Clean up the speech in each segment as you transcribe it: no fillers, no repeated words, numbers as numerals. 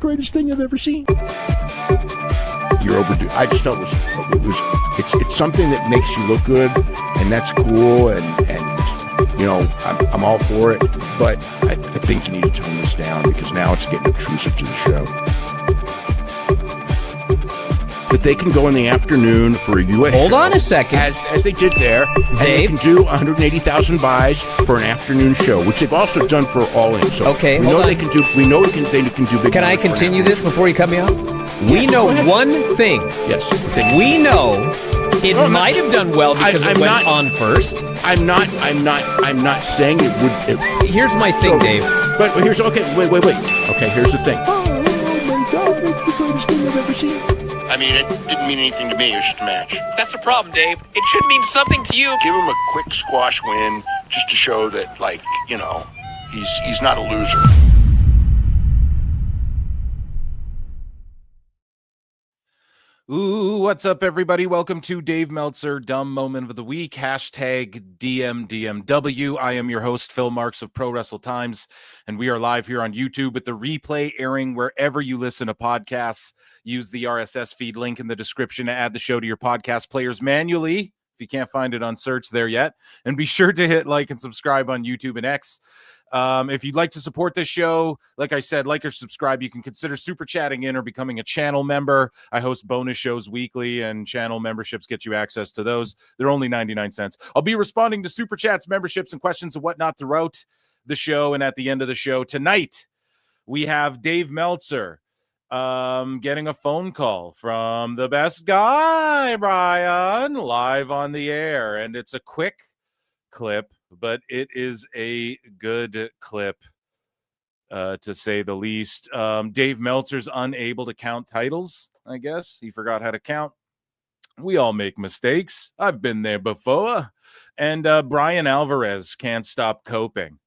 greatest thing I've ever seen. You're overdue. I just felt it's something that makes you look good, and that's cool, and you know, I'm all for it, but I think you need to tone this down because now it's getting intrusive to the show. But they can go in the afternoon for a U.S. Hold show, on a second. as they did there, and they can do 180,000 buys for an afternoon show, which they've also done for All In. So okay, we know they can do. We know they can do big. Can I continue this before you cut me off? Yes, we know one thing. Yes. We know it might have done well because it went on first. I'm not saying it would. Here's my thing, Dave. But here's okay. Wait. Okay, here's the thing. Oh my God! It's the greatest thing I've ever seen. I mean, it didn't mean anything to me. It was just a match. That's the problem, Dave. It should mean something to you. Give him a quick squash win just to show that, like, you know, he's not a loser. Ooh, what's up, everybody? Welcome to Dave Meltzer, Dumb Moment of the Week, hashtag DMDMW. I am your host, Phil Marks of Pro Wrestle Times, and we are live here on YouTube with the replay airing wherever you listen to podcasts. Use the RSS feed link in the description to add the show to your podcast players manually, if you can't find it on search there yet. And be sure to hit like and subscribe on YouTube and X. If you'd like to support this show, like I said, like or subscribe, you can consider super chatting in or becoming a channel member. I host bonus shows weekly, and channel memberships get you access to those. They're only 99 cents. I'll be responding to super chats, memberships, and questions and whatnot throughout the show and at the end of the show. Tonight, we have Dave Meltzer getting a phone call from the best guy, Bryan, live on the air. And it's a quick clip, but it is a good clip, to say the least. Dave Meltzer's unable to count titles, I guess. He forgot how to count. We all make mistakes. I've been there before. And Bryan Alvarez can't stop coping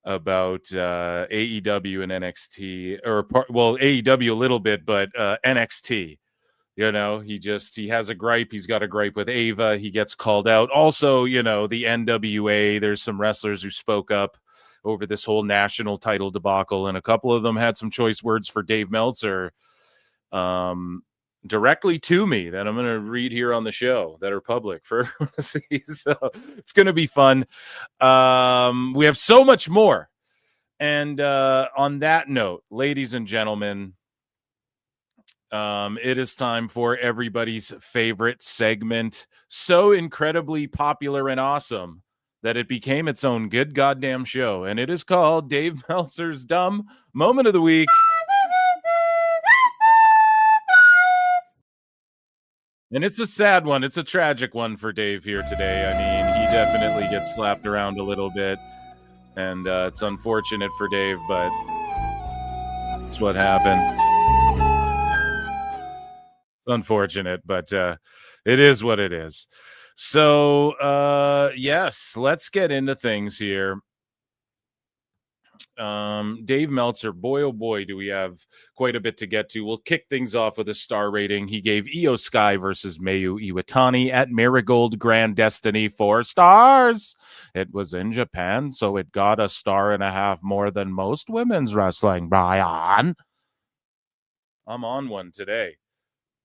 about AEW and NXT, AEW a little bit, but NXT. You know, he has a gripe. He's got a gripe with Ava. He gets called out. Also, you know, the NWA, there's some wrestlers who spoke up over this whole national title debacle, and a couple of them had some choice words for Dave Meltzer directly to me that I'm going to read here on the show that are public for everyone to see. So it's going to be fun. We have so much more. And on that note, ladies and gentlemen, it is time for everybody's favorite segment, so incredibly popular and awesome that it became its own good goddamn show, and it is called Dave Meltzer's Dumb Moment of the Week. And it's a sad one. It's a tragic one for Dave here today. I mean, he definitely gets slapped around a little bit, and it's unfortunate for Dave, but it's what happened. It's unfortunate, but it is what it is. So, yes, let's get into things here. Dave Meltzer, boy, oh boy, do we have quite a bit to get to. We'll kick things off with a star rating. He gave Io Sky versus Mayu Iwatani at Marigold Grand Destiny 4 stars. It was in Japan, so it got a 1.5 more than most women's wrestling, Bryan. I'm on one today.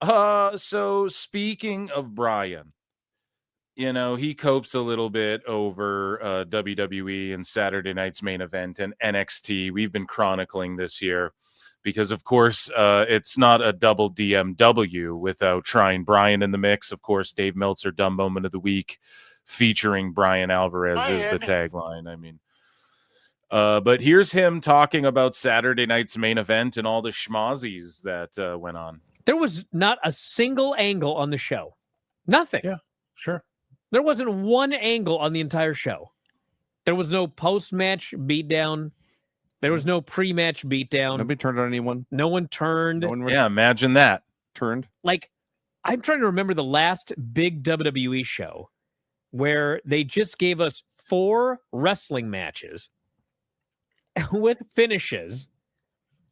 So speaking of Bryan, you know, he copes a little bit over WWE and Saturday Night's Main Event and NXT. We've been chronicling this year because, of course, it's not a double DMW without trying Bryan in the mix. Of course, Dave Meltzer, Dumb Moment of the Week, featuring Bryan Alvarez is the tagline. I mean, but here's him talking about Saturday Night's Main Event and all the schmozzies that went on. There was not a single angle on the show. Nothing. Yeah, sure. There wasn't one angle on the entire show. There was no post-match beatdown. There was no pre-match beatdown. Nobody turned on anyone. No one turned. Yeah, imagine that. Turned. Like, I'm trying to remember the last big WWE show where they just gave us 4 wrestling matches with finishes,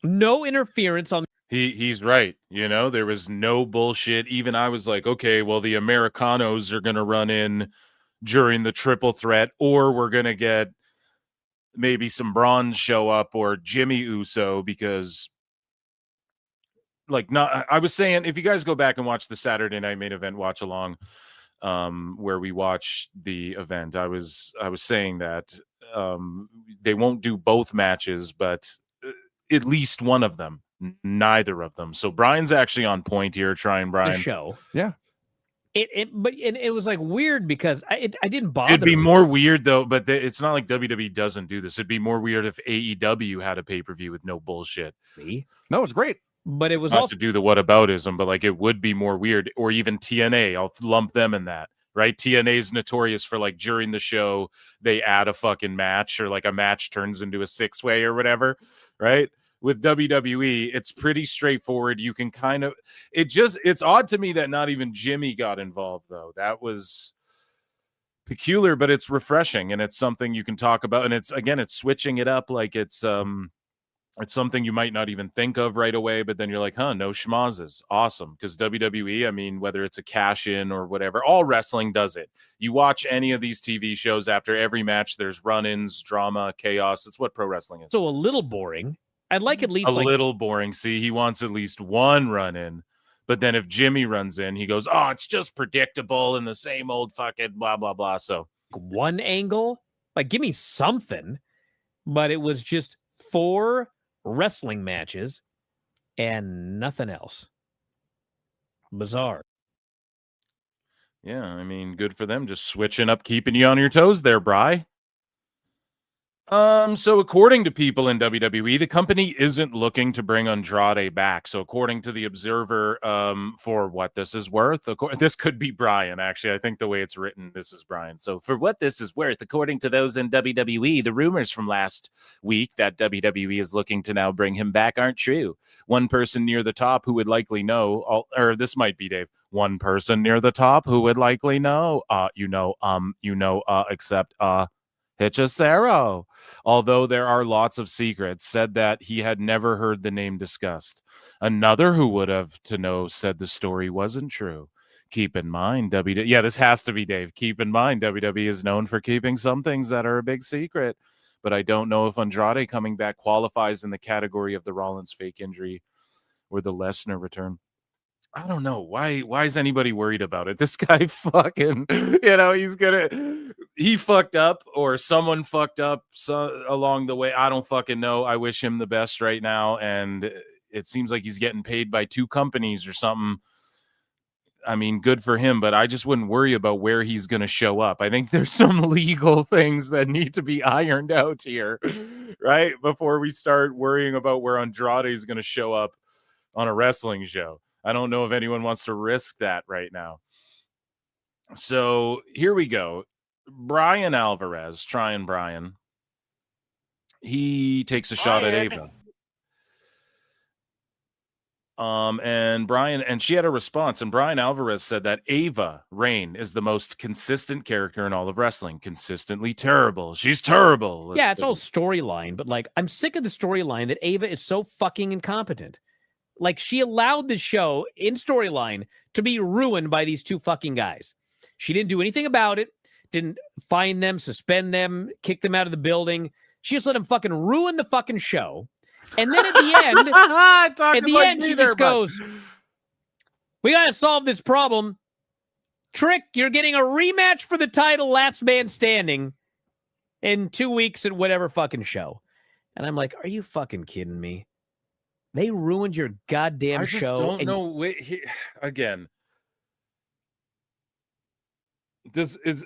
no interference on. He's right. You know, there was no bullshit. Even I was like, okay, well, the Americanos are going to run in during the triple threat, or we're going to get maybe some Braun show up or Jimmy Uso, because like not. I was saying if you guys go back and watch the Saturday Night Main Event watch along, where we watch the event, I was saying that they won't do both matches, but at least one of them, neither of them. So Brian's actually on point here. Trying The Brian. show. Yeah. But it was like weird because I didn't bother. It'd be me. more weird though, but it's not like WWE doesn't do this. It'd be more weird if AEW had a pay-per-view with no bullshit. No, it's great. But it was Not also to do the whataboutism, but like it would be more weird. Or even TNA, I'll lump them in that, right? TNA is notorious for like during the show they add a fucking match, or like a match turns into a 6-way or whatever, right? With WWE, it's pretty straightforward. You can kind of it's odd to me that not even Jimmy got involved though. That was peculiar, but it's refreshing, and it's something you can talk about. And it's switching it up, like it's something you might not even think of right away, but then you're like, huh, no schmozzes. Awesome. Because WWE, I mean, whether it's a cash in or whatever, all wrestling does it. You watch any of these TV shows, after every match there's run-ins, drama, chaos. It's what pro wrestling is. so a little boring. I'd like at least a little boring. See, he wants at least one run-in. But then if Jimmy runs in, he goes, oh, it's just predictable and the same old fucking blah, blah, blah. So one angle, like give me something. But it was just 4 wrestling matches and nothing else. Bizarre. yeah, I mean, good for them. Just switching up, keeping you on your toes there, Bri. So according to people in WWE, the company isn't looking to bring Andrade back. So according to the Observer, for what this is worth, this could be Brian, actually. I think the way it's written, this is Brian. So for what this is worth, according to those in WWE, the rumors from last week that WWE is looking to now bring him back aren't true. One person near the top who would likely know, or this might be Dave, one person near the top who would likely know, except Hechicero, although there are lots of secrets, said that he had never heard the name discussed. Another who would have to know said the story wasn't true. Keep in mind, yeah, this has to be Dave. Keep in mind, WWE is known for keeping some things that are a big secret, but I don't know if Andrade coming back qualifies in the category of the Rollins fake injury or the Lesnar return. I don't know. Why is anybody worried about it? This guy fucking, he fucked up, or someone fucked up along the way. I don't fucking know. I wish him the best right now. And it seems like he's getting paid by 2 companies or something. I mean, good for him, but I just wouldn't worry about where he's going to show up. I think there's some legal things that need to be ironed out here, right? Before we start worrying about where Andrade is going to show up on a wrestling show. I don't know if anyone wants to risk that right now. So here we go. Bryan Alvarez, trying Brian. He takes a shot at Ava. And she had a response, and Bryan Alvarez said that Ava Rain is the most consistent character in all of wrestling. Consistently terrible. She's terrible. Yeah, it's all storyline, but like, I'm sick of the storyline that Ava is so fucking incompetent. Like, she allowed the show in storyline to be ruined by these 2 fucking guys. She didn't do anything about it, didn't fine them, suspend them, kick them out of the building. She just let them fucking ruin the fucking show. And then at the end, she just goes, we got to solve this problem. Trick, you're getting a rematch for the title, last man standing, in 2 weeks at whatever fucking show. And I'm like, are you fucking kidding me? They ruined your goddamn show. I just don't know. Wait, again,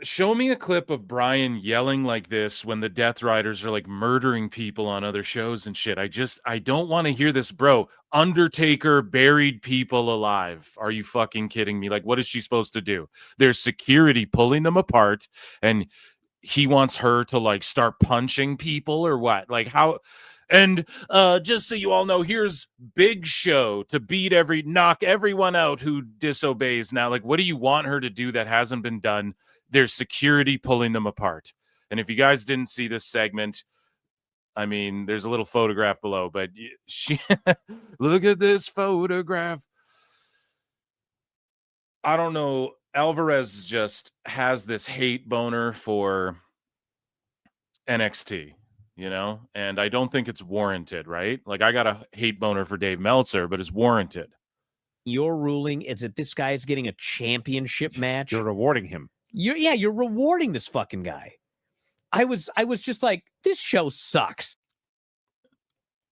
show me a clip of Brian yelling like this when the Death Riders are like murdering people on other shows and shit. I don't want to hear this, bro. Undertaker buried people alive. Are you fucking kidding me? Like, what is she supposed to do? There's security pulling them apart, and he wants her to like start punching people or what? Like, how? And just so you all know, here's Big Show to knock everyone out who disobeys. Now, like, what do you want her to do that hasn't been done? There's security pulling them apart. And if you guys didn't see this segment, I mean, there's a little photograph below, but look at this photograph. I don't know. Alvarez just has this hate boner for NXT. you know, and I don't think it's warranted, right? Like, I got a hate boner for Dave Meltzer, but it's warranted. Your ruling is that this guy is getting a championship match. You're rewarding him. You're rewarding this fucking guy. I was just like, this show sucks.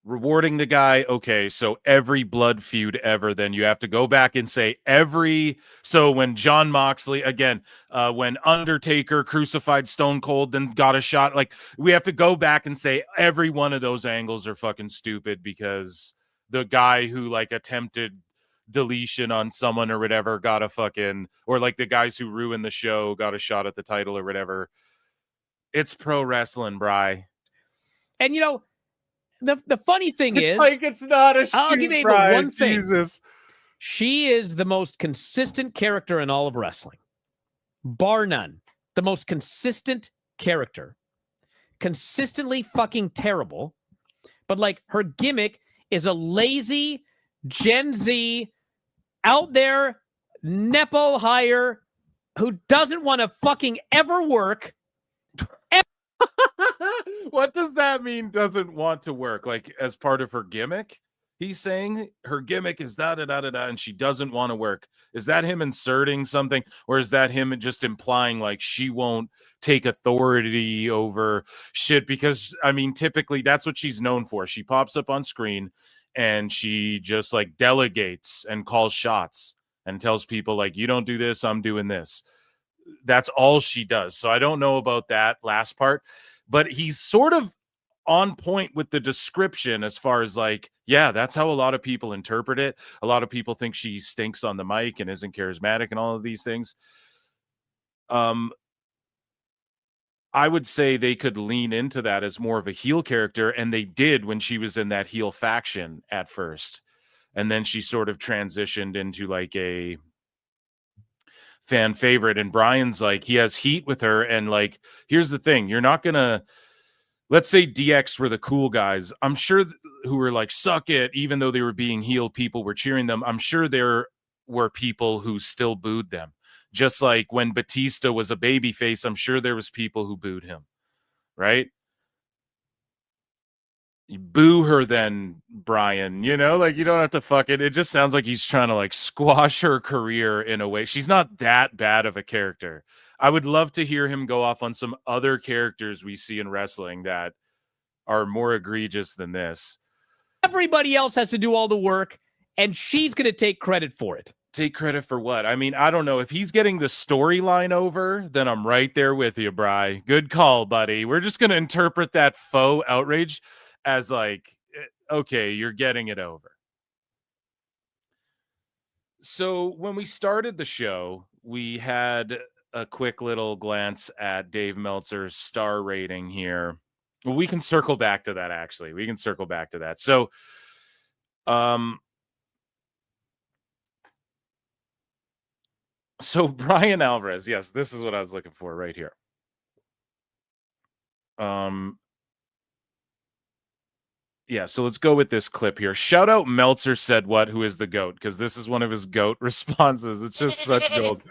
Rewarding the guy, okay, so every blood feud ever, then you have to go back and say so when John Moxley, again, when Undertaker crucified Stone Cold, then got a shot, like, we have to go back and say every one of those angles are fucking stupid because the guy who, like, attempted deletion on someone or whatever got a fucking, or like the guys who ruined the show got a shot at the title or whatever. It's pro wrestling, Bri. And you know, the funny thing is, like, it's not a shoot, I'll give you Brian. one thing. Jesus. She is the most consistent character in all of wrestling. Bar none. The most consistent character. Consistently fucking terrible. But like, her gimmick is a lazy Gen Z out there Nepo hire who doesn't want to fucking ever work. What does that mean, doesn't want to work? Like, as part of her gimmick? He's saying her gimmick is da-da-da-da-da, and she doesn't want to work. Is that him inserting something, or is that him just implying, like, she won't take authority over shit? Because, I mean, typically, that's what she's known for. She pops up on screen, and she just, like, delegates and calls shots and tells people, like, you don't do this, I'm doing this. That's all she does. So I don't know about that last part, but he's sort of on point with the description as far as, like, yeah, that's how a lot of people interpret it. A lot of people think she stinks on the mic and isn't charismatic and all of these things. I would say they could lean into that as more of a heel character, and they did when she was in that heel faction at first. And then she sort of transitioned into like a fan favorite, and Brian's like, he has heat with her, and like, here's the thing, you're not gonna, let's say DX were the cool guys, I'm sure who were like, suck it, even though they were being healed, people were cheering them. I'm sure there were people who still booed them, just like when Batista was a babyface, I'm sure there was people who booed him, right? You boo her then, Brian, you know, like, you don't have to fuck it. It just sounds like he's trying to like squash her career in a way. She's not that bad of a character. I would love to hear him go off on some other characters we see in wrestling that are more egregious than this. Everybody else has to do all the work, and she's going to take credit for it. Take credit for what? I mean, I don't know. If he's getting the storyline over, then I'm right there with you, Bri. Good call, buddy. We're just going to interpret that faux outrage as like, okay, you're getting it over. So when we started the show, we had a quick little glance at Dave Meltzer's star rating here. Well, we can circle back to that, actually. We can circle back to that. So, Bryan Alvarez, yes, this is what I was looking for right here. Yeah, so let's go with this clip here. Shout out Meltzer said what, who is the GOAT, because this is one of his GOAT responses. It's just such gold.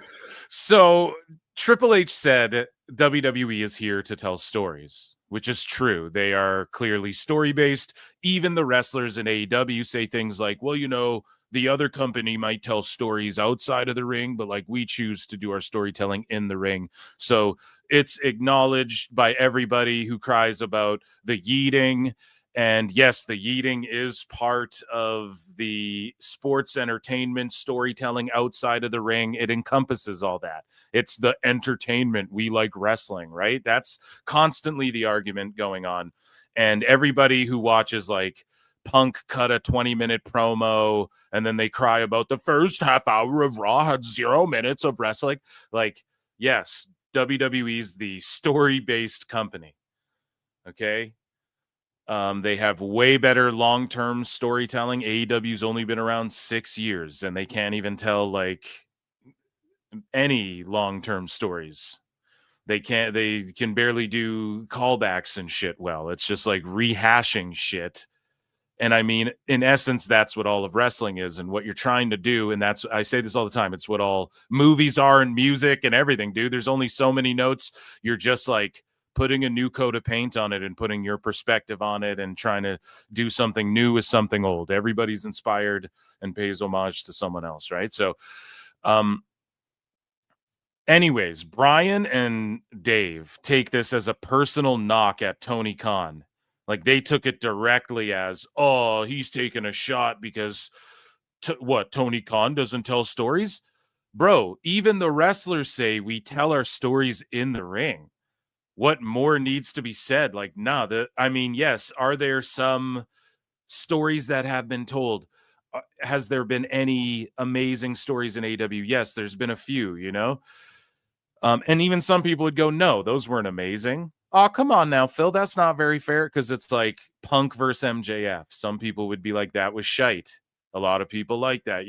So Triple H said WWE is here to tell stories, which is true. They are clearly story-based. Even the wrestlers in AEW say things like, well, you know, the other company might tell stories outside of the ring, but like, we choose to do our storytelling in the ring. So it's acknowledged by everybody who cries about the yeeting. And yes, the yeeting is part of the sports entertainment storytelling outside of the ring. It encompasses all that. It's the entertainment. We like wrestling, right? That's constantly the argument going on. And everybody who watches like Punk cut a 20-minute promo and then they cry about the first half hour of Raw had 0 minutes of wrestling. Like, yes, WWE's the story-based company. Okay? They have way better long-term storytelling. AEW's only been around 6 years, and they can't even tell like any long-term stories. They can barely do callbacks and shit well. It's just like rehashing shit. And I mean, in essence, that's what all of wrestling is and what you're trying to do. And that's, I say this all the time, it's what all movies are and music and everything, dude. There's only so many notes. You're just like putting a new coat of paint on it and putting your perspective on it and trying to do something new with something old. Everybody's inspired and pays homage to someone else, right? So, anyways, Bryan and Dave take this as a personal knock at Tony Khan. Like, they took it directly as, oh, he's taking a shot because Tony Khan doesn't tell stories? Bro, even the wrestlers say we tell our stories in the ring. What more needs to be said? Like, yes, are there some stories that have been told? Has there been any amazing stories in AW? Yes, there's been a few, and even some people would go, no, those weren't amazing. Oh, come on now, Phil. That's not very fair, because it's like Punk versus MJF. Some people would be like, that was shite. A lot of people like that,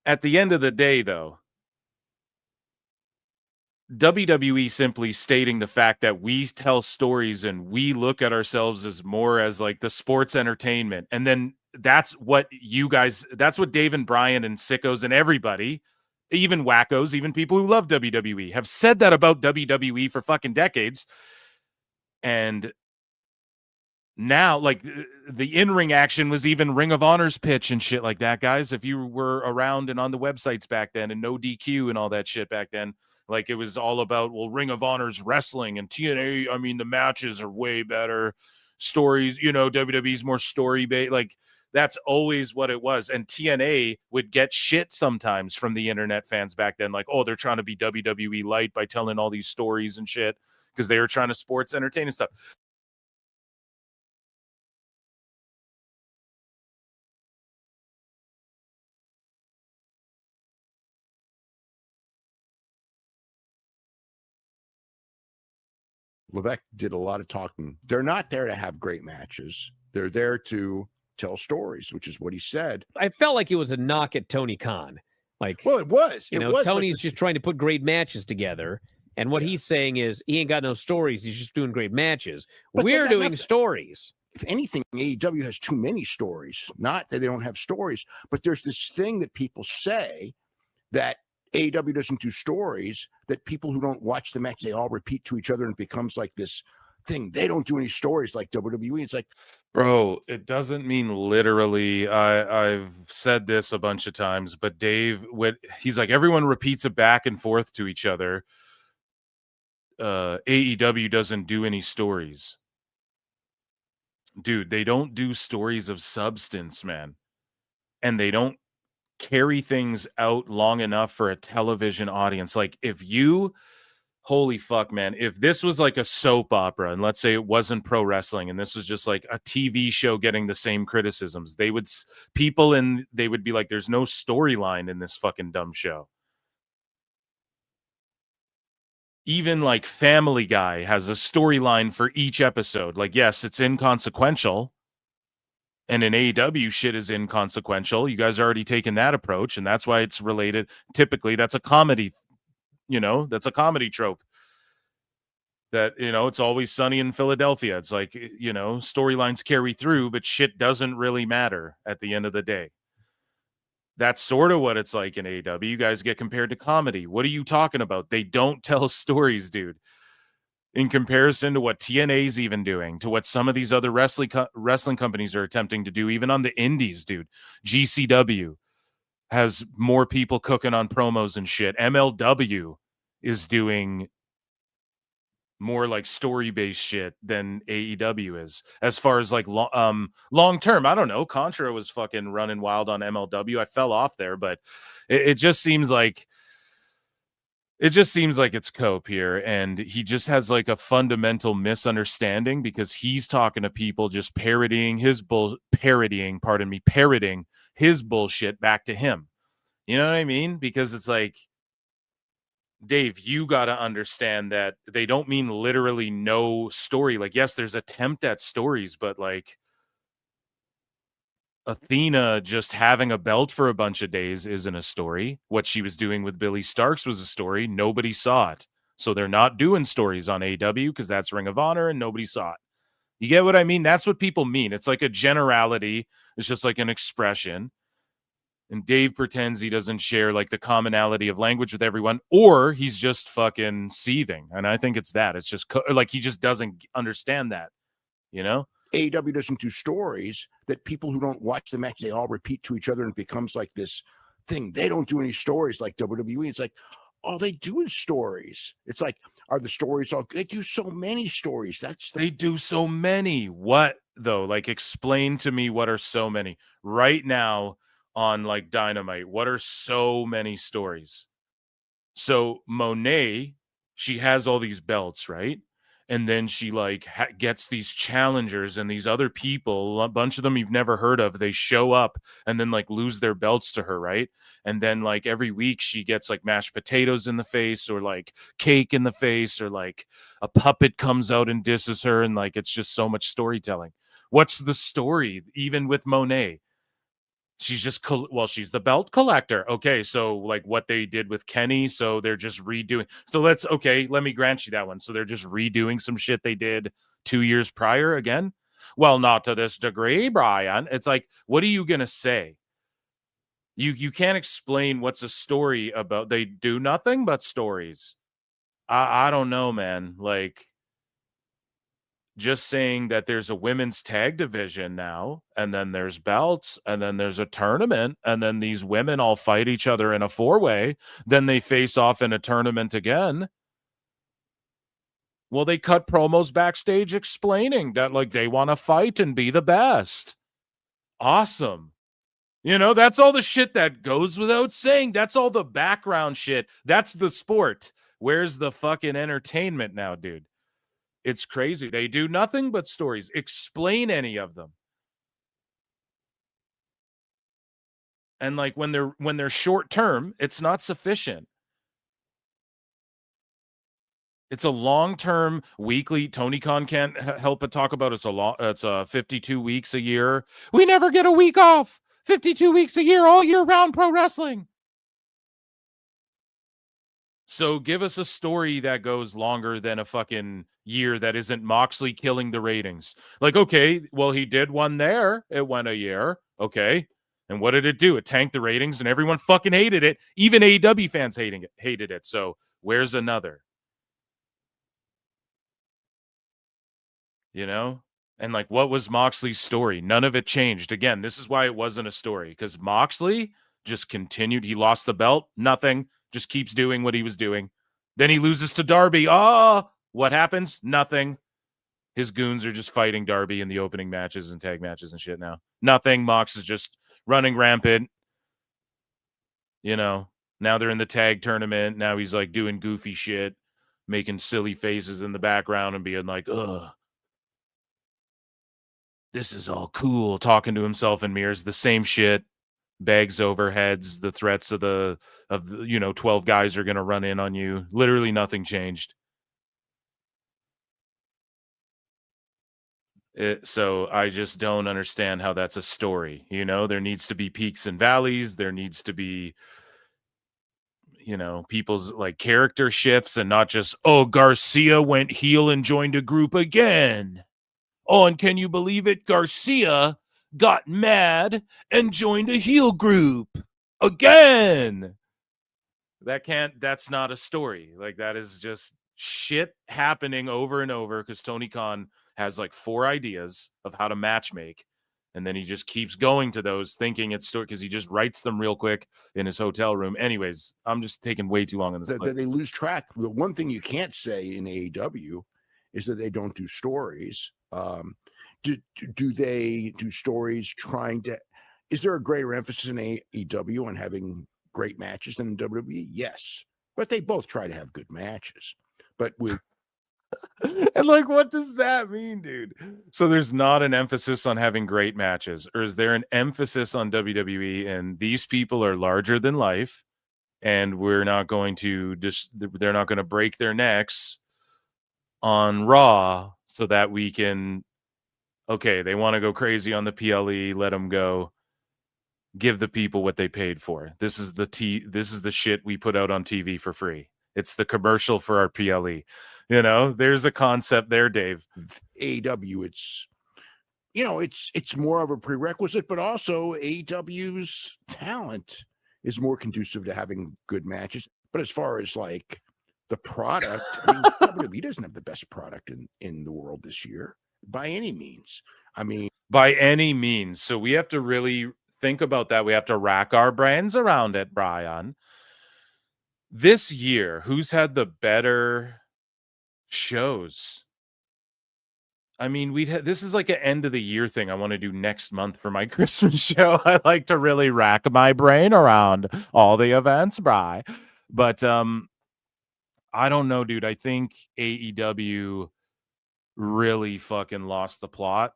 At the end of the day, though, WWE simply stating the fact that we tell stories and we look at ourselves as more as like the sports entertainment. And then that's what Dave and Bryan and sickos and everybody, even wackos, even people who love WWE, have said that about WWE for fucking decades. And now, like, the in-ring action was even Ring of Honor's pitch and shit like that, guys. If you were around and on the websites back then, and no DQ and all that shit back then, like, it was all about, well, Ring of Honor's wrestling, and TNA, I mean, the matches are way better. Stories, WWE's more story-based. Like, that's always what it was. And TNA would get shit sometimes from the internet fans back then, like, oh, they're trying to be WWE light by telling all these stories and shit, because they were trying to sports entertain and stuff. Levesque did a lot of talking. They're not there to have great matches. They're there to tell stories, which is what he said. I felt like it was a knock at Tony Khan. Like, well, it was. Tony's just trying to put great matches together. And what he's saying is he ain't got no stories. He's just doing great matches. But we're doing stories. If anything, AEW has too many stories. Not that they don't have stories, but there's this thing that people say that AEW doesn't do stories, that people who don't watch the match, they all repeat to each other, and it becomes like this thing. They don't do any stories like WWE. It's like, bro, it doesn't mean literally. I've said this a bunch of times, but Dave, he's like, everyone repeats it back and forth to each other. AEW doesn't do any stories. Dude, they don't do stories of substance, man. And they don't carry things out long enough for a television audience. Like, holy fuck, man, if this was like a soap opera, and let's say it wasn't pro wrestling, and this was just like a TV show getting the same criticisms, they would be like, there's no storyline in this fucking dumb show. Even like Family Guy has a storyline for each episode. Like, yes, it's inconsequential, and an AEW shit is inconsequential. You guys are already taken that approach, and that's why it's related. Typically, that's a comedy, that's a comedy trope. That, it's Always Sunny in Philadelphia. It's like, storylines carry through, but shit doesn't really matter at the end of the day. That's sort of what it's like in AEW. You guys get compared to comedy. What are you talking about? They don't tell stories, dude. In comparison to what TNA's even doing, to what some of these other wrestling companies are attempting to do, even on the indies, dude. GCW has more people cooking on promos and shit. MLW is doing more like story-based shit than AEW is. As far as like long term, I don't know. Contra was fucking running wild on MLW. I fell off there, but it just seems like it's Cope here, and he just has like a fundamental misunderstanding, because he's talking to people just parroting his bullshit back to him. You know what I mean? Because it's like, Dave, you got to understand that they don't mean literally no story. Like, yes, there's attempt at stories, but like Athena just having a belt for a bunch of days isn't a story. What she was doing with Billy Starks was a story. Nobody saw it. So they're not doing stories on AEW because that's Ring of Honor and nobody saw it. You get what I mean? That's what people mean. It's like a generality. It's just like an expression. And Dave pretends he doesn't share like the commonality of language with everyone, or he's just fucking seething. And I think it's that. It's just like he just doesn't understand that, you know? AEW doesn't do stories that people who don't watch the match, they all repeat to each other and it becomes like this thing. They don't do any stories like WWE. It's like, all they do is stories. It's like, are the stories all, they do so many stories. They do so many. What though? Like, explain to me what are so many right now on like Dynamite. What are so many stories? So Monet, she has all these belts, right? And then she like gets these challengers and these other people, a bunch of them you've never heard of. They show up and then like lose their belts to her, right? And then like every week she gets like mashed potatoes in the face or like cake in the face or like a puppet comes out and disses her, and like it's just so much storytelling. What's the story even with Monet? She's just she's the belt collector. Okay, so like what they did with Kenny, so they're just redoing. So let me grant you that one. So they're just redoing some shit they did 2 years prior again. Well, not to this degree, Brian. It's like, what are you gonna say? You can't explain what's a story about. They do nothing but stories. I don't know, man. Like, just saying that there's a women's tag division now, and then there's belts, and then there's a tournament, and then these women all fight each other in a 4-way, then they face off in a tournament again. Well, they cut promos backstage explaining that like they want to fight and be the best. Awesome. You know, that's all the shit that goes without saying. That's all the background shit. That's the sport. Where's the fucking entertainment now, dude? It's crazy. They do nothing but stories. Explain any of them. And like when they're short term, it's not sufficient. It's a long-term weekly. Tony Khan can't help but talk about it's 52 weeks a year. We never get a week off. 52 weeks a year, all year round pro wrestling. So give us a story that goes longer than a fucking year that isn't Moxley killing the ratings. Like, okay, well, he did one there. It went a year. Okay. And what did it do? It tanked the ratings and everyone fucking hated it. Even AEW fans hated it. So where's another? You know? And like, what was Moxley's story? None of it changed. Again, this is why it wasn't a story, because Moxley just continued. He lost the belt. Nothing. Just keeps doing what he was doing. Then he loses to Darby. What happens? Nothing. His goons are just fighting Darby in the opening matches and tag matches and shit now. Nothing. Mox is just running rampant. You know, now they're in the tag tournament. Now he's like doing goofy shit, making silly faces in the background and being like, ugh, this is all cool. Talking to himself in mirrors. The same shit. Bags over heads, the threats of 12 guys are going to run in on you. Literally nothing changed. So I just don't understand how that's a story. You know, there needs to be peaks and valleys. There needs to be, people's like character shifts and not just, Garcia went heel and joined a group again. Oh, and can you believe it? Garcia got mad and joined a heel group again. That's not a story. Like, that is just shit happening over and over because Tony Khan has like 4 ideas of how to match make. And then he just keeps going to those thinking it's story because he just writes them real quick in his hotel room. Anyways, I'm just taking way too long on this. They lose track. The one thing you can't say in AEW is that they don't do stories. Do they do stories trying to, is there a greater emphasis in AEW on having great matches than in WWE? Yes, but they both try to have good matches. But with and like, what does that mean, dude? So there's not an emphasis on having great matches, or is there an emphasis on WWE and these people are larger than life and we're not going to they're not going to break their necks on Raw so that we can, okay, they want to go crazy on the PLE, let them go. Give the people what they paid for. This is the shit we put out on TV for free. It's the commercial for our PLE. There's a concept there, Dave. AEW, it's, it's more of a prerequisite, but also AEW's talent is more conducive to having good matches. But as far as like the product, I mean, WWE doesn't have the best product in the world this year by any means. I mean, by any means. So we have to really think about that. We have to rack our brains around it, Bryan. This year, who's had the better shows? I mean, this is like an end of the year thing I want to do next month for my Christmas show. I like to really rack my brain around all the events, Bri. But I don't know, dude. I think AEW really fucking lost the plot.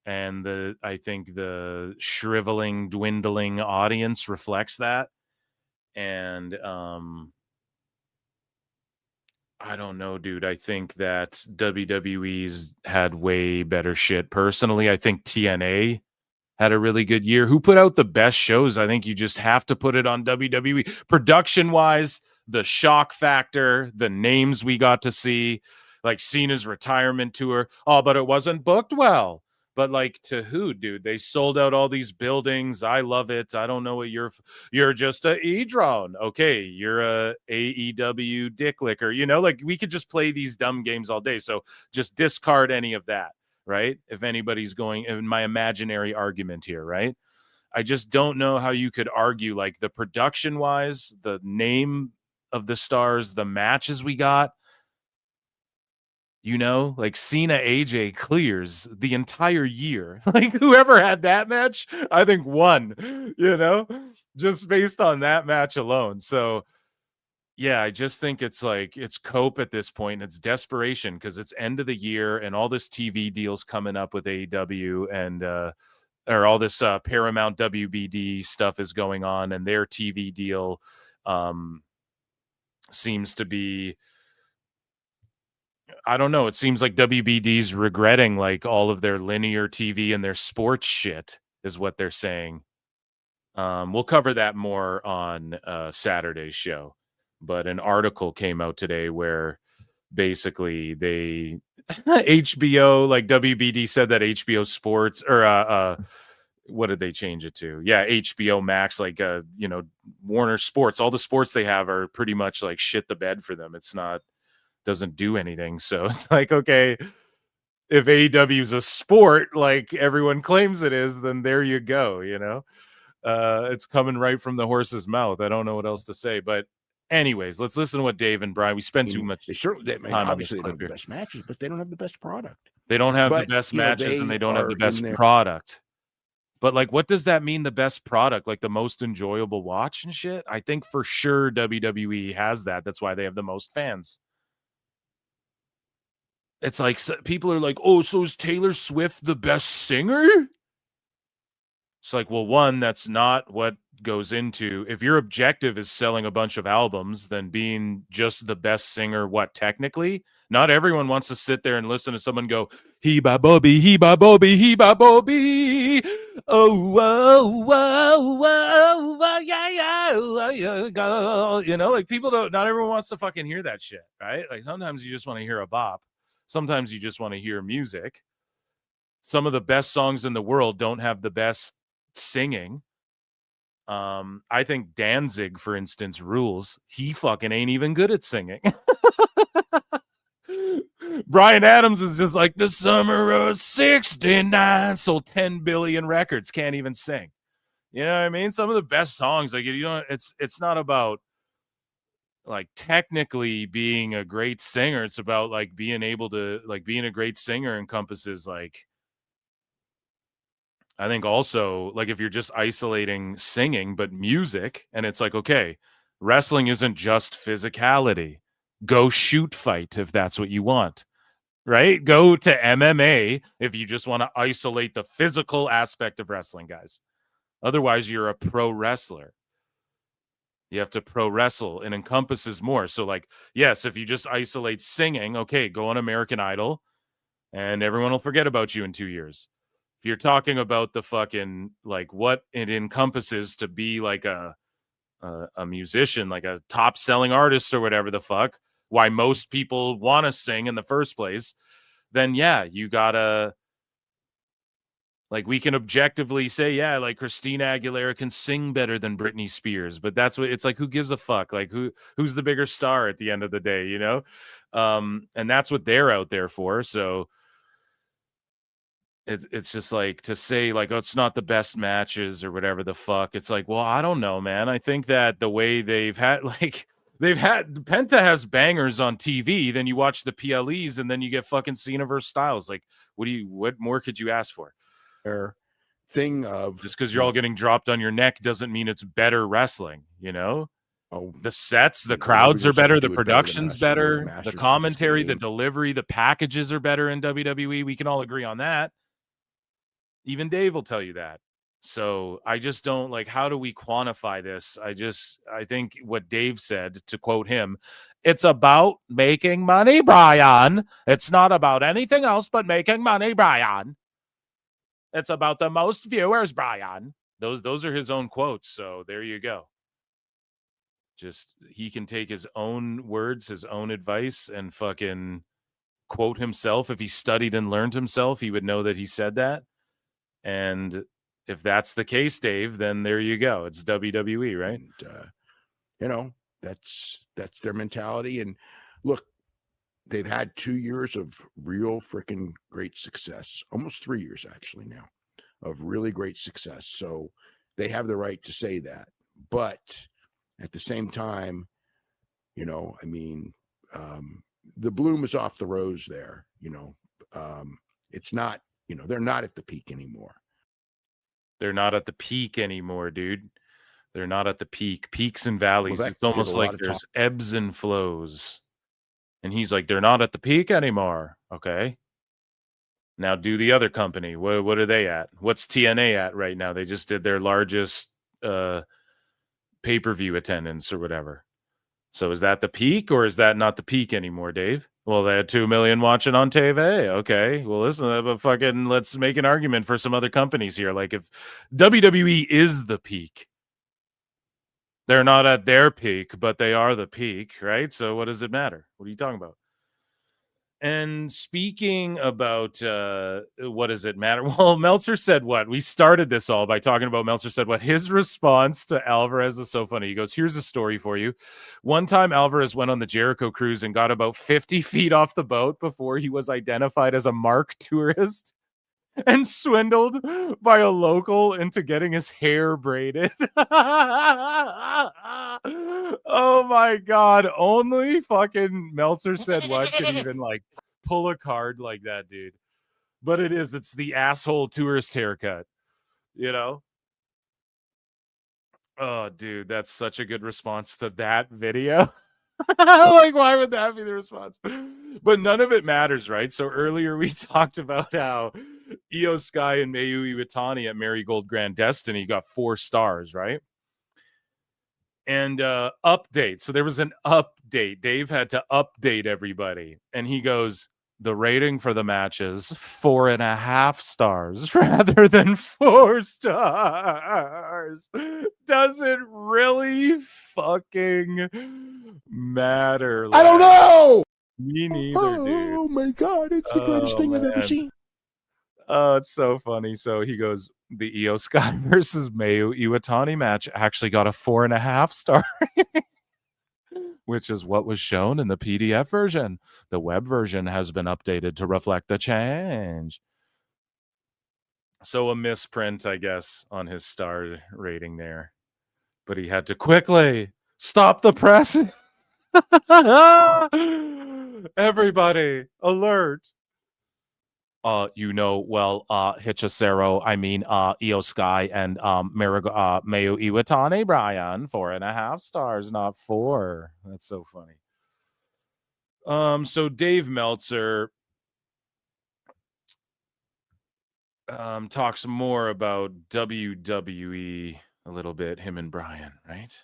And I think the shriveling, dwindling audience reflects that. And I don't know, dude. I think that WWE's had way better shit. Personally, I think TNA had a really good year. Who put out the best shows? I think you just have to put it on WWE. Production-wise, the shock factor, the names we got to see, like Cena's retirement tour. Oh, but it wasn't booked well. But like, to who, dude? They sold out all these buildings. I love it. I don't know what you're just a E-drone. Okay, you're a AEW dick licker. Like we could just play these dumb games all day. So just discard any of that, right? If anybody's going in my imaginary argument here, right? I just don't know how you could argue like the production wise, the name of the stars, the matches we got. Like Cena AJ clears the entire year. Like whoever had that match, I think won, just based on that match alone. So yeah, I just think it's cope at this point. It's desperation because it's end of the year and all this TV deals coming up with AEW and or all this Paramount WBD stuff is going on, and their TV deal seems to be, I don't know. It seems like WBD's regretting like all of their linear TV and their sports shit is what they're saying. We'll cover that more on Saturday's show, but an article came out today where basically they HBO, like WBD said that HBO Sports or what did they change it to? Yeah, HBO Max, like Warner Sports, all the sports they have are pretty much like shit the bed for them. It's not, doesn't do anything. So it's like, okay, if AEW is a sport like everyone claims it is, then there you go. It's coming right from the horse's mouth. I don't know what else to say, but anyways, let's listen to what Dave and Bryan. We spent too much time on this obviously they clip have the here. best matches, but they don't have the best product. They don't have the best matches and they don't have the best product. But like, what does that mean? The best product, like the most enjoyable watch and shit? I think for sure WWE has that. That's why they have the most fans. It's like people are like, oh, so is Taylor Swift the best singer? It's like, well, one, that's not what goes into. If your objective is selling a bunch of albums, then being just the best singer, what, technically? Not everyone wants to sit there and listen to someone go, he ba bobby, he ba bobby, he ba bobby. Oh, whoa, whoa, whoa, whoa, yeah, yeah. Like people don't, not everyone wants to fucking hear that shit, right? Like sometimes you just want to hear a bop. Sometimes you just want to hear music. Some of the best songs in the world don't have the best singing. I think Danzig, for instance, rules. He fucking ain't even good at singing. Bryan Adams is just like the summer of '69, sold 10 billion records, can't even sing. You know what I mean? Some of the best songs, like it's not about like technically being a great singer. It's about like being able to, like, being a great singer encompasses like, I think also like if you're just isolating singing but music, and it's like, okay, wrestling isn't just physicality. Go shoot fight if that's what you want, right? Go to MMA if you just want to isolate the physical aspect of wrestling, guys. Otherwise, you're a pro wrestler. You have to pro wrestle and encompasses more. So like, yes, if you just isolate singing, okay, go on American Idol and everyone will forget about you in 2 years. If you're talking about the fucking, like what it encompasses to be like a musician, like a top selling artist or whatever the fuck, why most people want to sing in the first place, then yeah, you gotta Like, we can objectively say, yeah, like Christina Aguilera can sing better than Britney Spears, but that's what it's like. Who gives a fuck? Like, who's the bigger star at the end of the day, you know? And that's what they're out there for. So it's just like to say like, oh, it's not the best matches or whatever the fuck. It's like, well, I don't know, man. I think that the way they've had Penta has bangers on TV, then you watch the PLEs and then you get fucking Cena versus Styles. Like, what more could you ask for? Thing of just because you're all getting dropped on your neck doesn't mean it's better wrestling, you know? The sets, the crowds are better, the production's better, the commentary, the delivery, the packages are better in WWE. We can all agree on that. Even Dave will tell you that. So I just don't like, how do we quantify this? I think what Dave said, to quote him, it's about making money, Bryan. It's not about anything else but making money, Bryan. It's about the most viewers, Bryan. Those are his own quotes. So there you go. Just, he can take his own words, his own advice, and fucking quote himself. If he studied and learned himself, he would know that he said that. And if that's the case, Dave, then there you go. It's WWE, right? And, that's their mentality. And look, they've had 2 years of real freaking great success, almost 3 years actually now, of really great success. So they have the right to say that. But at the same time, the bloom is off the rose there. It's not, they're not at the peak anymore. They're not at the peak anymore, dude. They're not at the peak. Peaks and valleys. Well, it's almost like there's ebbs and flows. And he's like, they're not at the peak anymore. Okay. Now do the other company. What are they at? What's TNA at right now? They just did their largest pay-per-view attendance or whatever. So is that the peak, or is that not the peak anymore, Dave? Well, they had 2 million watching on TV. Okay. Well, listen, but fucking let's make an argument for some other companies here. Like, if WWE is the peak, they're not at their peak, but they are the peak, right? So what does it matter? What are you talking about? And speaking about what does it matter? Well, Meltzer said what? We started this all by talking about Meltzer said what? His response to Alvarez is so funny. He goes, here's a story for you. One time Alvarez went on the Jericho cruise and got about 50 feet off the boat before he was identified as a marked tourist and swindled by a local into getting his hair braided. Oh my God. Only fucking Meltzer said what could even like pull a card like that, dude. But it's the asshole tourist haircut, Oh, dude, that's such a good response to that video. Like, why would that be the response? But none of it matters, right? So earlier we talked about how Io Sky and Mayu Iwatani at Marigold Grand Destiny got 4 stars, right? And update. So there was an update. Dave had to update everybody. And he goes, the rating for the match is 4.5 stars rather than 4 stars. Does it really fucking matter? I don't know. Me neither, dude. Oh my God, it's the greatest thing I've ever seen. Oh, it's so funny. So he goes, the Io Sky versus Mayu Iwatani match actually got a 4.5 star, which is what was shown in the PDF version. The web version has been updated to reflect the change. So a misprint, I guess, on his star rating there. But he had to quickly stop the press. Everybody, alert. Hechicero, Io Sky and Mayu Iwatani, Bryan, 4.5 stars, not 4. That's so funny. So Dave Meltzer talks more about WWE a little bit, him and Bryan, right?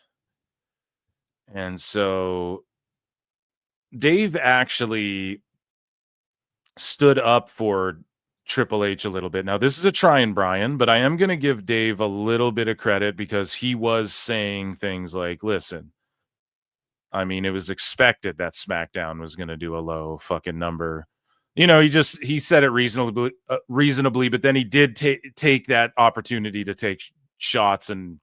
And so Dave actually stood up for Triple H a little bit. Now, this is a trying Bryan, but I am going to give Dave a little bit of credit because he was saying things like, listen, I mean, it was expected that SmackDown was going to do a low fucking number You know, he said it reasonably, but then he did take that opportunity to take shots and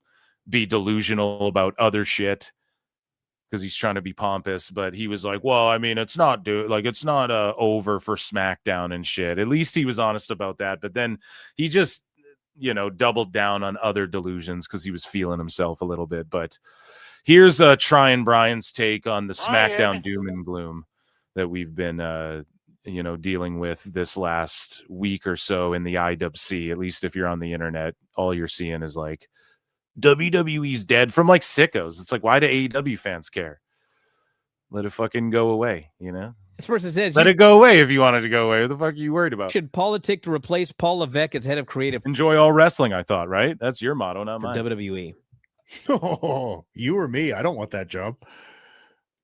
be delusional about other shit because he's trying to be pompous. But he was like, well, I mean, it's not over for SmackDown and shit. At least he was honest about that. But then he just, doubled down on other delusions because he was feeling himself a little bit. But here's trying Brian's take on the SmackDown doom and gloom that we've been dealing with this last week or so in the IWC. At least if you're on the internet, all you're seeing is like WWE's dead from like sickos. It's like, why do AEW fans care? Let it fucking go away, This person says, let it go away if you wanted to go away. What the fuck are you worried about? Should politic to replace Paul Levesque as head of creative. Enjoy all wrestling, I thought, right? That's your motto, not for mine. WWE. Oh, you or me? I don't want that job.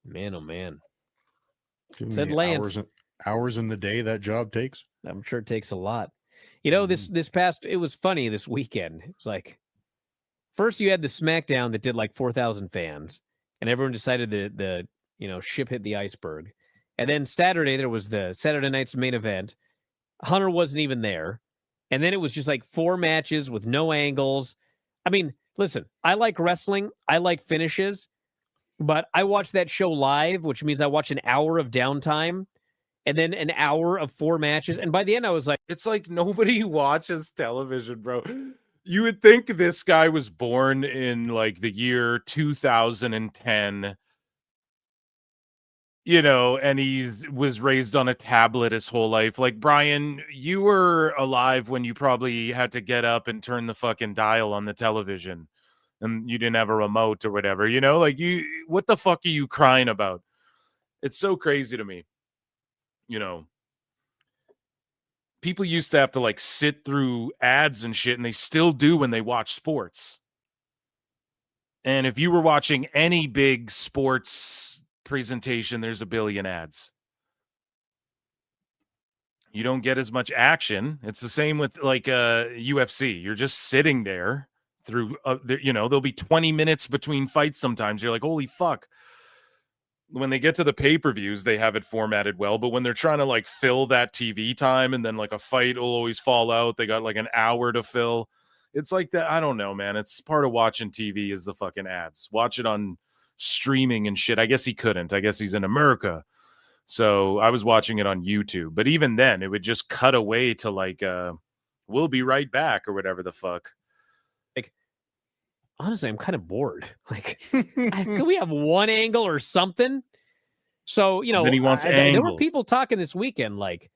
Man, oh man. Too Said many Lance. hours in the day that job takes. I'm sure it takes a lot. It was funny this weekend. It's like, first you had the SmackDown that did like 4,000 fans, and everyone decided the ship hit the iceberg. And then Saturday there was the Saturday night's main event. Hunter wasn't even there. And then it was just like 4 matches with no angles. I mean, listen, I like wrestling. I like finishes. But I watched that show live, which means I watched an hour of downtime and then an hour of 4 matches. And by the end, I was like, it's like nobody watches television, bro. You would think this guy was born in like the year 2010, and he was raised on a tablet his whole life. Like, Brian, you were alive when you probably had to get up and turn the fucking dial on the television. And you didn't have a remote or whatever, what the fuck are you crying about? It's so crazy to me. People used to have to like sit through ads and shit, and they still do when they watch sports. And if you were watching any big sports presentation, there's a billion ads. You don't get as much action. It's the same with like UFC. You're just sitting there through there'll be 20 minutes between fights sometimes. You're like, holy fuck. When they get to the pay-per-views, they have it formatted well, but when they're trying to like fill that TV time and then like a fight will always fall out, they got like an hour to fill. It's like that. I don't know, man. It's part of watching TV is the fucking ads. Watch it on streaming and shit. I guess he couldn't. I guess he's in America. So I was watching it on YouTube, but even then it would just cut away to like we'll be right back or whatever the fuck. Honestly, I'm kind of bored. Like, could we have one angle or something? So, then he wants angles. There were people talking this weekend, like,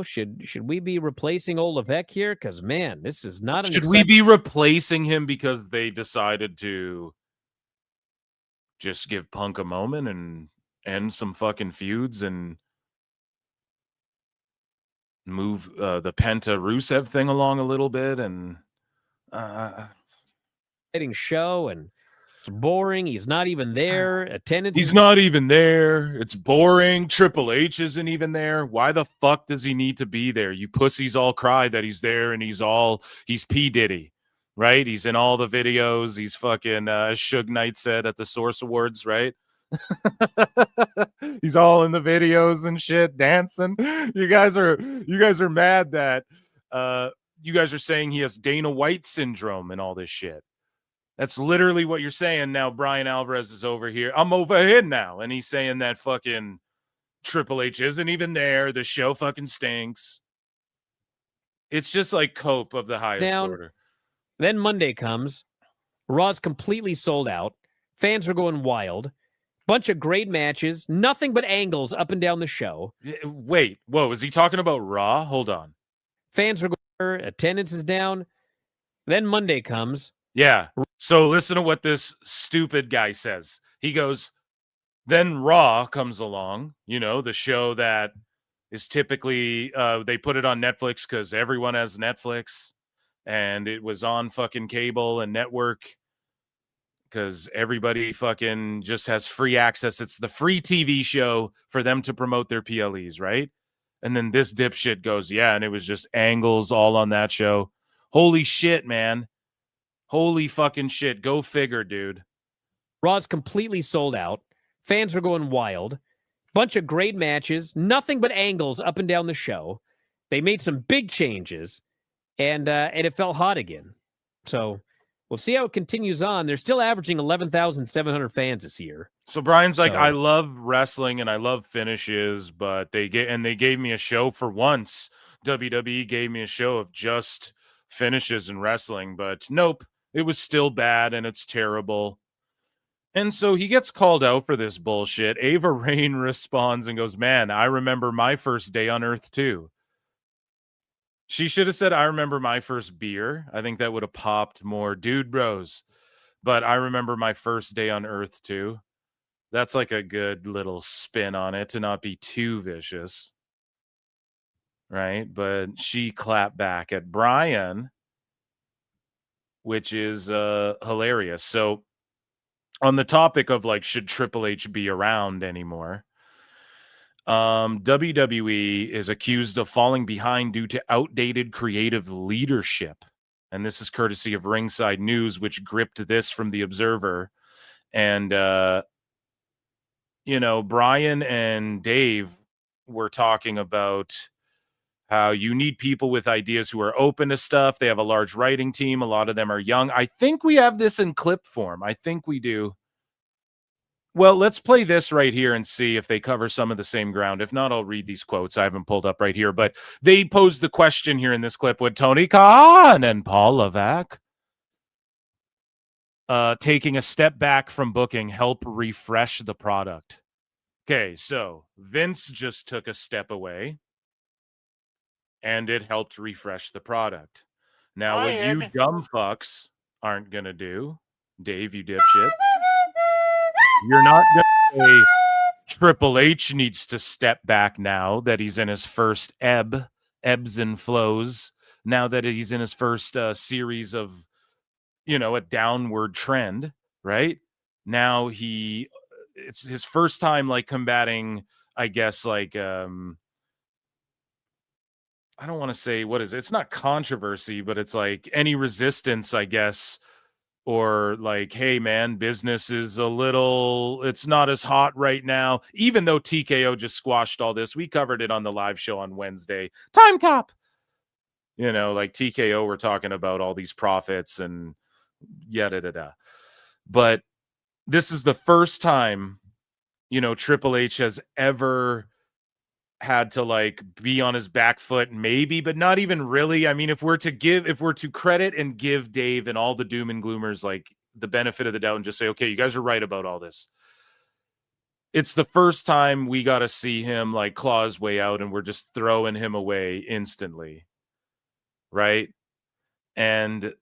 should we be replacing old Levesque here? Because, man, this is not. Should we be replacing him because they decided to just give Punk a moment and end some fucking feuds and move the Penta Rusev thing along a little bit and show and it's boring. He's not even there. Attendance. He's not even there. It's boring. Triple H isn't even there. Why the fuck does he need to be there? You pussies all cry that he's there and he's P. Diddy, right? He's in all the videos. He's fucking Suge Knight said at the Source Awards, right? He's all in the videos and shit, dancing. You guys are mad that you guys are saying he has Dana White syndrome and all this shit. That's literally what you're saying. Now Bryan Alvarez is over here. I'm over here now. And he's saying that fucking Triple H isn't even there. The show fucking stinks. It's just like cope of the highest order. Then Monday comes. Raw's completely sold out. Fans are going wild. Bunch of great matches. Nothing but angles up and down the show. Wait. Whoa. Is he talking about Raw? Hold on. Fans are going. Attendance is down. Then Monday comes. Yeah. So listen to what this stupid guy says. He goes, then Raw comes along, the show that is typically, they put it on Netflix because everyone has Netflix and it was on fucking cable and network because everybody fucking just has free access. It's the free TV show for them to promote their PLEs, right? And then this dipshit goes, yeah, and it was just angles all on that show. Holy shit, man. Holy fucking shit. Go figure, dude. Raw's completely sold out. Fans are going wild. bunch of great matches, nothing but angles up and down the show. They made some big changes, and it felt hot again. So we'll see how it continues on. They're still averaging 11,700 fans this year. So Brian's like, So- I love wrestling and I love finishes, but they gave me a show for once. WWE gave me a show of just finishes and wrestling, but nope, it was still bad and it's terrible. And so he gets called out for this bullshit. Ava Rain responds and goes, man, I remember my first day on Earth too. She should have said, I remember my first beer. I think that would have popped more. Dude bros. But I remember my first day on Earth too. That's like a good little spin on it to not be too vicious. Right? But she clapped back at Bryan, which is hilarious. So on the topic of like, should Triple H be around anymore? WWE is accused of falling behind due to outdated creative leadership. And this is courtesy of Ringside News, which gripped this from The Observer. And, Bryan and Dave were talking about how you need people with ideas who are open to stuff. They have a large writing team. A lot of them are young. I think we have this in clip form. I think we do. Well, let's play this right here and see if they cover some of the same ground. If not, I'll read these quotes. I haven't pulled up right here, but they posed the question here in this clip. Would Tony Khan and Paul Levesque taking a step back from booking help refresh the product? Okay, so Vince just took a step away, and it helped refresh the product. Now, what you dumb fucks aren't going to do, Dave, you dipshit, you're not going to say Triple H needs to step back now that he's in his first ebbs and flows, now that he's in his first series of, a downward trend, right? Now it's his first time like combating, I guess, like, I don't want to say, what is it? It's not controversy, but it's like any resistance, I guess, or like, hey man, business is it's not as hot right now, even though TKO just squashed all this. We covered it on the live show on Wednesday. Time cop. Like TKO, we're talking about all these profits and yada. But this is the first time, Triple H has ever had to like be on his back foot, maybe, but not even really. I mean, if we're to credit and give Dave and all the doom and gloomers like the benefit of the doubt and just say, okay, you guys are right about all this, it's the first time we got to see him like claw his way out and we're just throwing him away instantly, right? And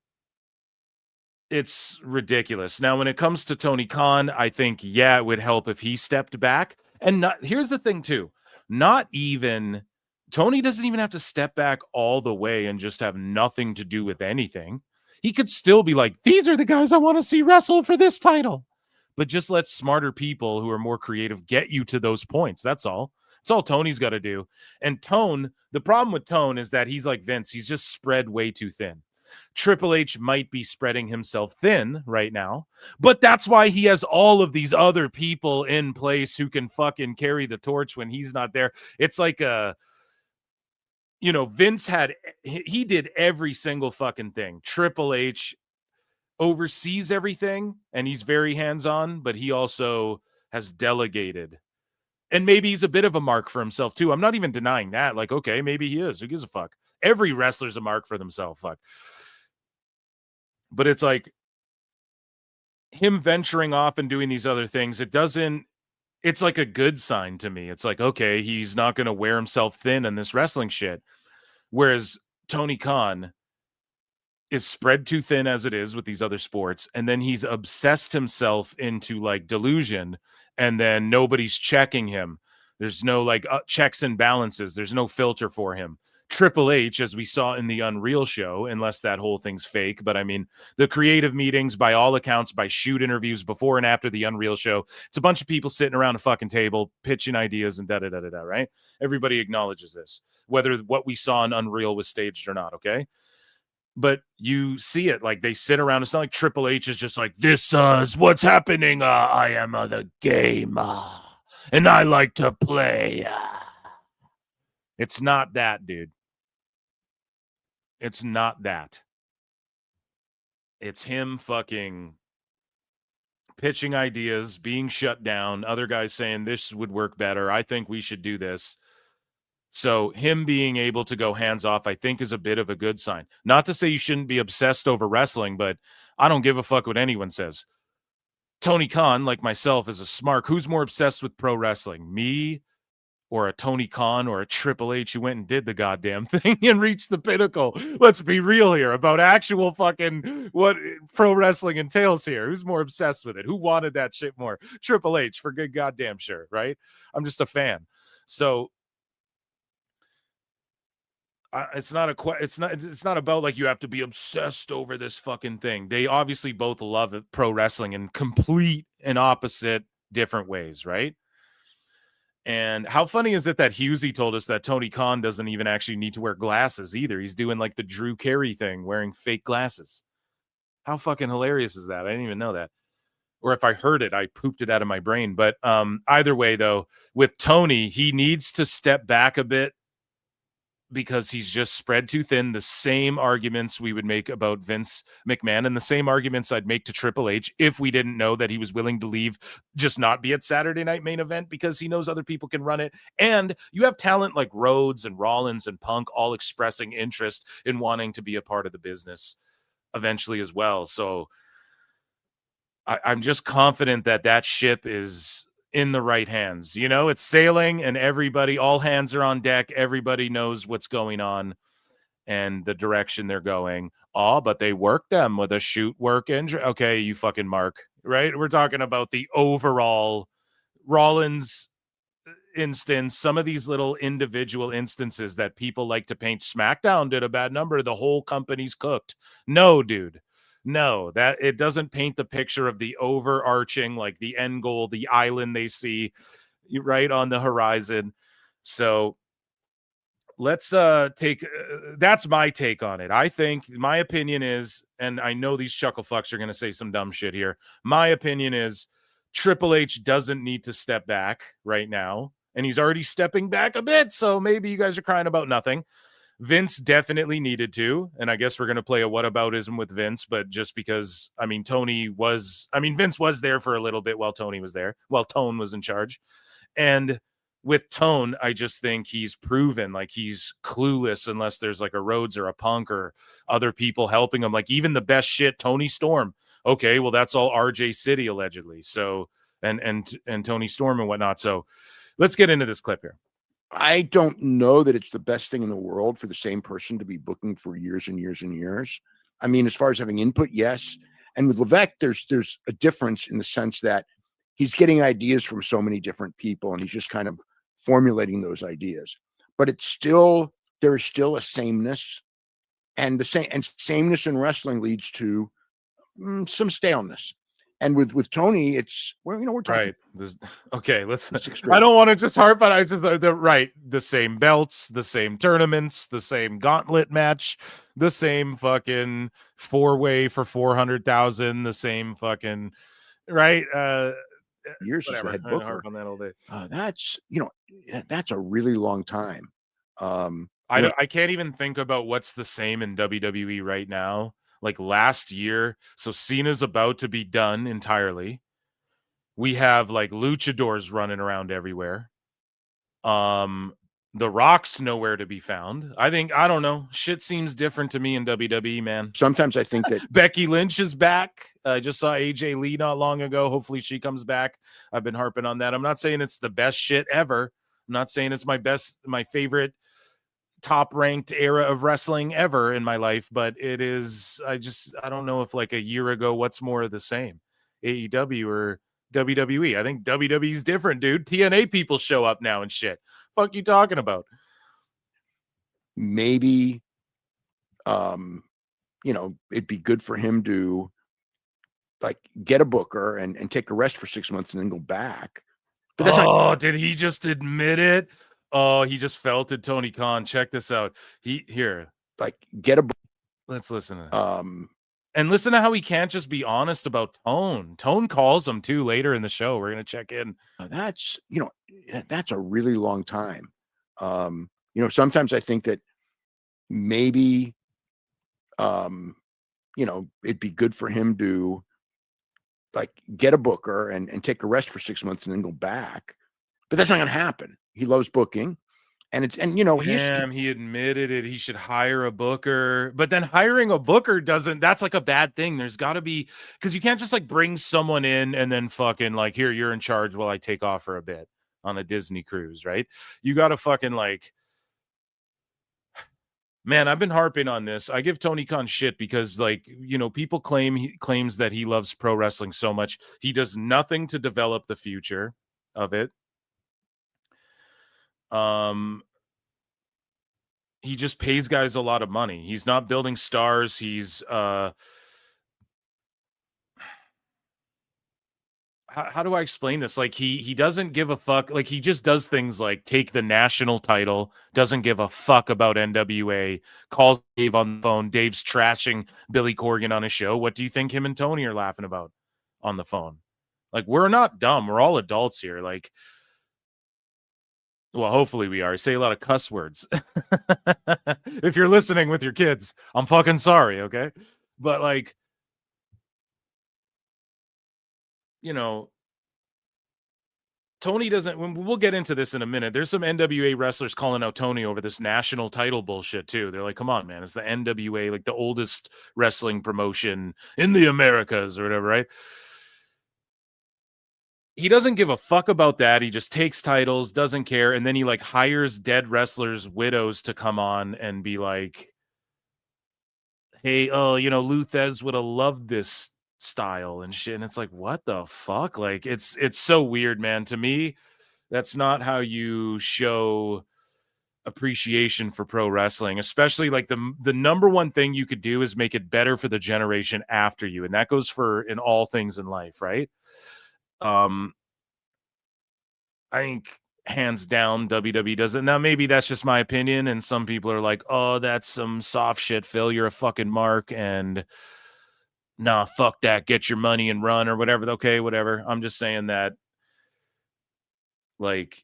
it's ridiculous. Now, when it comes to Tony Khan, I think, yeah, it would help if he stepped back. And here's the thing too. Tony doesn't even have to step back all the way and just have nothing to do with anything. He could still be like, these are the guys I want to see wrestle for this title. But just let smarter people who are more creative get you to those points. That's all. That's all Tony's got to do. And the problem with Tone is that he's like Vince. He's just spread way too thin. Triple H might be spreading himself thin right now, but that's why he has all of these other people in place who can fucking carry the torch when he's not there. It's like Vince he did every single fucking thing. Triple H oversees everything and he's very hands-on, but he also has delegated. And maybe he's a bit of a mark for himself too. I'm not even denying that. Like, okay, maybe he is. Who gives a fuck? Every wrestler's a mark for themselves. Fuck. But it's like him venturing off and doing these other things. It's like a good sign to me. It's like, okay, he's not going to wear himself thin in this wrestling shit. Whereas Tony Khan is spread too thin as it is with these other sports. And then he's obsessed himself into like delusion. And then nobody's checking him. There's no like checks and balances. There's no filter for him. Triple H, as we saw in the Unreal show, unless that whole thing's fake, but I mean, the creative meetings, by all accounts, by shoot interviews before and after the Unreal show, it's a bunch of people sitting around a fucking table, pitching ideas and da-da-da-da-da, right? Everybody acknowledges this, whether what we saw in Unreal was staged or not, okay? But you see it, like they sit around. It's not like Triple H is just like, this is what's happening. I am the game. and I like to play. It's not that, dude. It's not that. It's him fucking pitching ideas, being shut down, other guys saying this would work better. I think we should do this. So him being able to go hands off, I think, is a bit of a good sign. Not to say you shouldn't be obsessed over wrestling, but I don't give a fuck what anyone says. Tony Khan, like myself, is a smart. Who's more obsessed with pro wrestling? Me or a Tony Khan or a Triple H who went and did the goddamn thing and reached the pinnacle? Let's be real here about actual fucking what pro wrestling entails here. Who's more obsessed with it? Who wanted that shit more? Triple H, for good goddamn sure, right? I'm just a fan. So it's not about like you have to be obsessed over this fucking thing. They obviously both love pro wrestling in complete and opposite different ways, right? And how funny is it that Husey told us that Tony Khan doesn't even actually need to wear glasses either? He's doing like the Drew Carey thing, wearing fake glasses. How fucking hilarious is that? I didn't even know that. Or if I heard it, I pooped it out of my brain. But either way, though, with Tony, he needs to step back a bit because he's just spread too thin. The same arguments we would make about Vince McMahon and the same arguments I'd make to Triple H if we didn't know that he was willing to leave, just not be at Saturday Night Main Event because he knows other people can run it. And you have talent like Rhodes and Rollins and Punk all expressing interest in wanting to be a part of the business eventually as well. So I'm just confident that that ship is in the right hands. You know, it's sailing and everybody, all hands are on deck. Everybody knows what's going on and the direction they're going. Oh, but they work them with a shoot work injury. Okay, you fucking mark, right? We're talking about the overall Rollins instance, some of these little individual instances that people like to paint. SmackDown did a bad number. The whole company's cooked. No, dude. No, that it doesn't paint the picture of the overarching, like the end goal, the island they see right on the horizon. So let's take that's my take on it. I think my opinion is, and I know these chuckle fucks are going to say some dumb shit here. My opinion is Triple H doesn't need to step back right now, and he's already stepping back a bit. So maybe you guys are crying about nothing. Vince definitely needed to, and I guess we're going to play a whataboutism with Vince, but just because, Vince was there for a little bit while Tony was there, while Tone was in charge. And with Tone, I just think he's proven like he's clueless unless there's like a Rhodes or a Punk or other people helping him. Like even the best shit, Tony Storm. Okay, well, that's all RJ City allegedly. So, and Tony Storm and whatnot. So let's get into this clip here. I don't know that it's the best thing in the world for the same person to be booking for years and years and years. I mean, as far as having input, yes. And with Levesque, there's a difference in the sense that he's getting ideas from so many different people and he's just kind of formulating those ideas. But there is still a sameness, and sameness in wrestling leads to some staleness. And with Tony, we're talking right. Okay, let's. I don't want to just harp on it. Right, the same belts, the same tournaments, the same gauntlet match, the same fucking 4-way for 400,000, the same fucking right. Years as the head booker. Harp on that all day. That's a really long time. I can't even think about what's the same in WWE right now. Like last year, so Cena's about to be done entirely. We have like luchadors running around everywhere. The Rock's nowhere to be found. I don't know. Shit seems different to me in WWE, man. Sometimes I think that Becky Lynch is back. I just saw AJ Lee not long ago. Hopefully she comes back. I've been harping on that. I'm not saying it's the best shit ever. I'm not saying it's my favorite top ranked era of wrestling ever in my life, but it is. I don't know if like a year ago, what's more of the same, AEW or WWE. I think WWE's different, dude. TNA people show up now and shit. Fuck you talking about? Maybe, it'd be good for him to like get a booker and take a rest for 6 months and then go back. But that's did he just admit it? Oh, he just felted Tony Khan. Check this out. Get a. Let's listen to that. And listen to how he can't just be honest about Tone. Tone calls him too later in the show. We're gonna check in. that's a really long time. Sometimes I think that maybe, it'd be good for him to like get a booker and take a rest for 6 months and then go back. But that's not going to happen. He loves booking. And He admitted it. He should hire a booker, but then hiring a booker that's like a bad thing. There's got to be, because you can't just like bring someone in and then fucking like, here, you're in charge while I take off for a bit on a Disney cruise, right? You got to fucking like, man, I've been harping on this. I give Tony Khan shit because like, people claims that he loves pro wrestling so much. He does nothing to develop the future of it. He just pays guys a lot of money. He's not building stars. He's how do I explain this? Like he doesn't give a fuck. Like he just does things like take the national title, doesn't give a fuck about NWA, calls Dave on the phone. Dave's trashing Billy Corgan on his show. What do you think him and Tony are laughing about on the phone? Like, we're not dumb. We're all adults here. Like, well, hopefully we are. I say a lot of cuss words. If you're listening with your kids, I'm fucking sorry, okay? But like, Tony doesn't, we'll get into this in a minute. There's some NWA wrestlers calling out Tony over this national title bullshit too. They're like, come on, man. It's the NWA, like the oldest wrestling promotion in the Americas or whatever, right? He doesn't give a fuck about that. He just takes titles, doesn't care. And then he like hires dead wrestlers' widows to come on and be like, hey, Lou Thez would have loved this style and shit. And it's like, what the fuck? Like, it's so weird, man. To me, that's not how you show appreciation for pro wrestling, especially like the number one thing you could do is make it better for the generation after you. And that goes for in all things in life, right? I think hands down WWE does it. Now maybe that's just my opinion, and some people are like, oh, that's some soft shit, Phil, you're a fucking mark, and nah, fuck that, get your money and run or whatever. Okay, whatever. I'm just saying that like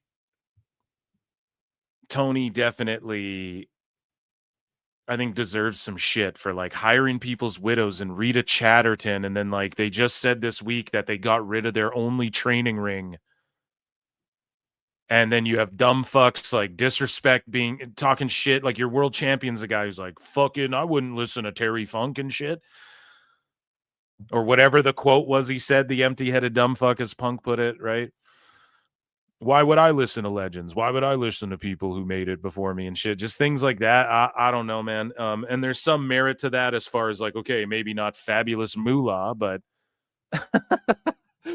Tony definitely, I think, deserves some shit for like hiring people's widows and Rita Chatterton, and then like they just said this week that they got rid of their only training ring. And then you have dumb fucks like disrespect talking shit. Like your world champion's a guy who's like, fucking, I wouldn't listen to Terry Funk and shit. Or whatever the quote was he said, the empty-headed dumb fuck, as Punk put it, right? Why would I listen to legends? Why would I listen to people who made it before me and shit? Just things like that. I don't know, man. And there's some merit to that as far as like, okay, maybe not fabulous moolah, but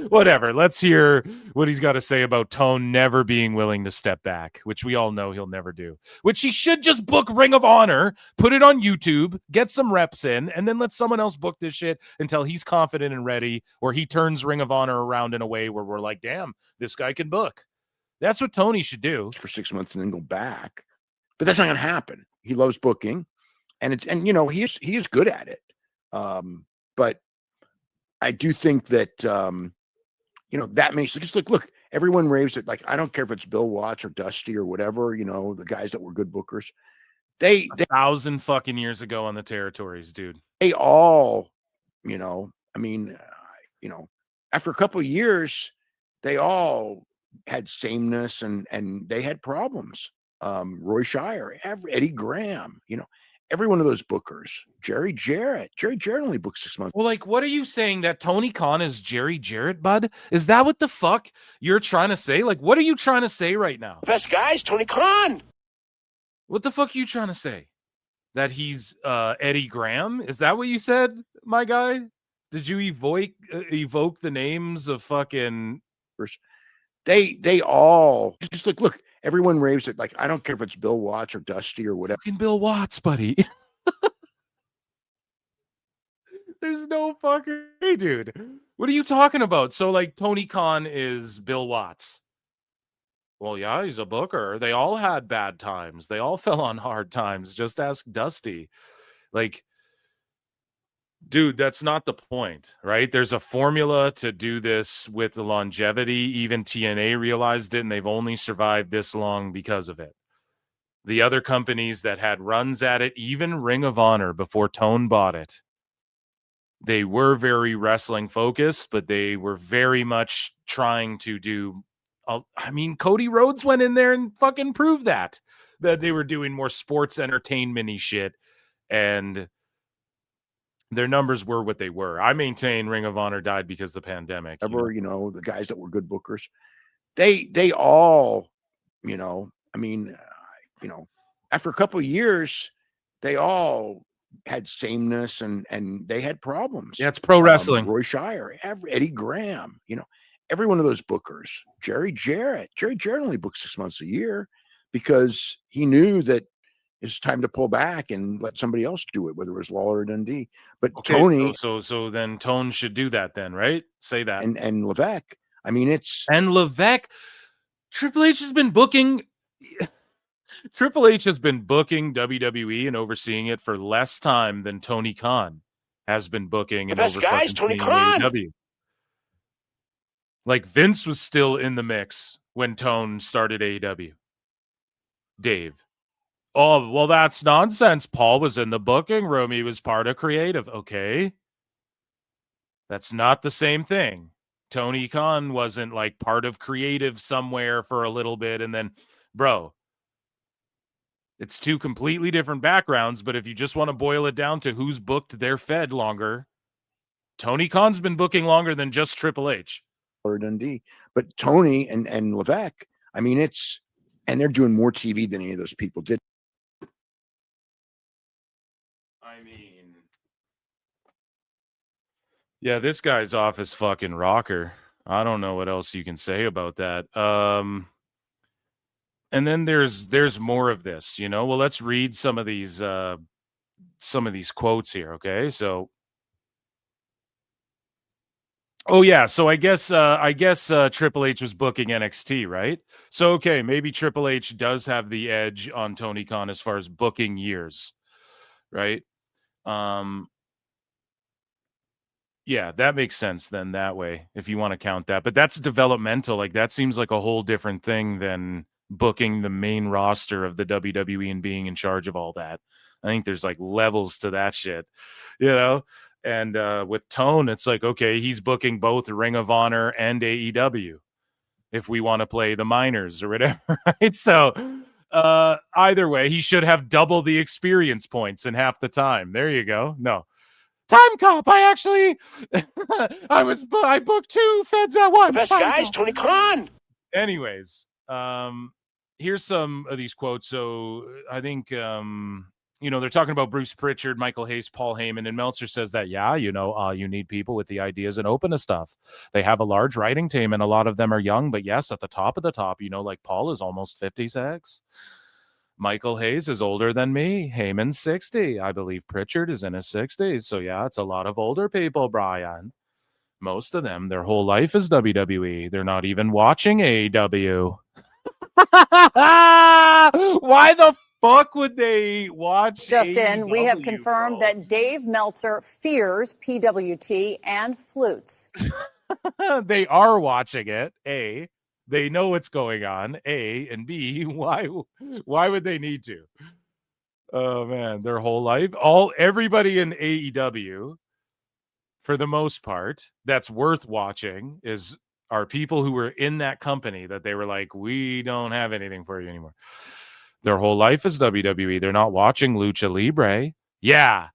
whatever. Let's hear what he's got to say about Tone never being willing to step back, which we all know he'll never do, which he should just book Ring of Honor, put it on YouTube, get some reps in, and then let someone else book this shit until he's confident and ready, or he turns Ring of Honor around in a way where we're like, damn, this guy can book. That's what Tony should do. For 6 months and then go back. But that's not going to happen. He loves booking, and he is good at it. But I do think that that makes just look, everyone raves it. Like, I don't care if it's Bill Watts or Dusty or whatever, the guys that were good bookers. They 1,000 fucking years ago on the territories, dude. They all, after a couple of years, they all had sameness and they had problems. Roy Shire, Eddie Graham, every one of those bookers, Jerry Jarrett only booked 6 months. Well, like, what are you saying, that Tony Khan is Jerry Jarrett, bud? Is that what the fuck you're trying to say? Like, what are you trying to say right now? Best guys, Tony Khan. What the fuck are you trying to say? That he's Eddie Graham? Is that what you said, my guy? Did you evoke the names of fucking... They all just look, everyone raves it. Like, I don't care if it's Bill Watts or Dusty or whatever. Fucking Bill Watts, buddy. There's no fucking... Hey, dude. What are you talking about? So, like, Tony Khan is Bill Watts. Well, yeah, he's a booker. They all had bad times. They all fell on hard times. Just ask Dusty. Like, Dude, that's not the point, right? There's a formula to do this with the longevity. Even TNA realized it, and they've only survived this long because of it. The other companies that had runs at it, even Ring of Honor before Tone bought it, they were very wrestling focused, but they were very much trying to do. I mean, Cody Rhodes went in there and fucking proved that they were doing more sports entertainment-y shit, and their numbers were what they were. I maintain Ring of Honor died because of the pandemic. The guys that were good bookers, they all, I mean, after a couple of years, they all had sameness and they had problems. Yeah, it's pro wrestling. Roy Shire, Eddie Graham, every one of those bookers. Jerry Jarrett only booked 6 months a year because he knew that it's time to pull back and let somebody else do it, whether it was Lawler or Dundee. But okay, Tony, so then Tone should do that then, right? Say that. And Levesque. I mean, and Levesque. Triple H has been booking. Triple H has been booking WWE and overseeing it for less time than Tony Khan has been booking. The best guys, Tony Khan. AEW. Like Vince was still in the mix when Tone started AEW. Dave. Oh, well, that's nonsense. Paul was in the booking room. He was part of creative. Okay. That's not the same thing. Tony Khan wasn't like part of creative somewhere for a little bit. And then, bro, it's two completely different backgrounds. But if you just want to boil it down to who's booked their Fed longer, Tony Khan's been booking longer than just Triple H. Or Dundee. But Tony and Levesque, I mean, and they're doing more TV than any of those people did. I mean, yeah, this guy's off his fucking rocker. I don't know what else you can say about that. And then there's more of this, Well, let's read some of these quotes here, okay? So, oh yeah, so I guess Triple H was booking NXT, right? So okay, maybe Triple H does have the edge on Tony Khan as far as booking years, right? Yeah, that makes sense then that way, if you want to count that. But that's developmental. Like that seems like a whole different thing than booking the main roster of the WWE and being in charge of all that. I think there's like levels to that shit, And with Tone, it's like, okay, he's booking both Ring of Honor and AEW if we want to play the minors or whatever, right? So either way, he should have double the experience points in half the time. There you go. No. Time Cop. I actually, I booked 2 Feds at once. The best guys, Tony Khan. Anyways, here's some of these quotes. So I think, they're talking about Bruce Pritchard, Michael Hayes, Paul Heyman, and Meltzer says that, you need people with the ideas and open to stuff. They have a large writing team, and a lot of them are young, but yes, at the top of the top, like Paul is almost 56. Michael Hayes is older than me. Heyman's 60. I believe Pritchard is in his 60s. So, yeah, it's a lot of older people, Brian. Most of them, their whole life is WWE. They're not even watching AEW. Why the fuck would they watch Justin, AEW, we have confirmed that Dave Meltzer fears PWT and flutes. They are watching it, A. They know what's going on, A, and B, why would they need to? Oh man, their whole life, everybody in AEW, for the most part, that's worth watching are people who were in that company that they were like, we don't have anything for you anymore. Their whole life is WWE. They're not watching Lucha Libre. Yeah,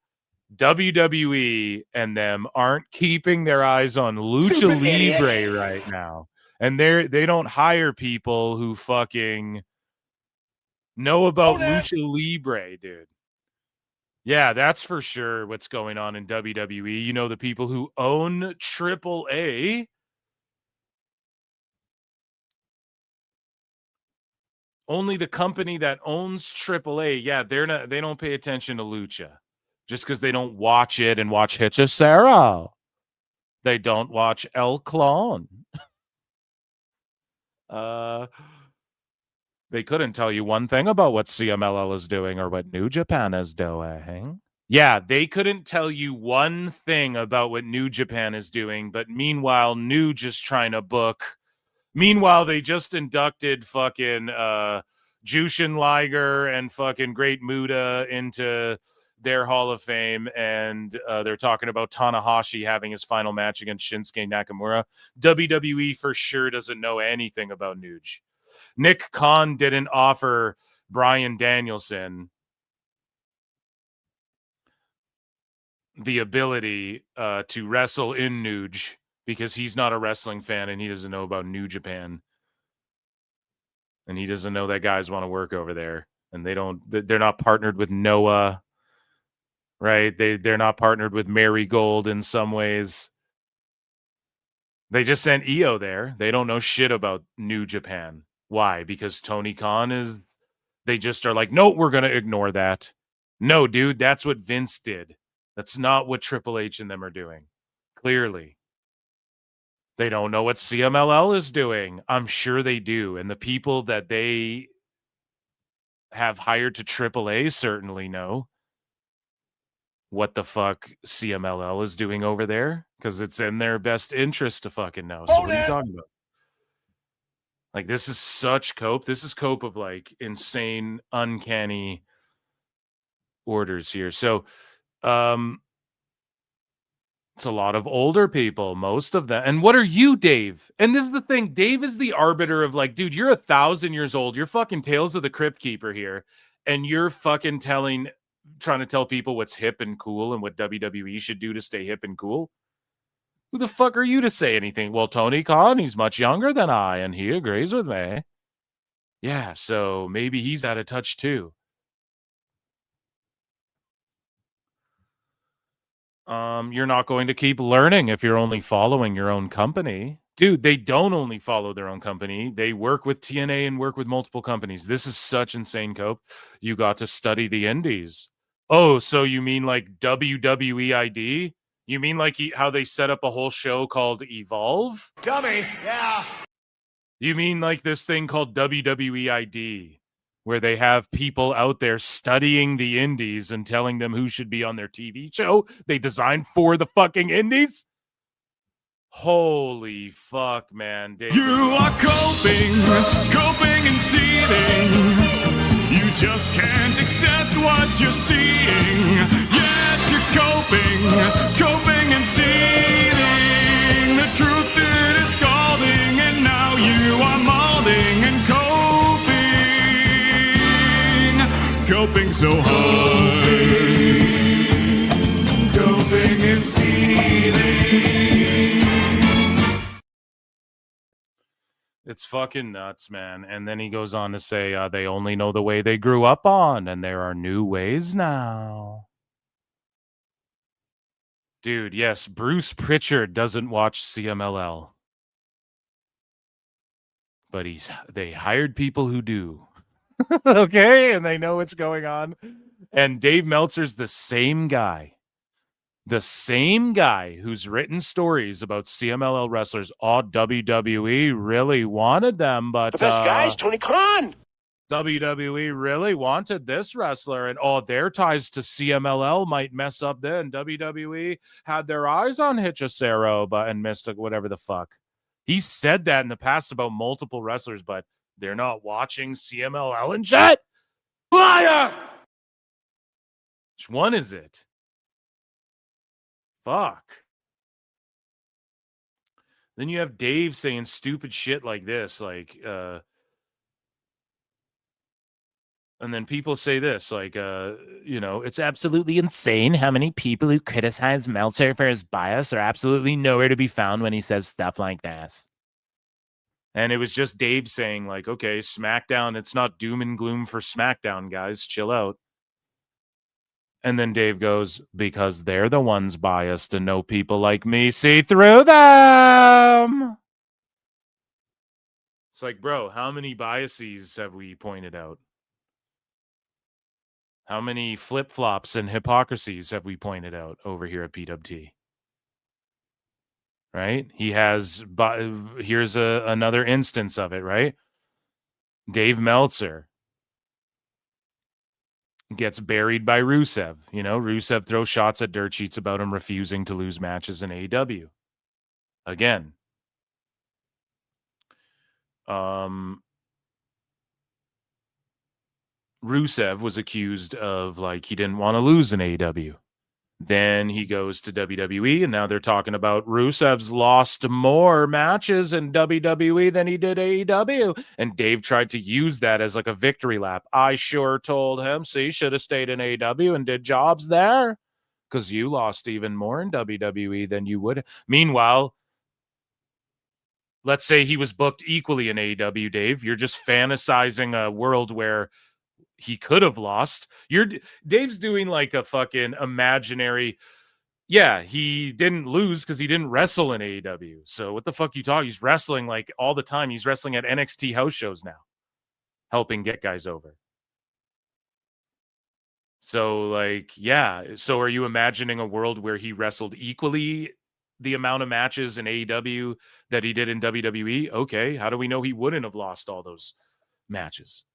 WWE and them aren't keeping their eyes on Lucha Libre right now. And they don't hire people who fucking know about Lucha Libre, dude. Yeah, that's for sure what's going on in WWE. The people who own AAA. Only the company that owns AAA, yeah, they don't pay attention to Lucha. Just because they don't watch it and watch Hechicero. They don't watch El Clone. They couldn't tell you one thing about what CMLL is doing or what New Japan is doing. Yeah, they couldn't tell you one thing about what New Japan is doing, but meanwhile, New just trying to book. Meanwhile, they just inducted fucking Jushin Liger and fucking Great Muta into their Hall of Fame, and they're talking about Tanahashi having his final match against Shinsuke Nakamura. WWE for sure doesn't know anything about Nuge. Nick Khan didn't offer Bryan Danielson the ability to wrestle in Nuge because he's not a wrestling fan and he doesn't know about New Japan. And he doesn't know that guys want to work over there. And they're not partnered with Noah, right? They're not partnered with Marigold in some ways. They just sent EO there. They don't know shit about New Japan. Why? Because Tony Khan they just are like, no, we're going to ignore that. No, dude, that's what Vince did. That's not what Triple H and them are doing. Clearly. They don't know what CMLL is doing. I'm sure they do. And the people that they have hired to AAA certainly know what the fuck CMLL is doing over there because it's in their best interest to fucking know. So what are you talking about? Like, this is such cope. This is cope of like insane, uncanny orders here. So, it's a lot of older people, most of them. And what are you, Dave? And this is the thing. Dave is the arbiter of like, dude, you're 1,000 years old. You're fucking Tales of the Crypt Keeper here. And you're fucking trying to tell people what's hip and cool and what WWE should do to stay hip and cool. Who the fuck are you to say anything? Well, Tony Khan, he's much younger than I, and he agrees with me. Yeah, so maybe he's out of touch too. You're not going to keep learning if you're only following your own company. Dude, they don't only follow their own company. They work with TNA and work with multiple companies. This is such insane cope. You got to study the indies. Oh, so you mean like WWE ID? You mean like how they set up a whole show called Evolve? Dummy, yeah. You mean like this thing called WWE ID? Where they have people out there studying the indies and telling them who should be on their TV show they designed for the fucking indies? Holy fuck, man. Dave. You are coping and seething. You just can't accept what you're seeing. Yes, you're coping and seething. The truth it is scalding, and now you are molding and coping so hard, coping and seething. It's fucking nuts, man. And then he goes on to say they only know the way they grew up on, and there are new ways now. Dude, yes, Bruce Pritchard doesn't watch CMLL. But they hired people who do. Okay, and they know what's going on. And Dave Meltzer's the same guy who's written stories about CMLL wrestlers. Oh, WWE really wanted them, but the best guys, Tony Khan. WWE really wanted this wrestler, and their ties to CMLL might mess up then. WWE had their eyes on Hechicero, and Mystic, whatever the fuck. He said that in the past about multiple wrestlers, but they're not watching CMLL and shit. Liar! Which one is it? Fuck. Then you have Dave saying stupid shit like this, like, and then people say this, like, it's absolutely insane how many people who criticize Meltzer for his bias are absolutely nowhere to be found when he says stuff like this. And it was just Dave saying, like, okay, SmackDown, it's not doom and gloom for SmackDown, guys. Chill out. And then Dave goes, because they're the ones biased and no people like me see through them. It's like, bro, how many biases have we pointed out? How many flip-flops and hypocrisies have we pointed out over here at PWT? Right? He has, here's another instance of it, right? Dave Meltzer gets buried by Rusev. You know, Rusev throws shots at dirt sheets about him refusing to lose matches in AEW. Again. Rusev was accused of like he didn't want to lose in AEW. Then he goes to WWE, and now they're talking about Rusev's lost more matches in WWE than he did AEW. And Dave tried to use that as like a victory lap. I sure told him, so you should have stayed in AEW and did jobs there because you lost even more in WWE than you would. Meanwhile, let's say he was booked equally in AEW, Dave. You're just fantasizing a world where he could have lost. Dave's doing like a fucking imaginary. Yeah, he didn't lose because he didn't wrestle in AEW. So what the fuck you talking? He's wrestling like all the time. He's wrestling at NXT house shows now, helping get guys over. So like, yeah. So are you imagining a world where he wrestled equally the amount of matches in AEW that he did in WWE? Okay, how do we know he wouldn't have lost all those matches?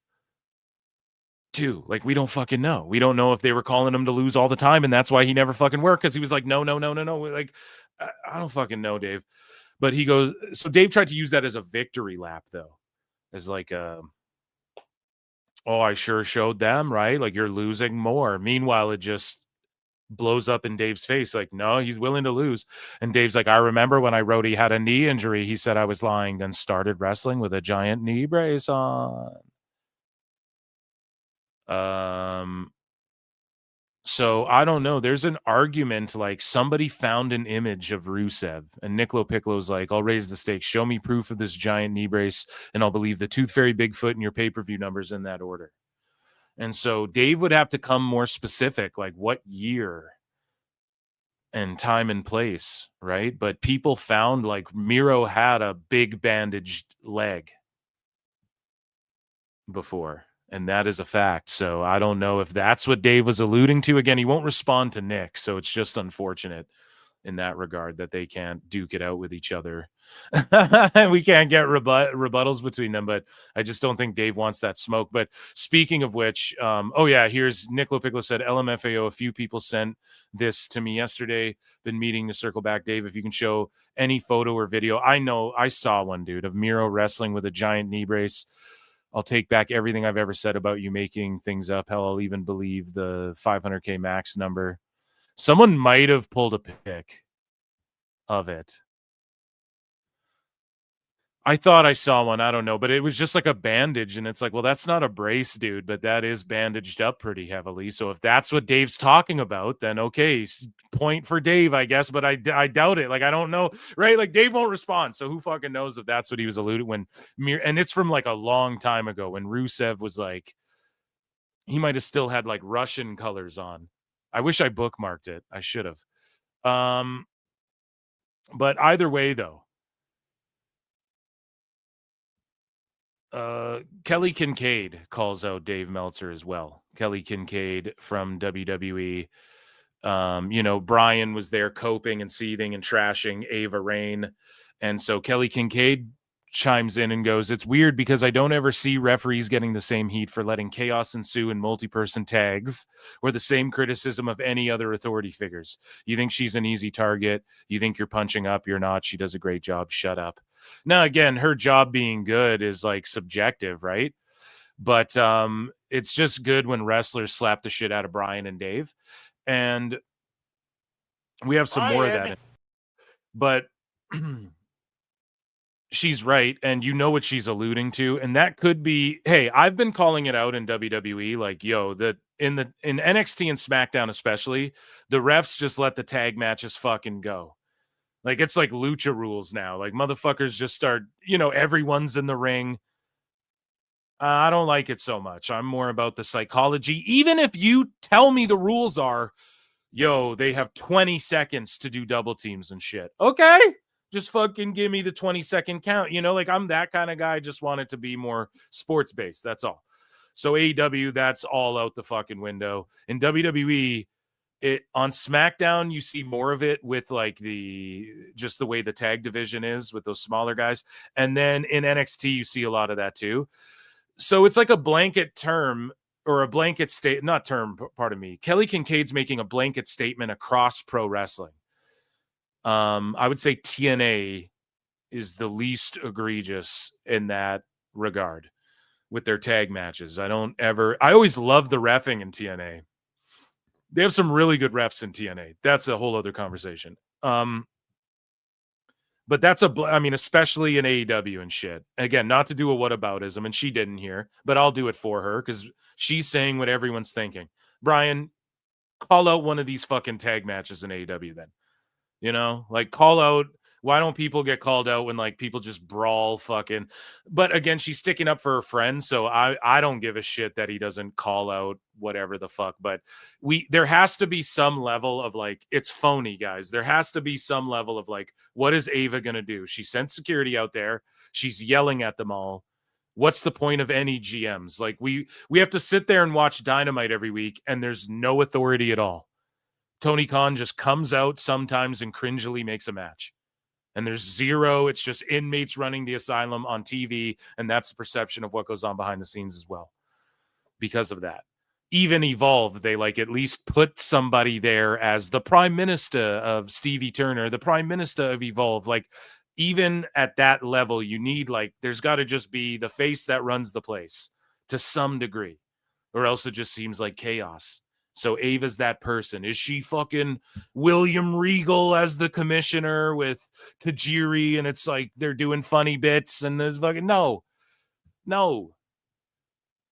Too. Like, we don't fucking know. We don't know if they were calling him to lose all the time, and that's why he never fucking worked, because he was like, no. Like, I don't fucking know, Dave. But he goes, so Dave tried to use that as a victory lap, though. As like, oh, I sure showed them, right? Like, you're losing more. Meanwhile, it just blows up in Dave's face. Like, no, he's willing to lose. And Dave's like, I remember when I wrote he had a knee injury. He said I was lying, then started wrestling with a giant knee brace on. So I don't know. There's an argument like somebody found an image of Rusev, and Niccolo Piccolo's like, I'll raise the stakes. Show me proof of this giant knee brace, and I'll believe the Tooth Fairy, Bigfoot, and your pay-per-view numbers in that order. And so Dave would have to come more specific, like what year and time and place, right? But people found like Miro had a big bandaged leg before. And that is a fact. So I don't know if that's what Dave was alluding to. Again, he won't respond to Nick. So it's just unfortunate in that regard that they can't duke it out with each other. We can't get rebuttals between them, but I just don't think Dave wants that smoke. But speaking of which, oh yeah, here's Niccolo Piccolo said, LMFAO, a few people sent this to me yesterday. Been meeting to circle back. Dave, if you can show any photo or video. I know I saw one, dude, of Miro wrestling with a giant knee brace. I'll take back everything I've ever said about you making things up. Hell, I'll even believe the 500K max number. Someone might have pulled a pic of it. I thought I saw one. I don't know, but it was just like a bandage. And it's like, well, that's not a brace, dude, but that is bandaged up pretty heavily. So if that's what Dave's talking about, then okay, point for Dave, I guess. But I doubt it. Like, I don't know, right? Like, Dave won't respond. So who fucking knows if that's what he was alluding when and it's from like a long time ago when Rusev was like, he might have still had like Russian colors on. I wish I bookmarked it. I should have. But either way, though, Kelly Kincaid calls out Dave Meltzer as well. Kelly Kincaid from WWE. You know, Bryan was there coping and seething and trashing Ava Raine. And so Kelly Kincaid chimes in and goes, it's weird because I don't ever see referees getting the same heat for letting chaos ensue in multi-person tags or the same criticism of any other authority figures. You think she's an easy target. You think you're punching up. You're not. She does a great job. Shut up. Now, again, her job being good is like subjective, right? But it's just good when wrestlers slap the shit out of Bryan and Dave. And we have some more of that. But she's right, and you know what she's alluding to, and that could be, hey, I've been calling it out in WWE, like, yo, that in NXT and SmackDown especially, the refs just let the tag matches fucking go. Like, it's like lucha rules now. Like, motherfuckers just start, you know, everyone's in the ring. I don't like it so much. I'm more about the psychology. Even if you tell me the rules are, yo, they have 20 seconds to do double teams and shit. Okay. Just fucking give me the 20-second count. You know, like, I'm that kind of guy. Just want it to be more sports-based. That's all. So AEW, that's all out the fucking window. In WWE, on SmackDown, you see more of it with like just the way the tag division is with those smaller guys. And then in NXT, you see a lot of that too. So it's like a blanket term. or a blanket pardon me. Kelly Kincaid's making a blanket statement across pro wrestling. I would say TNA is the least egregious in that regard with their tag matches. I always love the reffing in TNA. They have some really good refs in TNA. That's a whole other conversation. But that's especially in AEW and shit. Again, not to do a whataboutism, and she didn't here, but I'll do it for her because she's saying what everyone's thinking. Brian, call out one of these fucking tag matches in AEW then. You know, like call out. Why don't people get called out when like people just brawl fucking? But again, she's sticking up for her friend, so I don't give a shit that he doesn't call out whatever the fuck. But there has to be some level of like, it's phony, guys. There has to be some level of like, what is Ava gonna do? She sent security out there. She's yelling at them all. What's the point of any GMs? Like we have to sit there and watch Dynamite every week, and there's no authority at all. Tony Khan just comes out sometimes and cringily makes a match. And there's zero, it's just inmates running the asylum on TV, and that's the perception of what goes on behind the scenes as well. Because of that. Even Evolve, they like at least put somebody there as the prime minister of Stevie Turner, the prime minister of Evolve. Like, even at that level, you need like, there's got to just be the face that runs the place to some degree, or else it just seems like chaos. So Ava's that person. Is she fucking William Regal as the commissioner with Tajiri? And it's like they're doing funny bits and there's fucking no.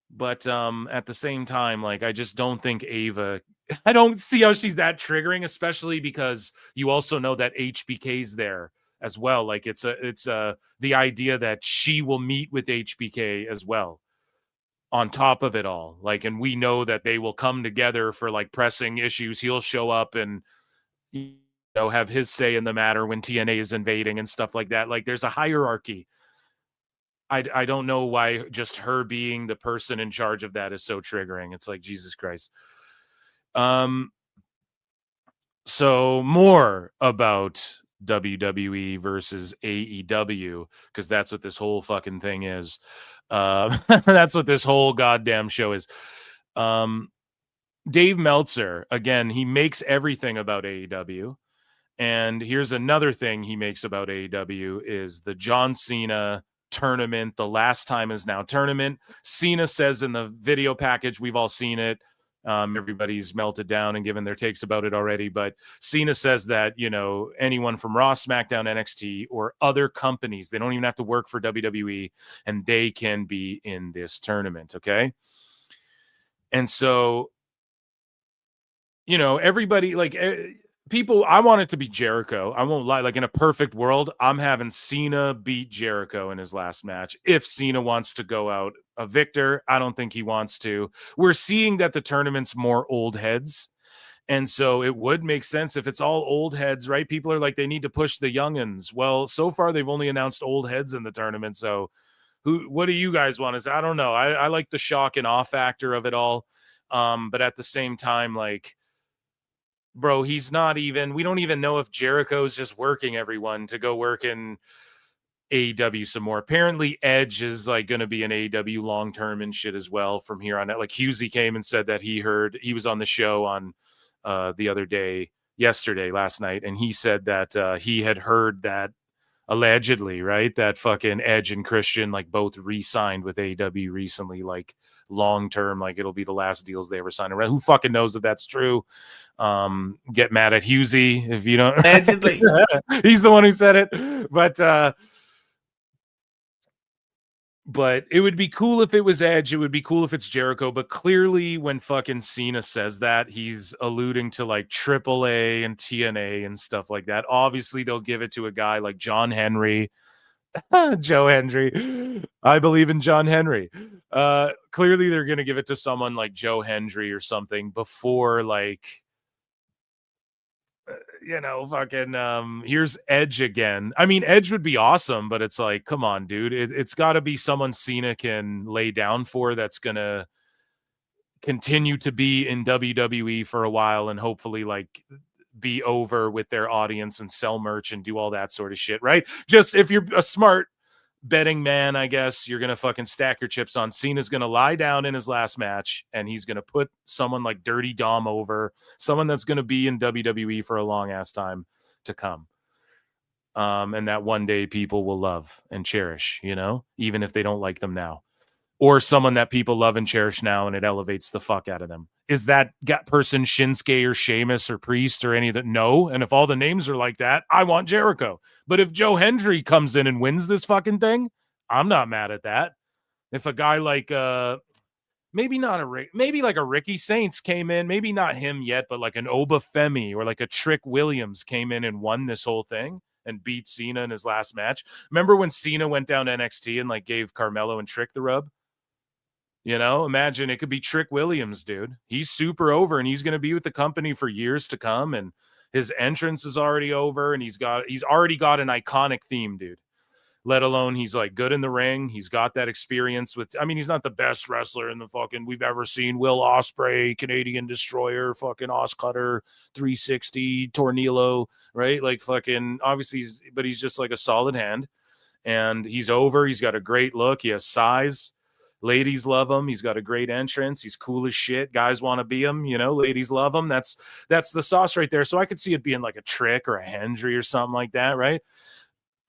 But at the same time, like I just don't think Ava. I don't see how she's that triggering, especially because you also know that HBK's there as well. Like it's the idea that she will meet with HBK as well. On top of it all, like, and we know that they will come together for like pressing issues. He'll show up and, you know, have his say in the matter when TNA is invading and stuff like that. Like, there's a hierarchy. I don't know why just her being the person in charge of that is so triggering. It's like, Jesus Christ. So more about WWE versus AEW, because that's what this whole fucking thing is. That's what this whole goddamn show is. Dave Meltzer, again, he makes everything about AEW. And here's another thing he makes about AEW is the John Cena tournament. The last time is now tournament. Cena says in the video package, we've all seen it. Everybody's melted down and given their takes about it already. But Cena says that, you know, anyone from Raw, SmackDown, NXT, or other companies, they don't even have to work for WWE, and they can be in this tournament. Okay. And so, you know, everybody, like people, I want it to be Jericho. I won't lie. Like in a perfect world, I'm having Cena beat Jericho in his last match. If Cena wants to go out a victor, I don't think he wants to. We're seeing that the tournament's more old heads. And so it would make sense if it's all old heads, right? People are like, they need to push the youngins. Well, so far they've only announced old heads in the tournament. So what do you guys want to say? I don't know. I like the shock and awe factor of it all. But at the same time, like, bro, he's not even, we don't even know if Jericho's just working everyone to go work in AEW some more. Apparently Edge is like going to be an AEW long-term and shit as well from here on out. Like Husey came and said that he was on the show on the other day, last night. And he said that he had heard that allegedly, right, that fucking Edge and Christian like both re-signed with AEW recently, like long-term, like it'll be the last deals they ever signed around. Who fucking knows if that's true? Get mad at Husey if you don't. Allegedly. He's the one who said it. But it would be cool if it was Edge. It would be cool if it's Jericho. But clearly when fucking Cena says that, he's alluding to like AAA and TNA and stuff like that. Obviously, they'll give it to a guy like John Henry. Joe Hendry. I believe in John Henry. Clearly, they're going to give it to someone like Joe Hendry or something before like, you know, fucking here's Edge again. I mean, Edge would be awesome, but it's like, come on, dude. It's got to be someone Cena can lay down for that's going to continue to be in WWE for a while and hopefully like be over with their audience and sell merch and do all that sort of shit, right? Just if you're a smart betting man, I guess you're going to fucking stack your chips on Cena's going to lie down in his last match and he's going to put someone like Dirty Dom over, someone that's going to be in WWE for a long ass time to come. And that one day people will love and cherish, you know, even if they don't like them now. Or someone that people love and cherish now and it elevates the fuck out of them. Is that person Shinsuke or Sheamus or Priest or any of that? No. And if all the names are like that, I want Jericho. But if Joe Hendry comes in and wins this fucking thing, I'm not mad at that. If a guy like maybe like a Ricky Saints came in, maybe not him yet, but like an Obafemi or like a Trick Williams came in and won this whole thing and beat Cena in his last match. Remember when Cena went down to NXT and like gave Carmelo and Trick the rub? You know, imagine it could be Trick Williams, dude. He's super over and he's going to be with the company for years to come. And his entrance is already over and he's already got an iconic theme, dude. Let alone he's like good in the ring. He's got that experience with, I mean, he's not the best wrestler in the fucking we've ever seen. Will Ospreay, Canadian Destroyer, fucking Oscutter, 360, Tornillo, right? Like fucking obviously, but he's just like a solid hand and he's over. He's got a great look. He has size. Ladies love him. He's got a great entrance. He's cool as shit. Guys want to be him. You know, ladies love him. That's the sauce right there. So I could see it being like a Trick or a Hendry or something like that, right?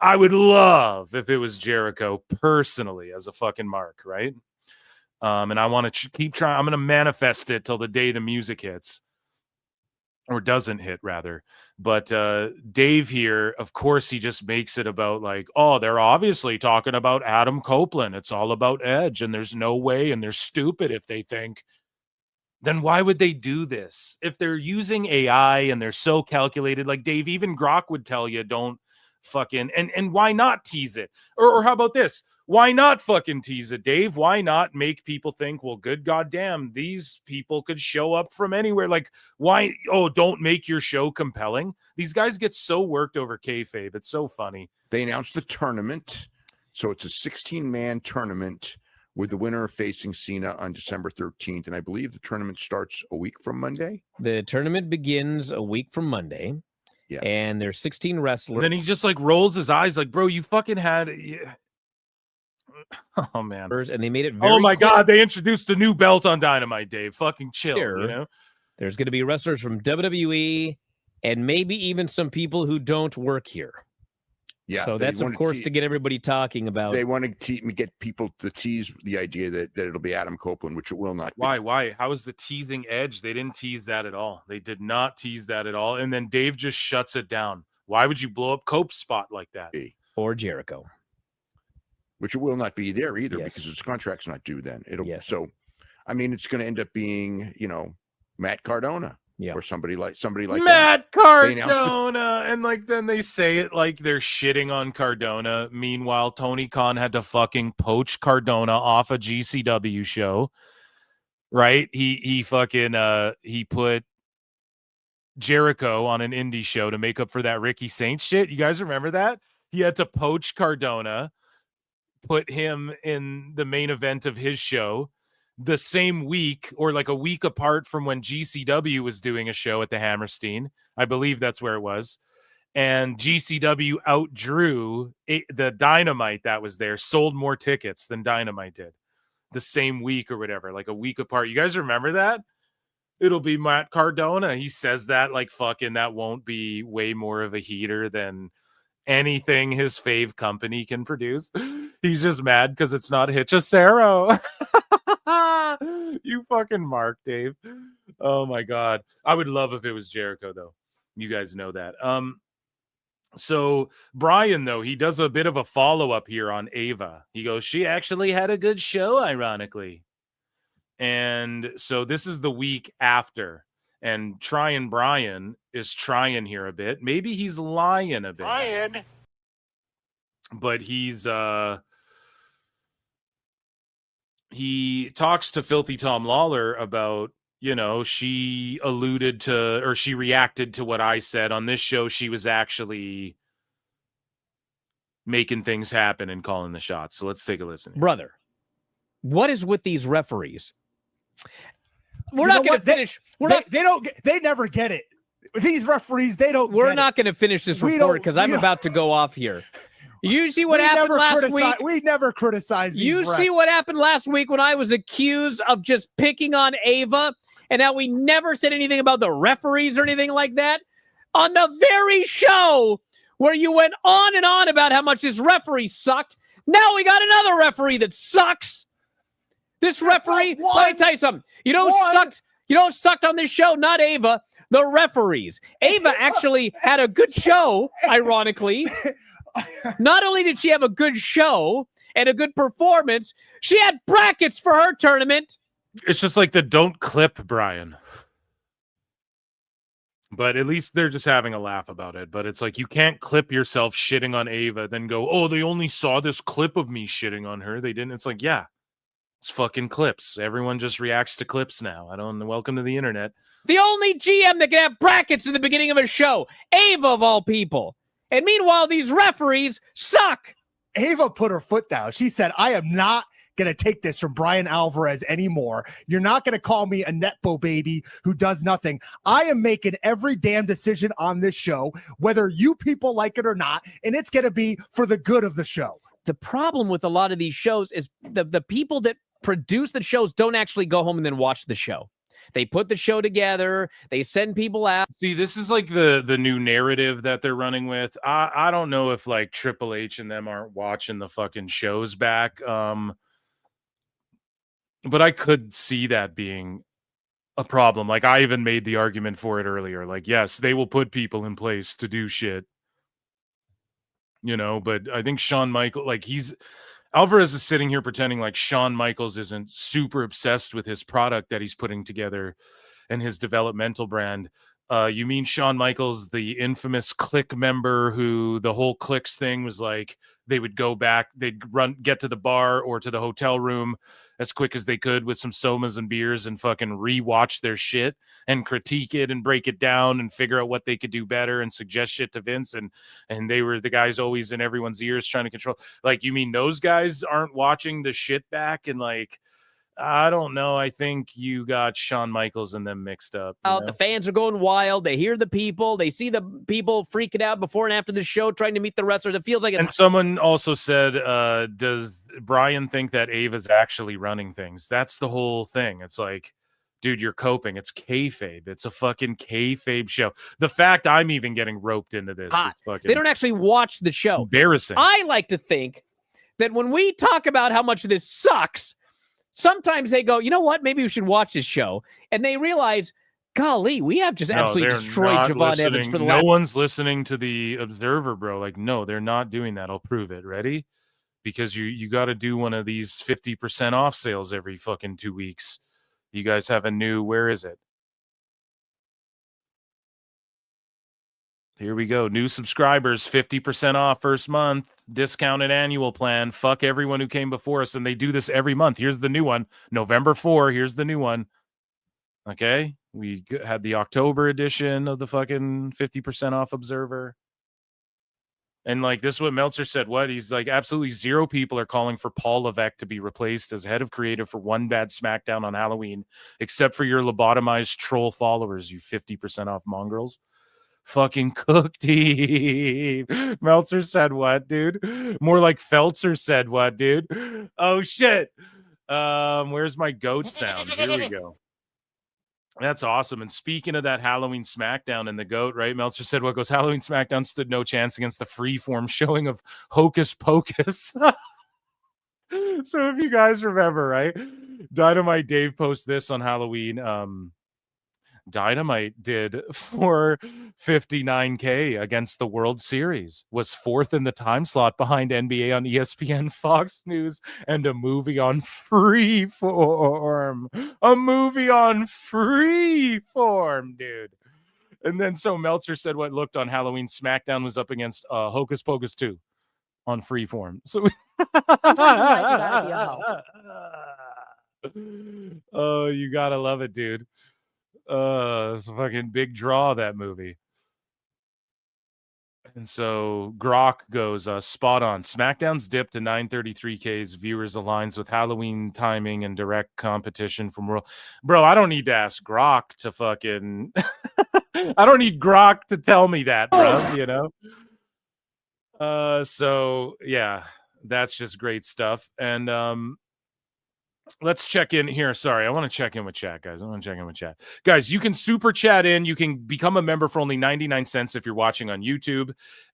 I would love if it was Jericho personally as a fucking mark, right? And I want to keep trying. I'm going to manifest it till the day the music hits. Or doesn't hit, rather. But Dave here, of course, he just makes it about like, oh, they're obviously talking about Adam Copeland. It's all about Edge, and there's no way, and they're stupid if they think. Then why would they do this? If they're using AI and they're so calculated, like Dave, even Grok would tell you, don't fucking, and why not tease it? Or how about this? Why not fucking tease it, Dave? Why not make people think, well, good goddamn, these people could show up from anywhere? Like, why? Oh, don't make your show compelling. These guys get so worked over kayfabe. It's so funny. They announced the tournament. So it's a 16-man tournament with the winner facing Cena on December 13th. And I believe the tournament starts a week from Monday. The tournament begins a week from Monday. Yeah. And there's 16 wrestlers. And then he just like rolls his eyes like, bro, you fucking had... Yeah. Oh man, and they made it very oh my clear. God, they introduced a new belt on Dynamite, Dave. Fucking chill, you know. There's going to be wrestlers from WWE and maybe even some people who don't work here. Yeah, so that's of course to get everybody talking about. They want to get people to tease the idea that it'll be Adam Copeland, which it will not. Why? How is the teasing Edge? They didn't tease that at all. They did not tease that at all. And then Dave just shuts it down. Why would you blow up Cope's spot like that? Or Jericho. Which it will not be there either, yes. because his contract's not due then. It'll yes. So, I mean, it's going to end up being, you know, Matt Cardona, or somebody like Matt Cardona, and like then they say it like they're shitting on Cardona. Meanwhile, Tony Khan had to fucking poach Cardona off a GCW show, right? He fucking he put Jericho on an indie show to make up for that Ricky Saints shit. You guys remember that? He had to poach Cardona, put him in the main event of his show the same week or like a week apart from when GCW was doing a show at the Hammerstein. I believe that's where it was. And GCW outdrew the Dynamite that was there, sold more tickets than Dynamite did the same week or whatever, like a week apart. You guys remember that? It'll be Matt Cardona. He says that like fucking that won't be way more of a heater than anything his fave company can produce. He's just mad because it's not Hitchacero. You fucking mark, Dave. Oh my God. I would love if it was Jericho though. You guys know that. So Bryan though, he does a bit of a follow-up here on Ava. He goes, she actually had a good show, ironically. And so this is the week after. And Bryan is trying here a bit. Maybe he's lying a bit. Bryan. But he talks to Filthy Tom Lawler about, you know, she alluded to, or she reacted to what I said on this show. She was actually making things happen and calling the shots. So let's take a listen here. Brother, what is with these referees? We're not going to finish. They never get it. These referees, they don't. We're not going to finish this report because I'm about to go off here. You see what happened last week? We never criticize these You see refs. what happened last week when I was accused of just picking on Ava, and now we never said anything about the referees or anything like that? On the very show where you went on and on about how much this referee sucked, now we got another referee that sucks. This referee, let me tell you something. You know who sucked on this show? Not Ava, the referees. Ava actually had a good show, ironically. Not only did she have a good show and a good performance, she had brackets for her tournament. It's just like the don't clip Bryan. But at least they're just having a laugh about it. But it's like you can't clip yourself shitting on Ava, then go, oh, they only saw this clip of me shitting on her. They didn't. It's like, yeah, it's fucking clips. Everyone just reacts to clips now. Welcome to the internet. The only GM that can have brackets in the beginning of a show. Ava, of all people. And meanwhile, these referees suck. Ava put her foot down. She said, I am not going to take this from Bryan Alvarez anymore. You're not going to call me a netbo baby who does nothing. I am making every damn decision on this show, whether you people like it or not, and it's going to be for the good of the show. The problem with a lot of these shows is the people that produce the shows don't actually go home and then watch the show. They put the show together. They send people out. See, this is like the new narrative that they're running with. I don't know if like Triple H and them aren't watching the fucking shows back. But I could see that being a problem. Like I even made the argument for it earlier. Like, yes, they will put people in place to do shit, but I think Shawn Michaels, like Alvarez is sitting here pretending like Shawn Michaels isn't super obsessed with his product that he's putting together and his developmental brand. You mean Shawn Michaels, the infamous Click member who the whole Clicks thing was like, they would go back, they'd get to the bar or to the hotel room as quick as they could with some somas and beers and fucking rewatch their shit and critique it and break it down and figure out what they could do better and suggest shit to Vince. And they were the guys always in everyone's ears trying to control. Like, you mean those guys aren't watching the shit back? And like, I don't know. I think you got Shawn Michaels and them mixed up. The fans are going wild. They hear the people. They see the people freaking out before and after the show trying to meet the wrestlers. It feels like it's... And someone also said, does Bryan think that Ava's actually running things? That's the whole thing. It's like, dude, you're coping. It's kayfabe. It's a fucking kayfabe show. The fact I'm even getting roped into this is fucking... They don't actually watch the show. Embarrassing. I like to think that when we talk about how much this sucks, sometimes they go, you know what? Maybe we should watch this show. And they realize, golly, we have just absolutely destroyed Javon Evans for the last... No one's listening to the Observer, bro. Like, no, they're not doing that. I'll prove it. Ready? Because you got to do one of these 50% off sales every fucking 2 weeks. You guys have a new, where is it? Here we go. New subscribers, 50% off first month, discounted annual plan. Fuck everyone who came before us. And they do this every month. Here's the new one. November 4. Here's the new one. Okay. We had the October edition of the fucking 50% off Observer. And like, this is what Meltzer said. What? He's like, absolutely zero people are calling for Paul Levesque to be replaced as head of creative for one bad SmackDown on Halloween, except for your lobotomized troll followers, you 50% off mongrels. Fucking cooked. Meltzer said what, dude? More like Feltzer said what, dude? Oh shit. Where's my goat sound? Here we go. That's awesome. And speaking of that Halloween SmackDown and the goat, right? Meltzer said what goes, Halloween SmackDown stood no chance against the freeform showing of Hocus Pocus. So if you guys remember, right? Dynamite Dave posted this on Halloween. Dynamite did 459K against the World Series, was fourth in the time slot behind NBA on ESPN, Fox News, and a movie on Freeform. A movie on Freeform, dude. And then so Meltzer said what looked on Halloween SmackDown was up against Hocus Pocus 2 on Freeform. So oh, you gotta love it, dude. It's a fucking big draw, that movie. And so Grok goes spot on. SmackDown's dip to 933K's viewers aligns with Halloween timing and direct competition from World. Bro, I don't need to ask Grok to fucking I don't need Grok to tell me that, bro, you know. So yeah, that's just great stuff. And let's check in here. Sorry, I want to check in with chat, guys. Guys, you can super chat in. You can become a member for only 99 cents if you're watching on YouTube.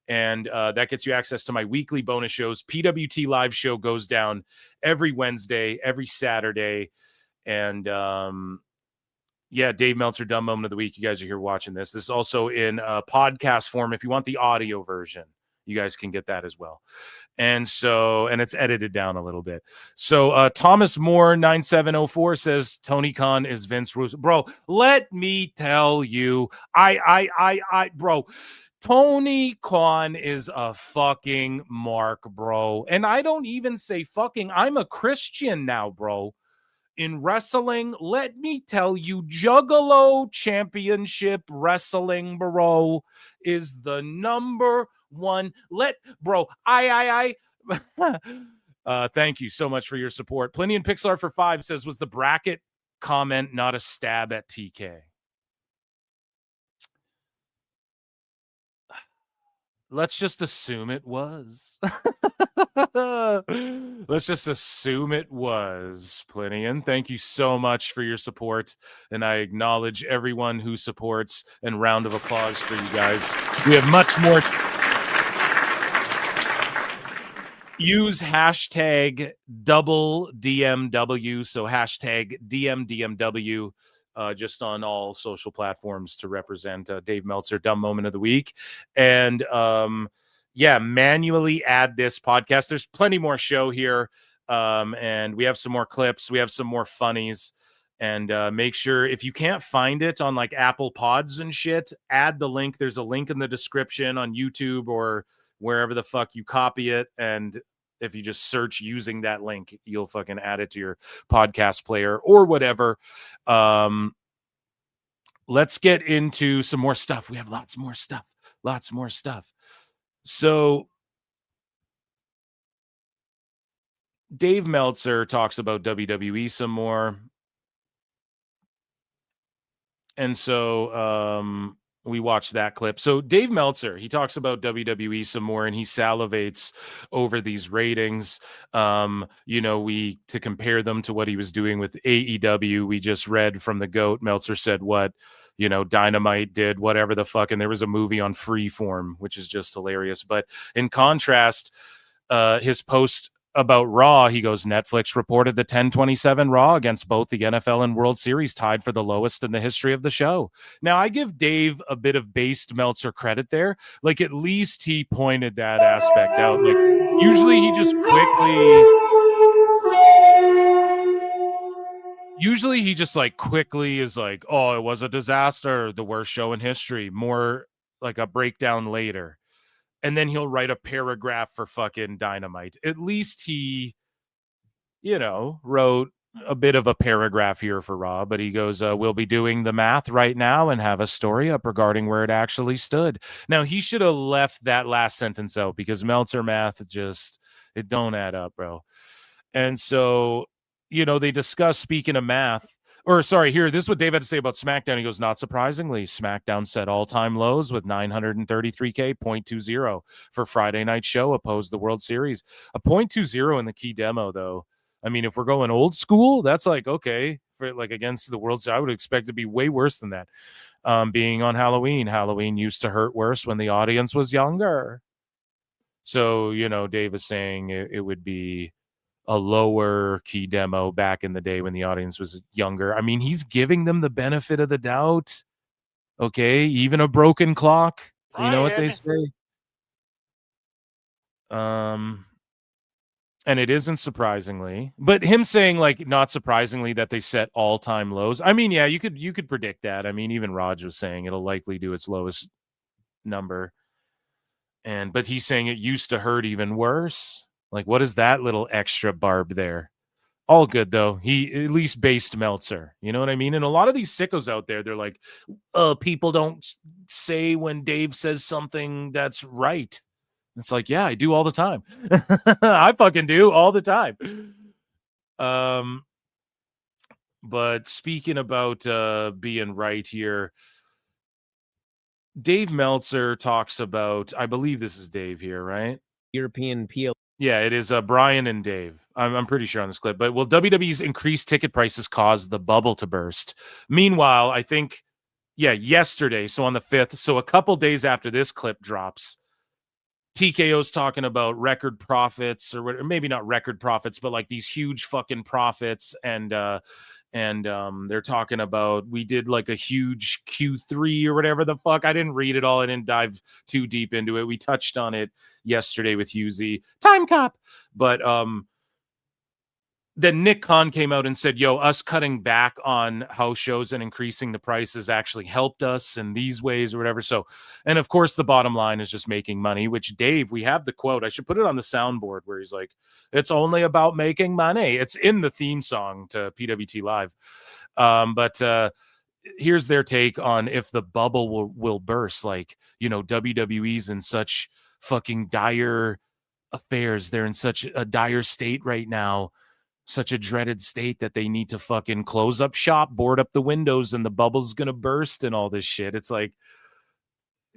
And that gets you access to my weekly bonus shows. PWT live show goes down every Wednesday, every Saturday. And yeah, Dave Meltzer, Dumb Moment of the Week. You guys are here watching this. This is also in podcast form. If you want the audio version, you guys can get that as well. And it's edited down a little bit. So Thomas Moore 9704 says Tony Khan is Vince Russo. Bro, let me tell you, bro, Tony Khan is a fucking mark, bro. And I don't even say fucking. I'm a Christian now, bro. In wrestling, let me tell you, Juggalo Championship Wrestling, bro, is the number one. Thank you so much for your support. Plenty and Pixar for 5 says, was the bracket comment not a stab at TK? Let's just assume it was. Let's just assume it was. Plinian, thank you so much for your support. And I acknowledge everyone who supports, and round of applause for you guys. We have much more. Use hashtag double DMW. So hashtag DMDMW. Just on all social platforms to represent Dave Meltzer, Dumb Moment of the Week. And manually add this podcast. There's plenty more show here. And we have some more clips. We have some more funnies. And make sure, if you can't find it on like Apple Pods and shit, add the link. There's a link in the description on YouTube or wherever the fuck you copy it. And if you just search using that link, you'll fucking add it to your podcast player or whatever. Let's get into some more stuff. We have lots more stuff. So Dave Meltzer talks about WWE some more. And so we watched that clip. So Dave Meltzer, he talks about WWE some more, and he salivates over these ratings. To compare them to what he was doing with AEW, we just read from the GOAT. Meltzer said what, Dynamite did, whatever the fuck. And there was a movie on Freeform, which is just hilarious. But in contrast, his post about Raw, he goes, Netflix reported the 10-27 Raw against both the NFL and World Series tied for the lowest in the history of the show. Now, I give Dave a bit of based Meltzer credit there. Like, at least he pointed that aspect out. Like, usually he just quickly is like, oh, it was a disaster, the worst show in history, more like a breakdown later. And then he'll write a paragraph for fucking Dynamite. At least he, wrote a bit of a paragraph here for Raw, but he goes, we'll be doing the math right now and have a story up regarding where it actually stood. Now, he should have left that last sentence out because Meltzer math it don't add up, bro. And so, they discuss, speaking of math, this is what Dave had to say about SmackDown. He goes, not surprisingly, SmackDown set all-time lows with 933K, 0.20 for Friday night show opposed the World Series. A 0.20 in the key demo, though. I mean, if we're going old school, that's like, okay, for like against the World Series, I would expect it to be way worse than that. Being on Halloween used to hurt worse when the audience was younger. So, Dave is saying it would be a lower key demo back in the day when the audience was younger. I mean, he's giving them the benefit of the doubt. Okay, even a broken clock. You know what they say. And it isn't surprisingly, but him saying like not surprisingly that they set all-time lows. I mean, yeah, you could predict that. I mean, even Raj was saying it'll likely do its lowest number. But he's saying it used to hurt even worse. Like, what is that little extra barb there? All good, though. He at least based Meltzer. You know what I mean? And a lot of these sickos out there, they're like, people don't say when Dave says something that's right. It's like, yeah, I do all the time. I fucking do all the time. But speaking about being right here, Dave Meltzer talks about, I believe this is Dave here, right? European PL. Yeah, it is Brian and Dave. I'm pretty sure on this clip. But will WWE's increased ticket prices cause the bubble to burst? Meanwhile, I think, yesterday, so on the 5th, so a couple days after this clip drops, TKO's talking about record profits, or maybe not record profits, but like these huge fucking profits, and they're talking about, we did like a huge Q3 or whatever the fuck. I didn't read it all. I didn't dive too deep into it. We touched on it yesterday with Husey. Time cop. But then Nick Khan came out and said, yo, us cutting back on house shows and increasing the prices actually helped us in these ways or whatever. So, and of course, the bottom line is just making money, which Dave, we have the quote. I should put it on the soundboard where he's like, it's only about making money. It's in the theme song to PWT Live. But here's their take on if the bubble will burst. Like, WWE's in such fucking dire affairs. They're in such a dire state right now. Such a dreaded state that they need to fucking close up shop, board up the windows, and the bubble's gonna burst and all this shit. It's like,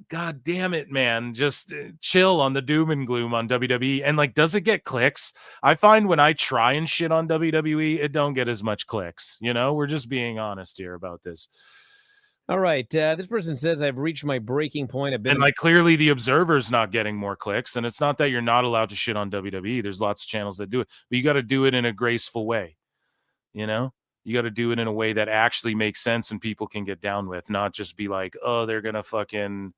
God damn it, man. Just chill on the doom and gloom on WWE. And like, does it get clicks? I find when I try and shit on WWE, it don't get as much clicks. We're just being honest here about this. All right. This person says, I've reached my breaking point. And like, clearly the Observer's not getting more clicks. And it's not that you're not allowed to shit on WWE. There's lots of channels that do it, but you got to do it in a graceful way. You got to do it in a way that actually makes sense and people can get down with, not just be like, oh, they're going to fucking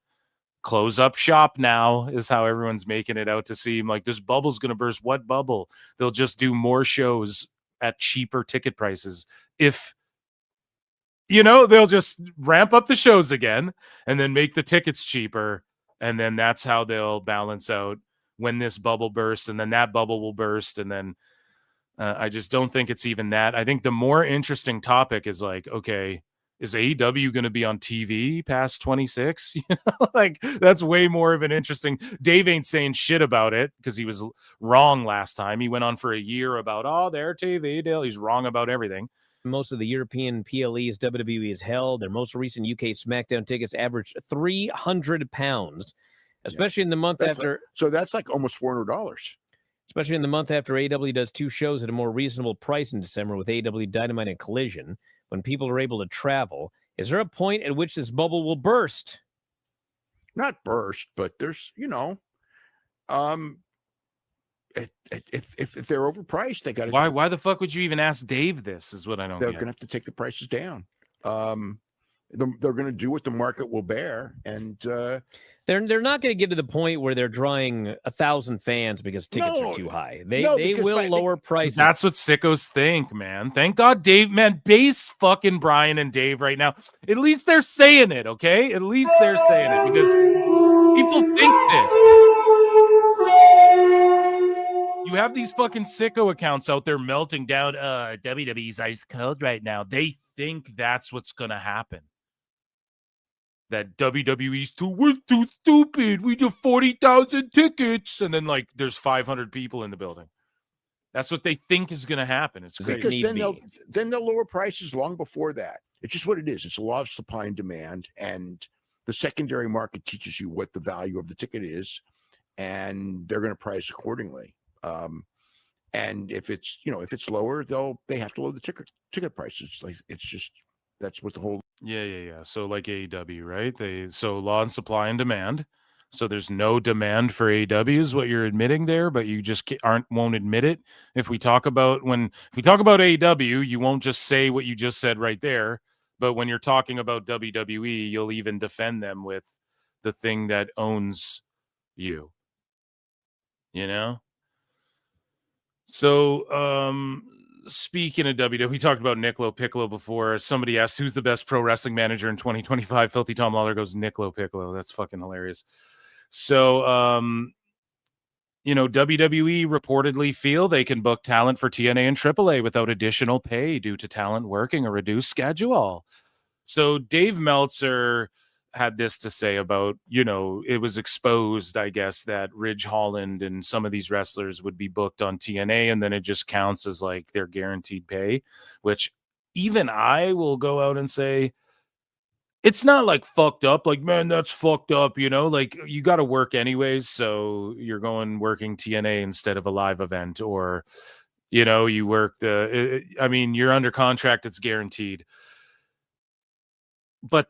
close up shop now, is how everyone's making it out to seem like this bubble's going to burst. What bubble? They'll just do more shows at cheaper ticket prices. They'll just ramp up the shows again and then make the tickets cheaper. And then that's how they'll balance out when this bubble bursts, and then that bubble will burst. And then I just don't think it's even that. I think the more interesting topic is like, okay, is AEW going to be on TV past 26? Like, that's way more of an interesting. Dave ain't saying shit about it because he was wrong last time. He went on for a year about, their TV deal. He's wrong about everything. Most of the European PLEs WWE has held. Their most recent UK SmackDown tickets averaged £300, especially in the month after. So that's like almost $400. Especially in the month after AEW does 2 shows at a more reasonable price in December with AEW Dynamite and Collision, when people are able to travel. Is there a point at which this bubble will burst? Not burst, but there's, if they're overpriced, they got to. Why the fuck would you even ask Dave this? Is what I don't. They're going to have to take the prices down. They're going to do what the market will bear, and they're not going to get to the point where they're drawing 1,000 fans because tickets are too high. They will lower prices. That's what sickos think, man. Thank God, Dave, man. Base fucking Brian and Dave right now. At least they're saying it, okay? At least they're saying it because people think this. You have these fucking sicko accounts out there melting down. WWE's ice cold right now. They think that's what's gonna happen. That WWE's we're too stupid. We do 40,000 tickets, and then like there's 500 people in the building. That's what they think is gonna happen. It's crazy. Because then they'll lower prices long before that. It's just what it is. It's a law of supply and demand, and the secondary market teaches you what the value of the ticket is, and they're going to price accordingly. And if it's lower, they have to lower the ticket prices. Like, it's just, that's what the whole. Yeah. So like AEW, right? So law and supply and demand. So there's no demand for AEW is what you're admitting there, but you just won't admit it. If we talk about AEW, you won't just say what you just said right there. But when you're talking about WWE, you'll even defend them with the thing that owns you. So, speaking of WWE, we talked about Niccolo Piccolo before. Somebody asked, who's the best pro wrestling manager in 2025? Filthy Tom Lawler goes, Niccolo Piccolo. That's fucking hilarious. So, WWE reportedly feel they can book talent for TNA and AAA without additional pay due to talent working a reduced schedule. So Dave Meltzer had this to say about, it was exposed, I guess, that Ridge Holland and some of these wrestlers would be booked on TNA, and then it just counts as like their guaranteed pay, which even I will go out and say it's not like fucked up, like, man, that's fucked up, you know, like you got to work anyways. So you're working TNA instead of a live event, or, you know, you work I mean, you're under contract, it's guaranteed. But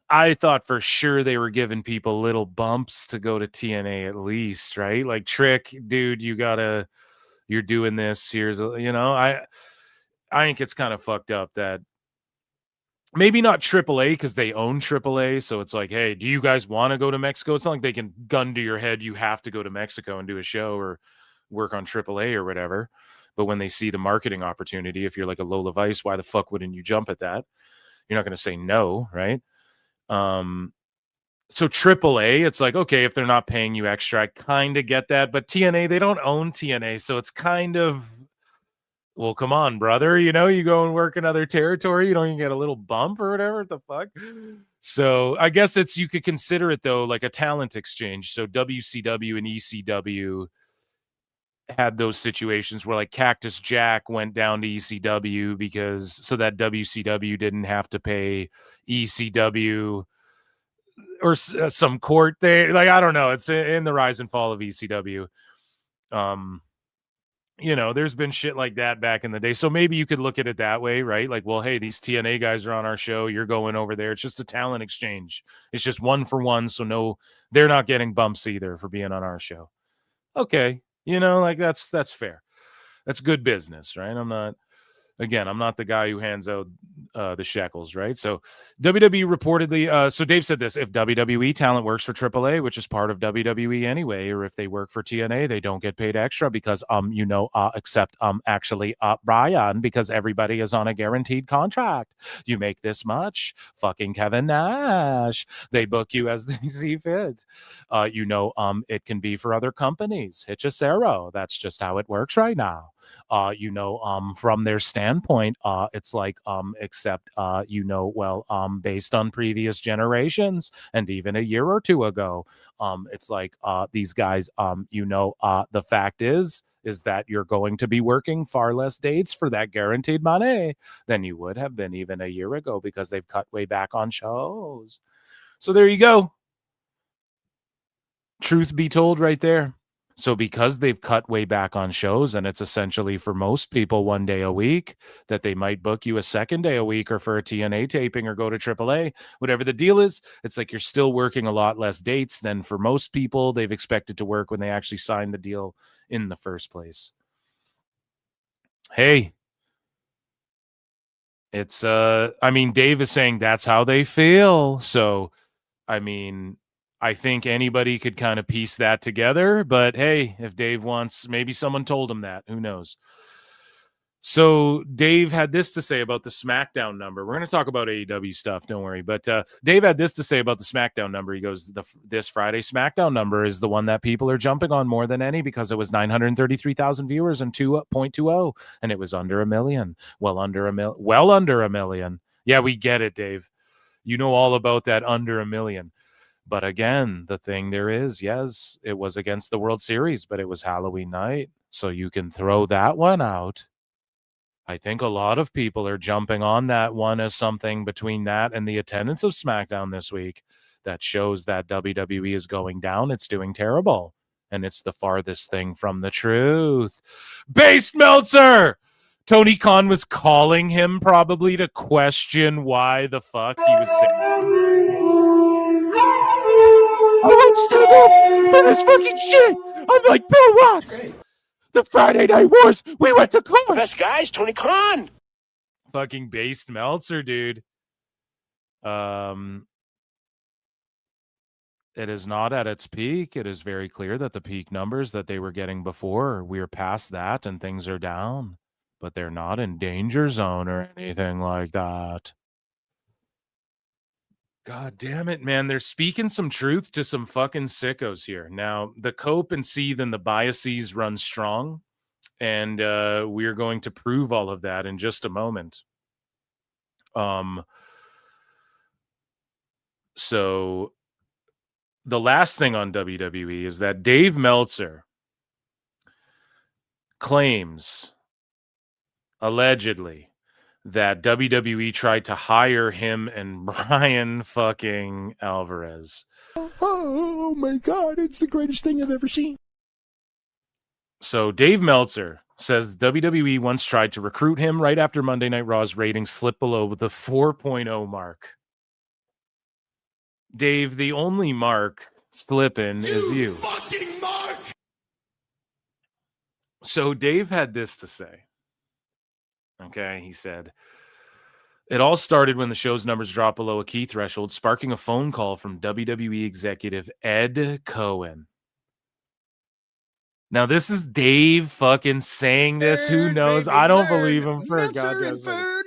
I thought for sure they were giving people little bumps to go to TNA at least, right? Like, Trick, dude, you're doing this. Here's, you know, I think it's kind of fucked up that maybe not AAA because they own AAA. So it's like, hey, do you guys want to go to Mexico? It's not like they can gun to your head. You have to go to Mexico and do a show or work on AAA or whatever. But when they see the marketing opportunity, if you're like a Lola Vice, why the fuck wouldn't you jump at that? You're not going to say no, right? So AAA, it's like, okay, if they're not paying you extra, I kind of get that. But TNA, they don't own TNA. So it's kind of, well, come on, brother. You know, you go and work another territory, you don't even get a little bump or whatever. What the fuck? So I guess you could consider it, though, like a talent exchange. So WCW and ECW had those situations where, like, Cactus Jack went down to ECW so that WCW didn't have to pay ECW or some court thing. Like, I don't know. It's in the rise and fall of ECW. You know, there's been shit like that back in the day. So maybe you could look at it that way, right? Like, well, hey, these TNA guys are on our show. You're going over there. It's just a talent exchange. It's just 1 for 1. So no, they're not getting bumps either for being on our show. Okay. You know, like that's fair. That's good business, right? I'm not the guy who hands out the shekels, right? So WWE reportedly, so Dave said this: if WWE talent works for AAA, which is part of WWE anyway, or if they work for TNA, they don't get paid extra because except actually Bryan, because everybody is on a guaranteed contract. You make this much, fucking Kevin Nash. They book you as they see fit. It can be for other companies. Hechicero. That's just how it works right now. From their standpoint, it's like, except, based on previous generations and even a year or two ago, it's like, these guys, the fact is that you're going to be working far less dates for that guaranteed money than you would have been even a year ago because they've cut way back on shows. So there you go. Truth be told right there. So because they've cut way back on shows, and it's essentially for most people 1 day a week, that they might book you a second day a week or for a TNA taping or go to AAA, whatever the deal is, it's like you're still working a lot less dates than for most people they've expected to work when they actually signed the deal in the first place. Hey, it's, Dave is saying that's how they feel. So, I think anybody could kind of piece that together, but hey, if Dave wants, maybe someone told him that, who knows? So Dave had this to say about the SmackDown number. We're going to talk about AEW stuff, don't worry. But Dave had this to say about the SmackDown number. He goes, this Friday SmackDown number is the one that people are jumping on more than any because it was 933,000 viewers and 2.20, and it was under 1 million. Well under a million. Yeah, we get it, Dave. You know all about that under 1 million. But again, the thing there is, yes, it was against the World Series, but it was Halloween night. So you can throw that one out. I think a lot of people are jumping on that one as something between that and the attendance of SmackDown this week that shows that WWE is going down. It's doing terrible. And it's the farthest thing from the truth. Based Meltzer! Tony Khan was calling him probably to question why the fuck he was saying. I won't stand up for this fucking shit. I'm like Bill Watts. The Friday Night Wars. We went to Khan. Best guys, Tony Khan. Fucking based Meltzer, dude. It is not at its peak. It is very clear that the peak numbers that they were getting before, we're past that and things are down. But they're not in danger zone or anything like that. God damn it, man. They're speaking some truth to some fucking sickos here. Now, the cope and seethe and the biases run strong, and we're going to prove all of that in just a moment. So the last thing on WWE is that Dave Meltzer claims, allegedly, that WWE tried to hire him and Bryan fucking Alvarez. Oh my God, it's the greatest thing I've ever seen. So Dave Meltzer says WWE once tried to recruit him right after Monday Night Raw's ratings slipped below the 4.0 mark. Dave, the only mark slipping is you. Fucking Mark! So Dave had this to say. Okay, he said, it all started when the show's numbers dropped below a key threshold, sparking a phone call from WWE executive Ed Cohen. Now, this is Dave fucking saying this. Who knows? I don't believe him for a goddamn second.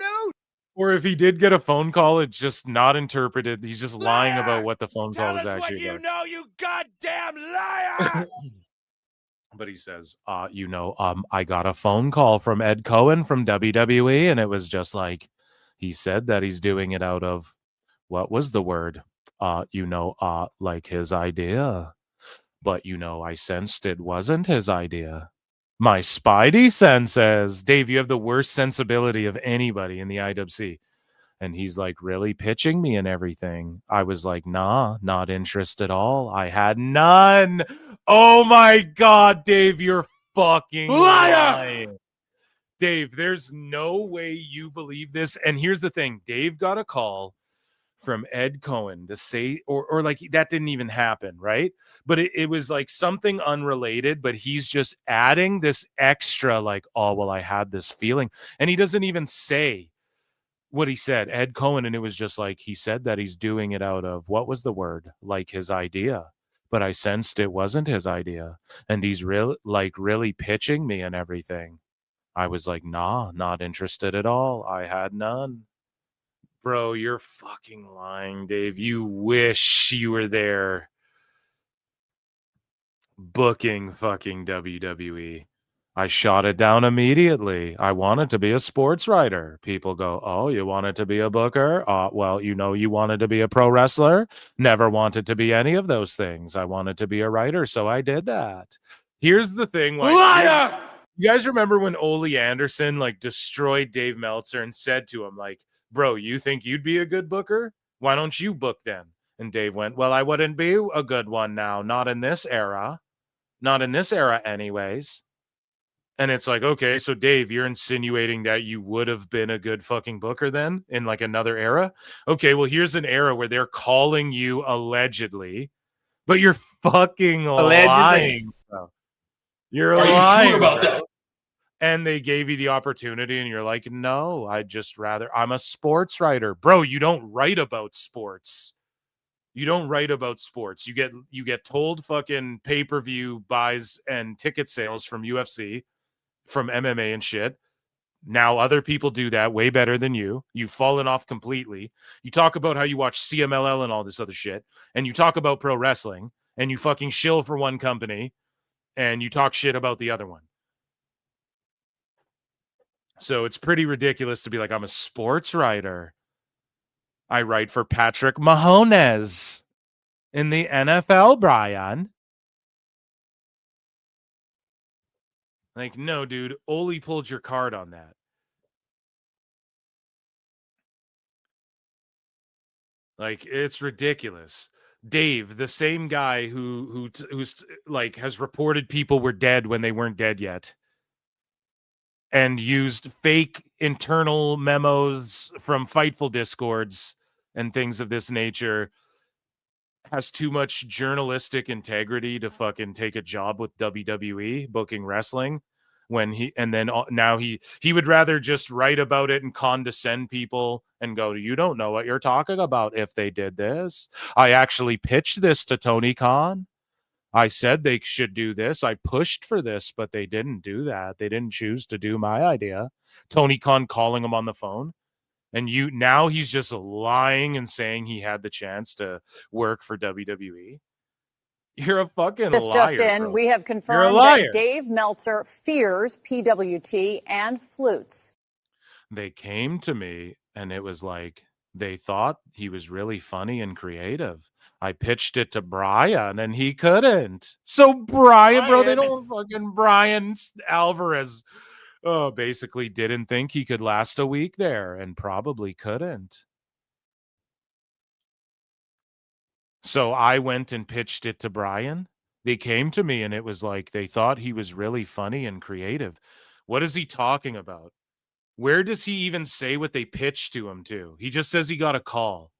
Or if he did get a phone call, it's just not interpreted. He's just lying about what the phone call was actually about. know, you goddamn liar! But he says, I got a phone call from Ed Cohen from WWE, and it was just like, he said that he's doing it out of, what was the word? Like his idea. But, I sensed it wasn't his idea. My spidey senses. Dave, you have the worst sensibility of anybody in the IWC. And he's like, really pitching me and everything. I was like, nah, not interested at all. I had none. Oh my God, Dave, you're fucking lying. Dave, there's no way you believe this. And here's the thing. Dave got a call from Ed Cohen to say, or like that didn't even happen, right? But it was like something unrelated, but he's just adding this extra like, oh, well, I had this feeling. And he doesn't even say what he said, Ed Cohen, and it was just like, he said that he's doing it out of, what was the word? Like his idea. But I sensed it wasn't his idea. And he's really pitching me and everything. I was like, nah, not interested at all. I had none. Bro, you're fucking lying, Dave. You wish you were there booking fucking WWE. I shot it down immediately. I wanted to be a sports writer. People go, oh, you wanted to be a booker? Well, you wanted to be a pro wrestler? Never wanted to be any of those things. I wanted to be a writer, so I did that. Here's the thing. Liar! You guys remember when Ole Anderson like destroyed Dave Meltzer and said to him, like, bro, you think you'd be a good booker? Why don't you book then? And Dave went, well, I wouldn't be a good one now. Not in this era. Not in this era anyways. And it's like, okay, so Dave, you're insinuating that you would have been a good fucking booker then in like another era? Okay, well, here's an era where they're calling you allegedly, but you're fucking lying. Bro. You're lying. Are you sure about that? And they gave you the opportunity and you're like, no, I'm a sports writer. Bro, you don't write about sports. You don't write about sports. You get told fucking pay-per-view buys and ticket sales from UFC, from MMA and shit. Now other people do that way better than you. You've fallen off completely. You talk about how you watch CMLL and all this other shit, and you talk about pro wrestling, and you fucking shill for one company, and you talk shit about the other one. So it's pretty ridiculous to be like, I'm a sports writer. I write for Patrick Mahomes in the NFL, Bryan. Like, no, dude, Ole pulled your card on that. Like, it's ridiculous. Dave, the same guy who's like has reported people were dead when they weren't dead yet, and used fake internal memos from Fightful Discords and things of this nature, has too much journalistic integrity to fucking take a job with WWE booking wrestling now he would rather just write about it and condescend people and go, you don't know what you're talking about if they did this. I actually pitched this to Tony Khan. I said they should do this. I pushed for this, but they didn't do that. They didn't choose to do my idea. Tony Khan calling him on the phone. And now he's just lying and saying he had the chance to work for WWE. You're a fucking liar. Just in, bro. we have confirmed that Dave Meltzer fears PWT and flutes. They came to me and it was like they thought he was really funny and creative. I pitched it to Bryan and he couldn't. So Bryan, bro, they don't fucking Bryan Alvarez basically didn't think he could last a week there and probably couldn't. So I went and pitched it to Bryan. They came to me and it was like they thought he was really funny and creative. What is he talking about? Where does he even say what they pitched to him to? He just says he got a call.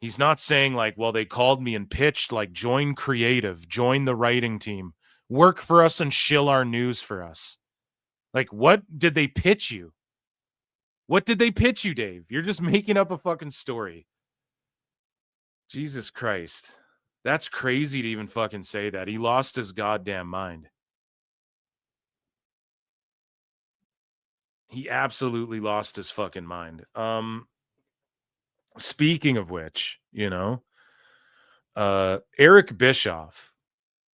He's not saying like, well, they called me and pitched, like, join creative, join the writing team, work for us and shill our news for us. Like, what did they pitch you? What did they pitch you, Dave? You're just making up a fucking story. Jesus Christ. That's crazy to even fucking say that. He lost his goddamn mind. He absolutely lost his fucking mind. Speaking of which, Eric Bischoff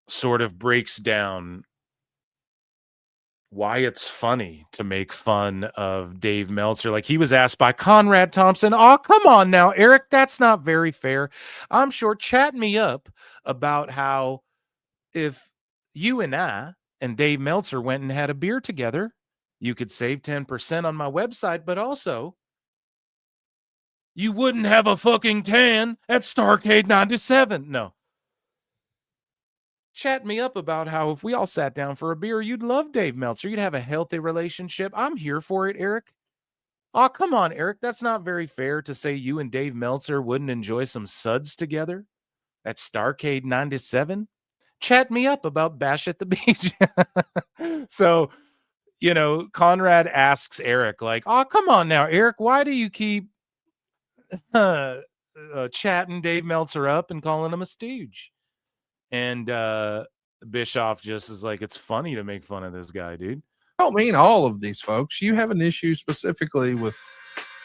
sort of breaks down why it's funny to make fun of Dave Meltzer. Like, he was asked by Conrad Thompson, "Oh, come on now, Eric, that's not very fair. I'm sure chat me up about how if you and I and Dave Meltzer went and had a beer together, you could save 10% on my website, but also you wouldn't have a fucking tan at Starcade 97. No. Chat me up about how if we all sat down for a beer, you'd love Dave Meltzer. You'd have a healthy relationship. I'm here for it, Eric. Oh, come on, Eric. That's not very fair to say you and Dave Meltzer wouldn't enjoy some suds together at Starcade 97. Chat me up about Bash at the Beach. So, Conrad asks Eric, like, oh, come on now, Eric. Why do you keep chatting Dave Meltzer up and calling him a stooge? And Bischoff just is like, it's funny to make fun of this guy, dude. I don't mean all of these folks. You have an issue specifically with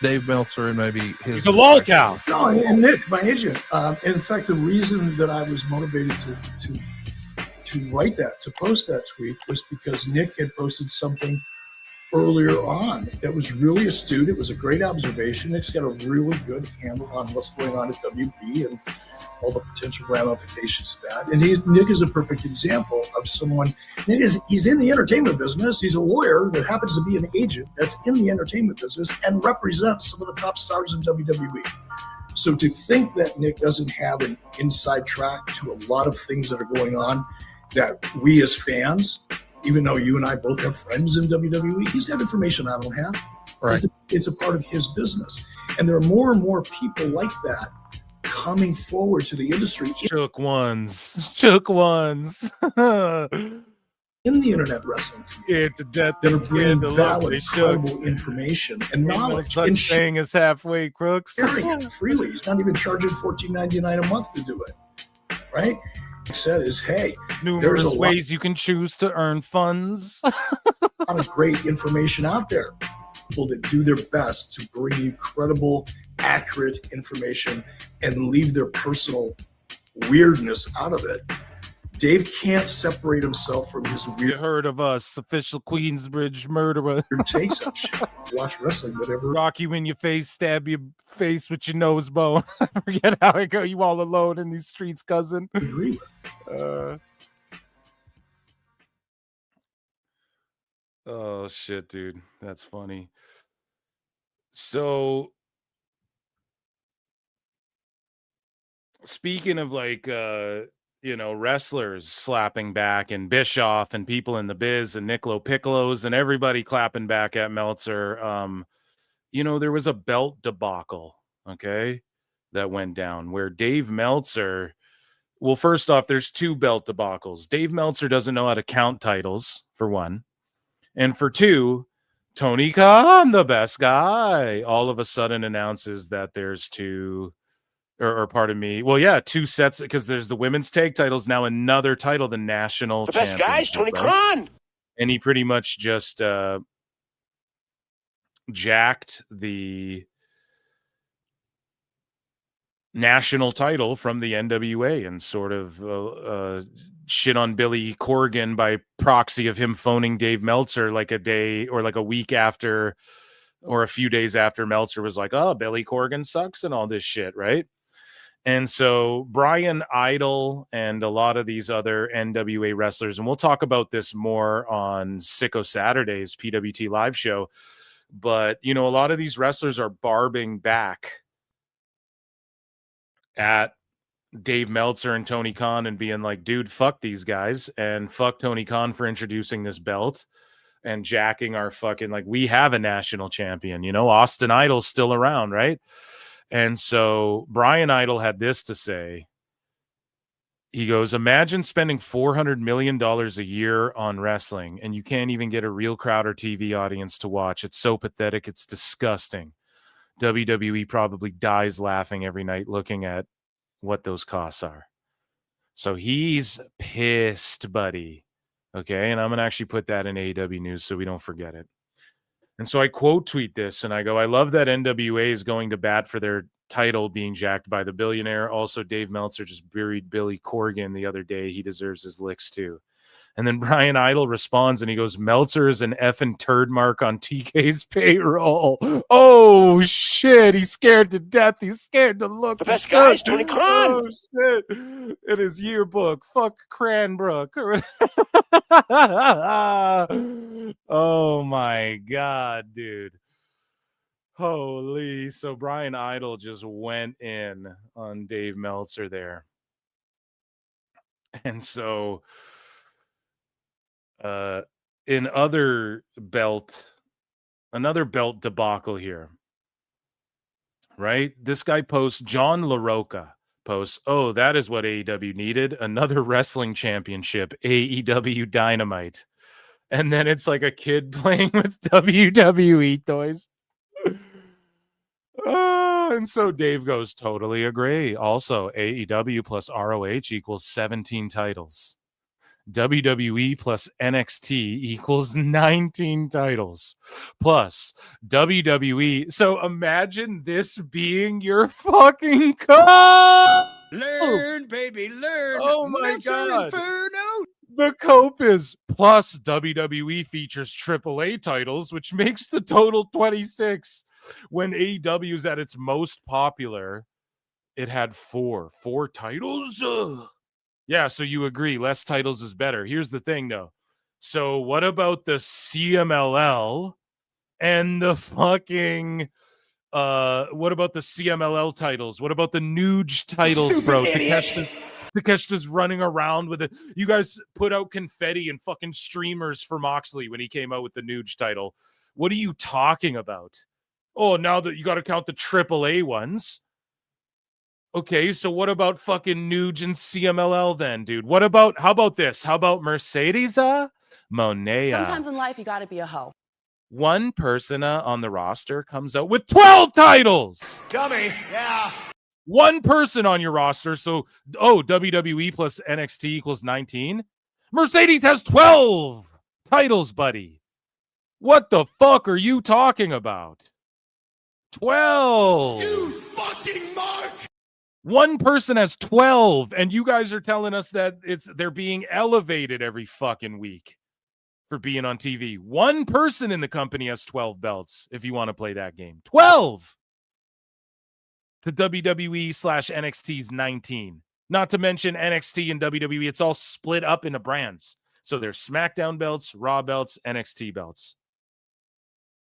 Dave Meltzer and maybe his. He's a lolcow. No, and Nick, my agent. In fact, the reason that I was motivated to write that, to post that tweet, was because Nick had posted something earlier on that was really astute. It was a great observation. Nick's got a really good handle on what's going on at WB and all the potential ramifications of that. And Nick is a perfect example of someone. He's in the entertainment business. He's a lawyer that happens to be an agent that's in the entertainment business and represents some of the top stars in WWE. So to think that Nick doesn't have an inside track to a lot of things that are going on that we as fans, even though you and I both have friends in WWE, he's got information I don't have. Right. It's a part of his business. And there are more and more people like that coming forward to the industry. Shook ones. In the internet wrestling. Scared to death. That are bringing valid, credible information and knowledge. No such thing as halfway crooks. Freely. He's not even charging $14.99 a month to do it. Right? He said is, hey, numerous ways you can choose to earn funds. A lot of great information out there. People that do their best to bring you credible, accurate information and leave their personal weirdness out of it. Dave can't separate himself from his weird. You heard of us, official Queensbridge murderer. Takes up shit. Watch wrestling, whatever. Rock you in your face, stab your face with your nose bone. I forget how it go. You all alone in these streets, cousin. Agree with. Oh shit, dude, that's funny. So, speaking of like, wrestlers slapping back and Bischoff and people in the biz and Nicolo Piccolos and everybody clapping back at Meltzer. There was a belt debacle, okay, that went down where Dave Meltzer. Well, first off, there's two belt debacles. Dave Meltzer doesn't know how to count titles, for one. And for two, Tony Khan, the best guy, all of a sudden announces that there's two sets, because there's the women's tag titles, now another title, the national The best guys, Tony Khan. And he pretty much just jacked the national title from the NWA and sort of shit on Billy Corgan by proxy of him phoning Dave Meltzer like a day or like a week after or a few days after Meltzer was like, oh, Billy Corgan sucks and all this shit, right? And so Bryan Idol and a lot of these other NWA wrestlers, and we'll talk about this more on Sicko Saturday's PWT live show, but, you know, a lot of these wrestlers are barbing back at Dave Meltzer and Tony Khan and being like, dude, fuck these guys, and fuck Tony Khan for introducing this belt and jacking our fucking, like, we have a national champion, you know, Austin Idol's still around, right? And so Bryan Idol had this to say. He goes, imagine spending $400 million a year on wrestling and you can't even get a real crowd or TV audience to watch. It's so pathetic. It's disgusting. WWE probably dies laughing every night looking at what those costs are. So he's pissed, buddy. Okay. And I'm going to actually put that in AEW news so we don't forget it. And so I quote tweet this and I go, I love that NWA is going to bat for their title being jacked by the billionaire. Also, Dave Meltzer just buried Billy Corgan the other day. He deserves his licks too. And then Bryan Idol responds and he goes, Meltzer is an effing turd mark on TK's payroll. Oh, shit. He's scared to death. He's scared to look. The best guy is Tony Khan. Oh, shit. It is yearbook. Fuck Cranbrook. Oh, my God, dude. Holy. So Bryan Idol just went in on Dave Meltzer there. And so in another belt debacle here, right? This guy posts, John LaRocca posts, oh, that is what AEW needed, another wrestling championship, AEW Dynamite. And then it's like a kid playing with WWE toys. And so Dave goes, totally agree. Also, AEW plus ROH equals 17 titles. WWE plus NXT equals 19 titles. Plus WWE. So imagine this being your fucking code. Learn, baby, learn. Oh my Meltzer God. Inferno. The cope is plus WWE features AAA titles, which makes the total 26. When AEW is at its most popular, it had four titles. Ugh. Yeah, so you agree, less titles is better. Here's the thing, though. So what about the CMLL and the fucking what about the CMLL titles? What about the Nuge titles, bro? Takeshita's running around with it. You guys put out confetti and fucking streamers for Moxley when he came out with the Nuge title. What are you talking about? Oh, now that you got to count the AAA ones. Okay, so what about fucking Nuge and CMLL then, dude? How about this? How about Mercedes Monea? Sometimes in life, you got to be a hoe. One person on the roster comes out with 12 titles. Dummy. Yeah. One person on your roster. So, WWE plus NXT equals 19. Mercedes has 12 titles, buddy. What the fuck are you talking about? 12. You fucking mark. One person has 12, and you guys are telling us that they're being elevated every fucking week for being on TV. One person in the company has 12 belts, if you want to play that game. 12 to WWE/NXT's 19. Not to mention NXT and WWE, it's all split up into brands. So there's SmackDown belts, Raw belts, NXT belts.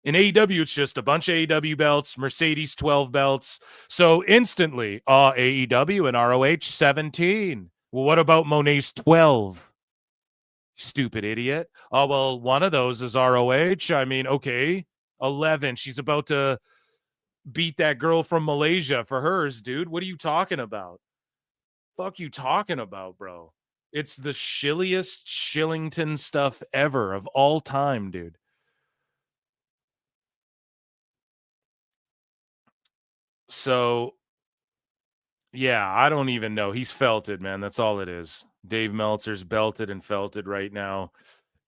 In AEW, it's just a bunch of AEW belts, Mercedes 12 belts. So instantly, AEW and ROH 17. Well, what about Monet's 12? Stupid idiot. Oh, well, one of those is ROH. I mean, okay, 11. She's about to beat that girl from Malaysia for hers, dude. What are you talking about? Fuck you talking about, bro? It's the shilliest Shillington stuff ever of all time, dude. So, yeah, I don't even know. He's felted, man. That's all it is. Dave Meltzer's belted and felted right now.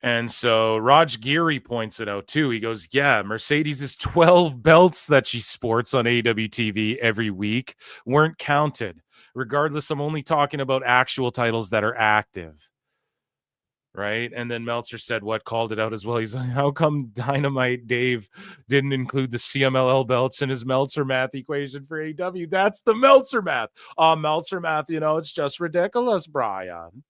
And so Raj Giri points it out too. He goes, yeah, Mercedes' 12 belts that she sports on AEW TV every week weren't counted. Regardless, I'm only talking about actual titles that are active. right? And then Meltzer said called it out as well. He's like, how come Dynamite Dave didn't include the CMLL belts in his Meltzer math equation for AEW? That's the Meltzer math. Meltzer math, it's just ridiculous, Brian.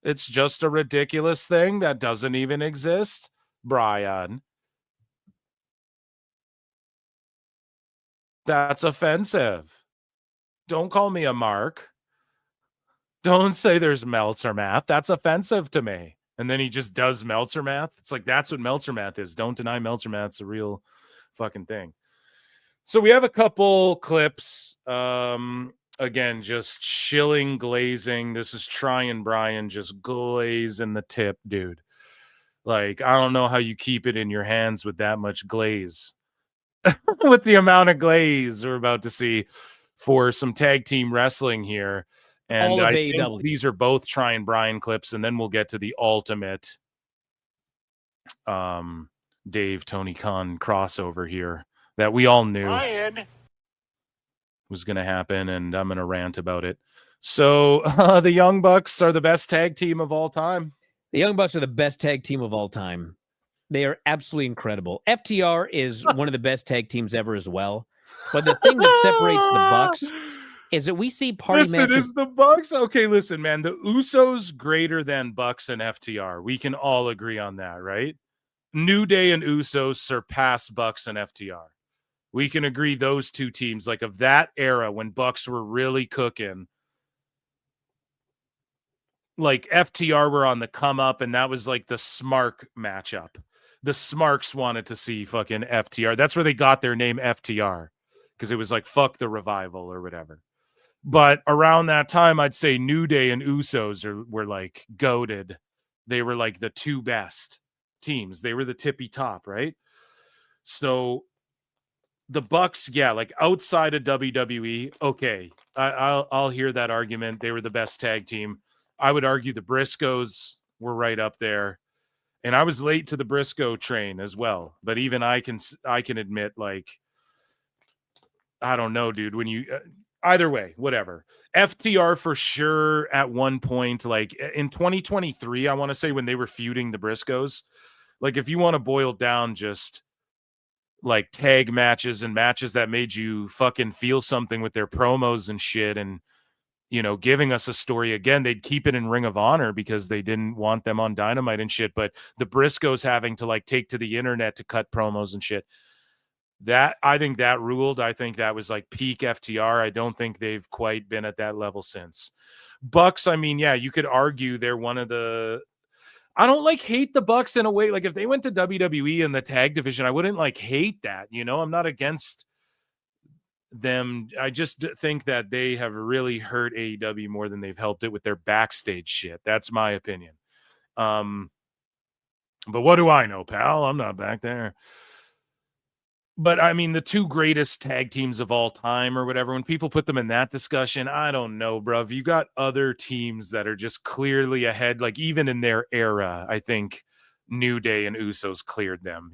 It's just a ridiculous thing that doesn't even exist, Brian. That's offensive. Don't call me a mark. Don't say there's Meltzer math. That's offensive to me. And then he just does Meltzer math. It's like, that's what Meltzer math is. Don't deny Meltzer math's a real fucking thing. So we have a couple clips. Again, just chilling, glazing. This is trying Brian, just glazing the tip, dude. Like, I don't know how you keep it in your hands with that much glaze. With the amount of glaze we're about to see for some tag team wrestling here. And I think these are both trying Brian clips, and then we'll get to the ultimate Dave Tony Khan crossover here that we all knew was going to happen, and I'm going to rant about it. So the Young Bucks are the best tag team of all time. The Young Bucks are the best tag team of all time. They are absolutely incredible. FTR is one of the best tag teams ever as well. But the thing that separates the Bucks is that we see party matches. Is the Bucks? Okay, listen, man. The Usos greater than Bucks and FTR. We can all agree on that, right? New Day and Usos surpass Bucks and FTR. We can agree those two teams, like of that era when Bucks were really cooking, like FTR were on the come up, and that was like the Smark matchup. The Smarks wanted to see fucking FTR. That's where they got their name FTR, because it was like fuck the Revival or whatever. But around that time, I'd say New Day and Usos were like goated. They were like the two best teams. They were the tippy top, right? So the Bucks, yeah, like outside of WWE, okay, I'll hear that argument. They were the best tag team. I would argue the Briscoes were right up there. And I was late to the Briscoe train as well. But even I can admit, like, I don't know, dude, when you either way, whatever. FTR for sure at one point, like in 2023, I want to say when they were feuding the Briscoes, like if you want to boil down just like tag matches and matches that made you fucking feel something with their promos and shit, and giving us a story again, they'd keep it in Ring of Honor because they didn't want them on Dynamite and shit. But the Briscoes having to like take to the internet to cut promos and shit, that I think that ruled. I think that was like peak FTR. I don't think they've quite been at that level since. Bucks, I mean, yeah, you could argue they're one of the. I don't like hate the Bucks in a way. Like if they went to WWE in the tag division, I wouldn't like hate that. I'm not against them. I just think that they have really hurt AEW more than they've helped it with their backstage shit. That's my opinion. But what do I know, pal? I'm not back there. But I mean, the two greatest tag teams of all time or whatever, when people put them in that discussion, I don't know, bruv. You got other teams that are just clearly ahead. Like even in their era, I think New Day and Usos cleared them,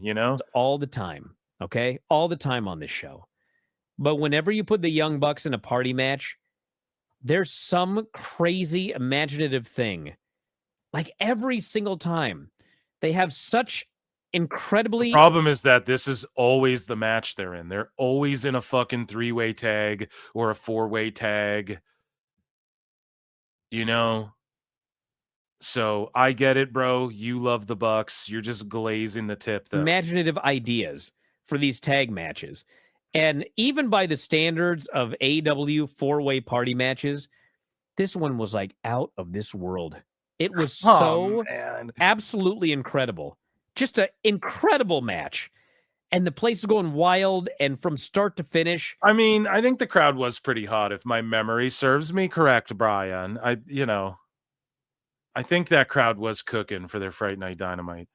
all the time. Okay. All the time on this show. But whenever you put the Young Bucks in a party match, there's some crazy imaginative thing. Like every single time, they have such incredibly. The problem is that this is always the match they're in. They're always in a fucking 3-way tag or a 4-way tag. So I get it, bro. You love the Bucks. You're just glazing the tip, though. Imaginative ideas for these tag matches. And even by the standards of AEW 4-way party matches, this one was like out of this world. It was so absolutely incredible. Just an incredible match. And the place is going wild and from start to finish. I mean, I think the crowd was pretty hot if my memory serves me correct, Brian. I think that crowd was cooking for their Fright Night Dynamite.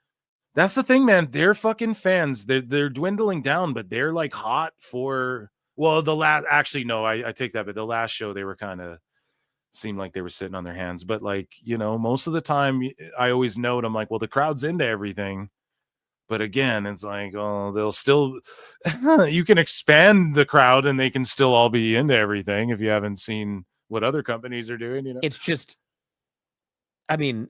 That's the thing, man. They're fucking fans. They're dwindling down, but they're like hot for. Well, the last. Actually, no, I take that. But the last show, they were kind of seemed like they were sitting on their hands. But like most of the time, I always note I'm like, well, the crowd's into everything. But again, it's like, oh, they'll still. You can expand the crowd, and they can still all be into everything if you haven't seen what other companies are doing. It's just. I mean,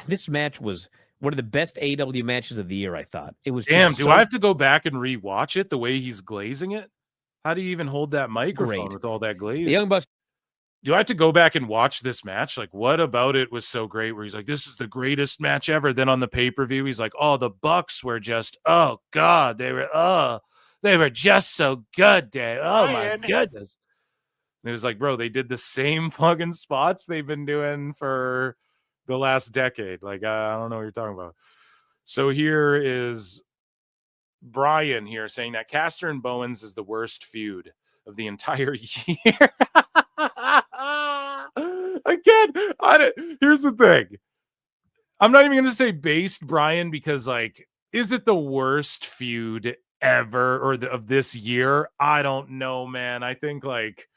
this match was one of the best AEW matches of the year, I thought. It was Damn, just do I have to go back and rewatch it the way he's glazing it? How do you even hold that microphone Great. with all that glaze? The Young Bucks. Do I have to go back and watch this match? Like, what about it was so great where he's like, this is the greatest match ever? Then on the pay-per-view, he's like, oh, the Bucks were just, oh, God, they were just so good, Dave. Oh, my goodness. And it was like, bro, they did the same fucking spots they've been doing for the last decade. Like, I don't know what you're talking about. So here is Bryan here saying that Caster and Bowens is the worst feud of the entire year. Again, here's the thing. I'm not even going to say based, Bryan, because, like, is it the worst feud ever or of this year? I don't know, man. I think, like,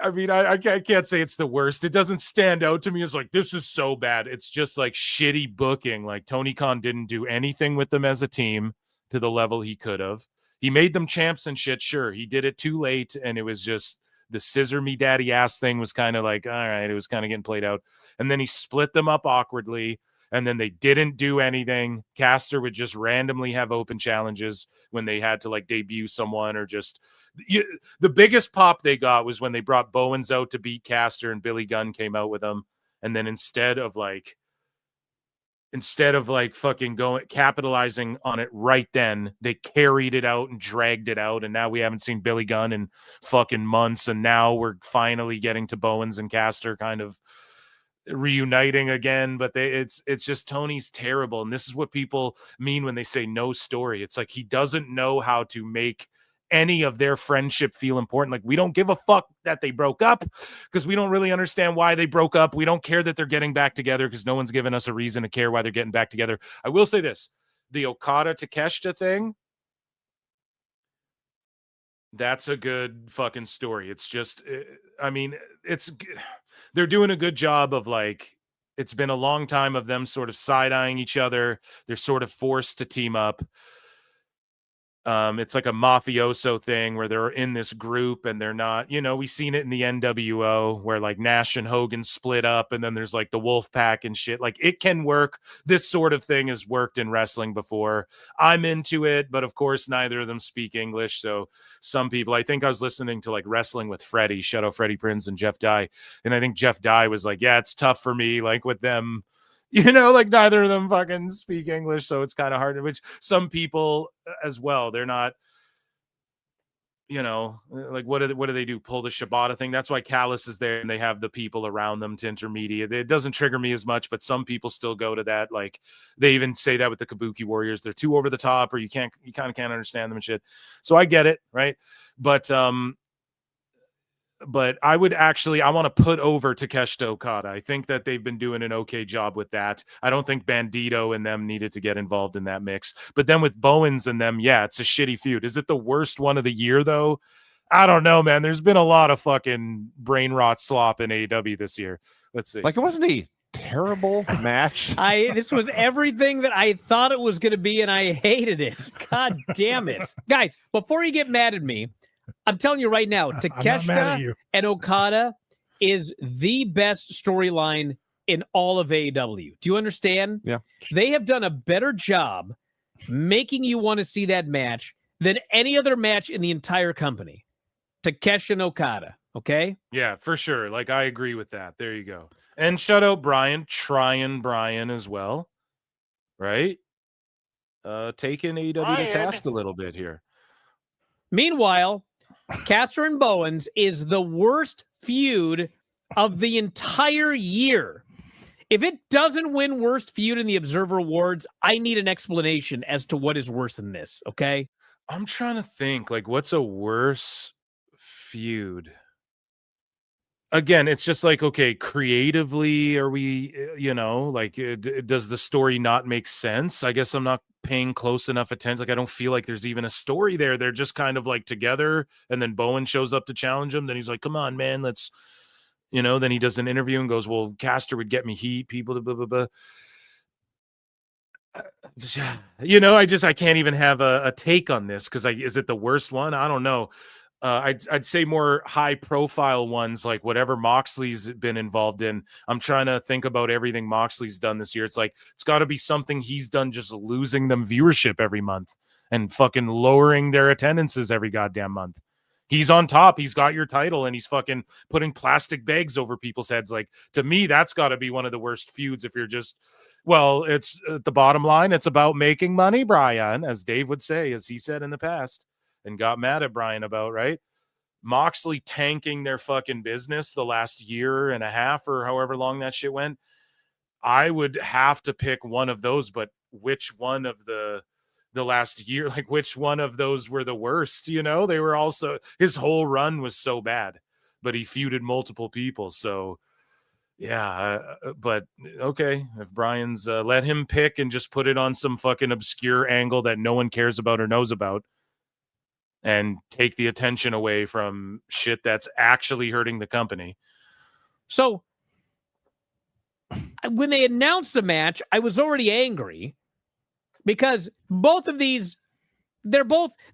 I mean, I can't say it's the worst. It doesn't stand out to me as like, this is so bad. It's just like shitty booking. Like Tony Khan didn't do anything with them as a team to the level he could have. He made them champs and shit. Sure. He did it too late. And it was just the scissor me daddy ass thing was kind of like, all right, it was kind of getting played out. And then he split them up awkwardly. And then they didn't do anything. Caster would just randomly have open challenges when they had to like debut someone or just the biggest pop they got was when they brought Bowens out to beat Caster and Billy Gunn came out with them. And then instead of like fucking going capitalizing on it right then, they carried it out and dragged it out. And now we haven't seen Billy Gunn in fucking months. And now we're finally getting to Bowens and Caster kind of reuniting again, but it's just Tony's terrible. And this is what people mean when they say no story. It's like he doesn't know how to make any of their friendship feel important. Like, we don't give a fuck that they broke up because we don't really understand why they broke up. We don't care that they're getting back together because no one's given us a reason to care why they're getting back together. I will say this, the Okada Takeshita thing, that's a good fucking story. It's just, I mean, they're doing a good job of like, it's been a long time of them sort of side-eyeing each other. They're sort of forced to team up. It's like a mafioso thing where they're in this group and they're not, we've seen it in the NWO where like Nash and Hogan split up and then there's like the Wolf Pack and shit. Like, it can work. This sort of thing has worked in wrestling before. I'm into it, but of course neither of them speak English. So some people, I think I was listening to like Wrestling with Freddie, shout out Freddie Prinze and Jeff Dye. And I think Jeff Dye was like, yeah, it's tough for me. Like with them, like neither of them fucking speak English, so it's kind of hard. Which some people as well, they're not, like what do they do? Pull the Shibata thing. That's why Callis is there, and they have the people around them to intermediate. It doesn't trigger me as much, but some people still go to that. Like they even say that with the Kabuki Warriors, they're too over the top, or you kind of can't understand them and shit. So I get it, right? But I want to put over Takeshita Okada. I think that they've been doing an okay job with that. I don't think Bandito and them needed to get involved in that mix. But then with Bowens and them, yeah, it's a shitty feud. Is it the worst one of the year, though? I don't know, man. There's been a lot of fucking brain rot slop in AEW this year. Let's see. Like, it wasn't a terrible match. This was everything that I thought it was going to be, and I hated it. God damn it. Guys, before you get mad at me, I'm telling you right now, Takeshita and Okada is the best storyline in all of AEW. Do you understand? Yeah. They have done a better job making you want to see that match than any other match in the entire company. Takeshita and Okada, okay? Yeah, for sure. Like, I agree with that. There you go. And shout out Bryan, trying Bryan as well, right? Taking AEW to task a little bit here. Meanwhile, Caster and Bowens is the worst feud of the entire year. If it doesn't win worst feud in the Observer Awards, I need an explanation as to what is worse than this, okay? I'm trying to think, like, what's a worse feud? Again, it's just like, okay, creatively, are we, does the story not make sense? I guess I'm not paying close enough attention. Like, I don't feel like there's even a story there. They're just kind of like together, and then Bowen shows up to challenge him. Then he's like, come on, man, let's, then he does an interview and goes, well, Caster would get me heat, people, blah, blah, blah. I can't even have a take on this because is it the worst one? I don't know. I'd say more high profile ones, like whatever Moxley's been involved in. I'm trying to think about everything Moxley's done this year. It's like, it's got to be something he's done just losing them viewership every month and fucking lowering their attendances every goddamn month. He's on top. He's got your title and he's fucking putting plastic bags over people's heads. Like, to me, that's got to be one of the worst feuds if you're just, well, it's the bottom line. It's about making money, Bryan, as Dave would say, as he said in the past and got mad at Bryan about, right? Moxley tanking their fucking business the last year and a half or however long that shit went. I would have to pick one of those, but which one of the last year, like which one of those were the worst? You know, they were also, his whole run was so bad, but he feuded multiple people. So yeah, but okay, if Bryan's let him pick and just put it on some fucking obscure angle that no one cares about or knows about, and take the attention away from shit that's actually hurting the company. So when they announced the match, I was already angry because both of these, this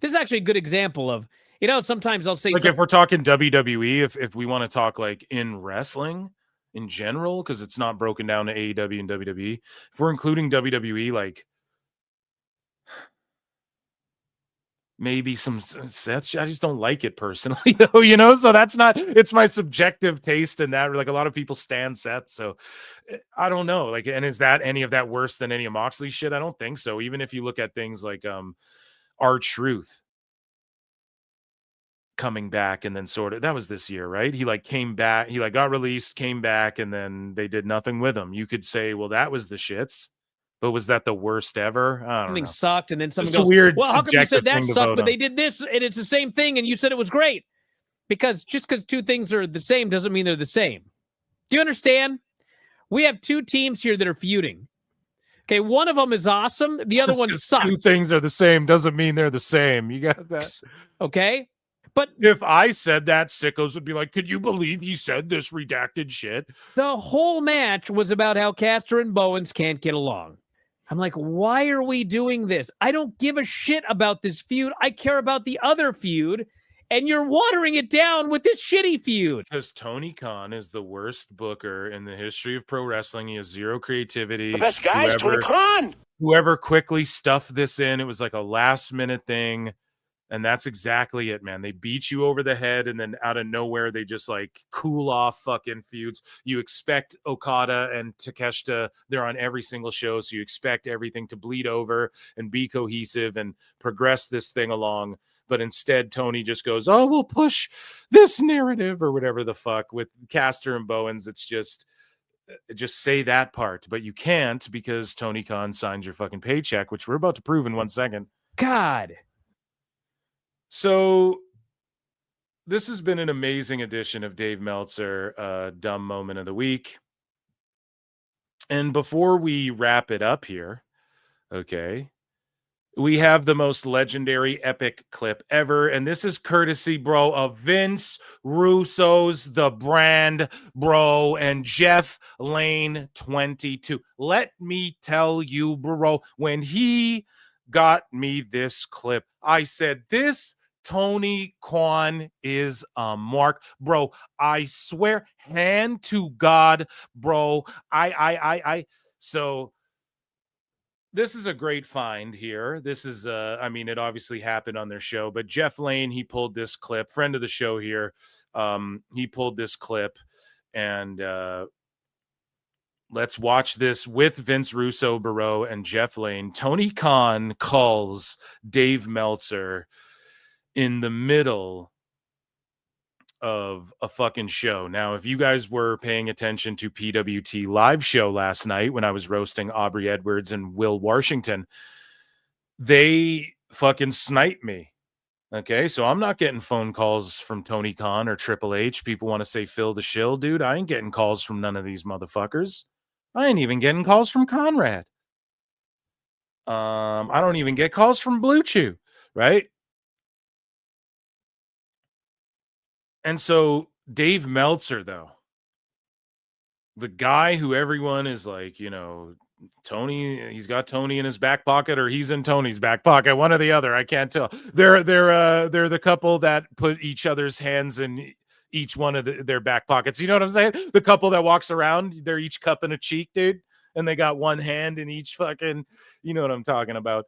is actually a good example of, you know, sometimes I'll say, like, if we're talking WWE, if we want to talk like in wrestling in general, because it's not broken down to AEW and WWE, if we're including WWE, like, maybe some sets, I just don't like it personally, though, you know, so that's not, it's my subjective taste in that, like a lot of people stand sets, so I don't know, like, and is that any of that worse than any of Moxley's shit? I don't think so. Even if you look at things like R-Truth coming back and then sort of, that was this year, right? He like came back, he like got released, came back, and then they did nothing with him. You could say, well, that was the shits. But was that the worst ever? I don't something know. Sucked, and then someone It's goes, a weird, well, how come you said that sucked, but on. they did this, and it's the same thing, and you said it was great? Because just because two things are the same doesn't mean they're the same. Do you understand? We have two teams here that are feuding. Okay, one of them is awesome. The other one sucks. Two things are the same doesn't mean they're the same. You got that? Okay? But if I said that, sickos would be like, could you believe he said this redacted shit? The whole match was about how Caster and Bowens can't get along. I'm like, why are we doing this? I don't give a shit about this feud. I care about the other feud, and you're watering it down with this shitty feud. Because Tony Khan is the worst booker in the history of pro wrestling. He has zero creativity. The best guy is Tony Khan. Whoever quickly stuffed this in, it was like a last minute thing. And that's exactly it, man. They beat you over the head, and then out of nowhere, they just like cool off fucking feuds. You expect Okada and Takeshita, they're on every single show, so you expect everything to bleed over and be cohesive and progress this thing along. But instead, Tony just goes, oh, we'll push this narrative or whatever the fuck with Caster and Bowens. It's just say that part, but you can't because Tony Khan signs your fucking paycheck, which we're about to prove in 1 second. God. So this has been an amazing edition of Dave Meltzer, Dumb Moment of the Week. And before we wrap it up here, okay, we have the most legendary epic clip ever. And this is courtesy, bro, of Vince Russo's The Brand, bro, and Jeff Lane 22. Let me tell you, bro, when he got me this clip, I said, this Tony Khan is a mark, bro. I swear, hand to God, bro. So this is a great find here. This is, I mean, it obviously happened on their show, but Jeff Lane, he pulled this clip, friend of the show here. He pulled this clip, and let's watch this with Vince Russo, Barreau, and Jeff Lane. Tony Khan calls Dave Meltzer in the middle of a fucking show. Now, if you guys were paying attention to PWT live show last night when I was roasting Aubrey Edwards and Will Washington, they fucking sniped me. Okay, so I'm not getting phone calls from Tony Khan or Triple H. People want to say Phil the Shill, dude. I ain't getting calls from none of these motherfuckers. I ain't even getting calls from Conrad. I don't even get calls from Blue Chew, right? And so Dave Meltzer, though, the guy who everyone is like, you know, Tony, he's got Tony in his back pocket, or he's in Tony's back pocket, one or the other. I can't tell. They're the couple that put each other's hands in each one of their back pockets. You know what I'm saying? The couple that walks around, they're each cupping a cheek, dude, and they got one hand in each fucking, you know what I'm talking about.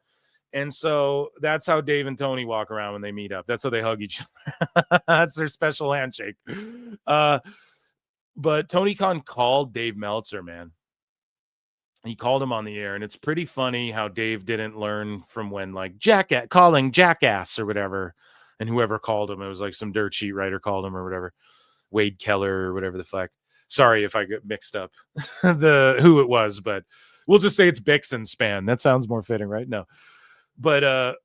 And so that's how Dave and Tony walk around when they meet up. That's how they hug each other. That's their special handshake. But Tony Khan called Dave Meltzer, man. He called him on the air, and it's pretty funny how Dave didn't learn from when, like, calling jackass or whatever, and whoever called him, it was like some dirt sheet writer called him or whatever, Wade Keller or whatever the fuck. Sorry if I get mixed up who it was, but we'll just say it's Bix and Span. That sounds more fitting, right? No, but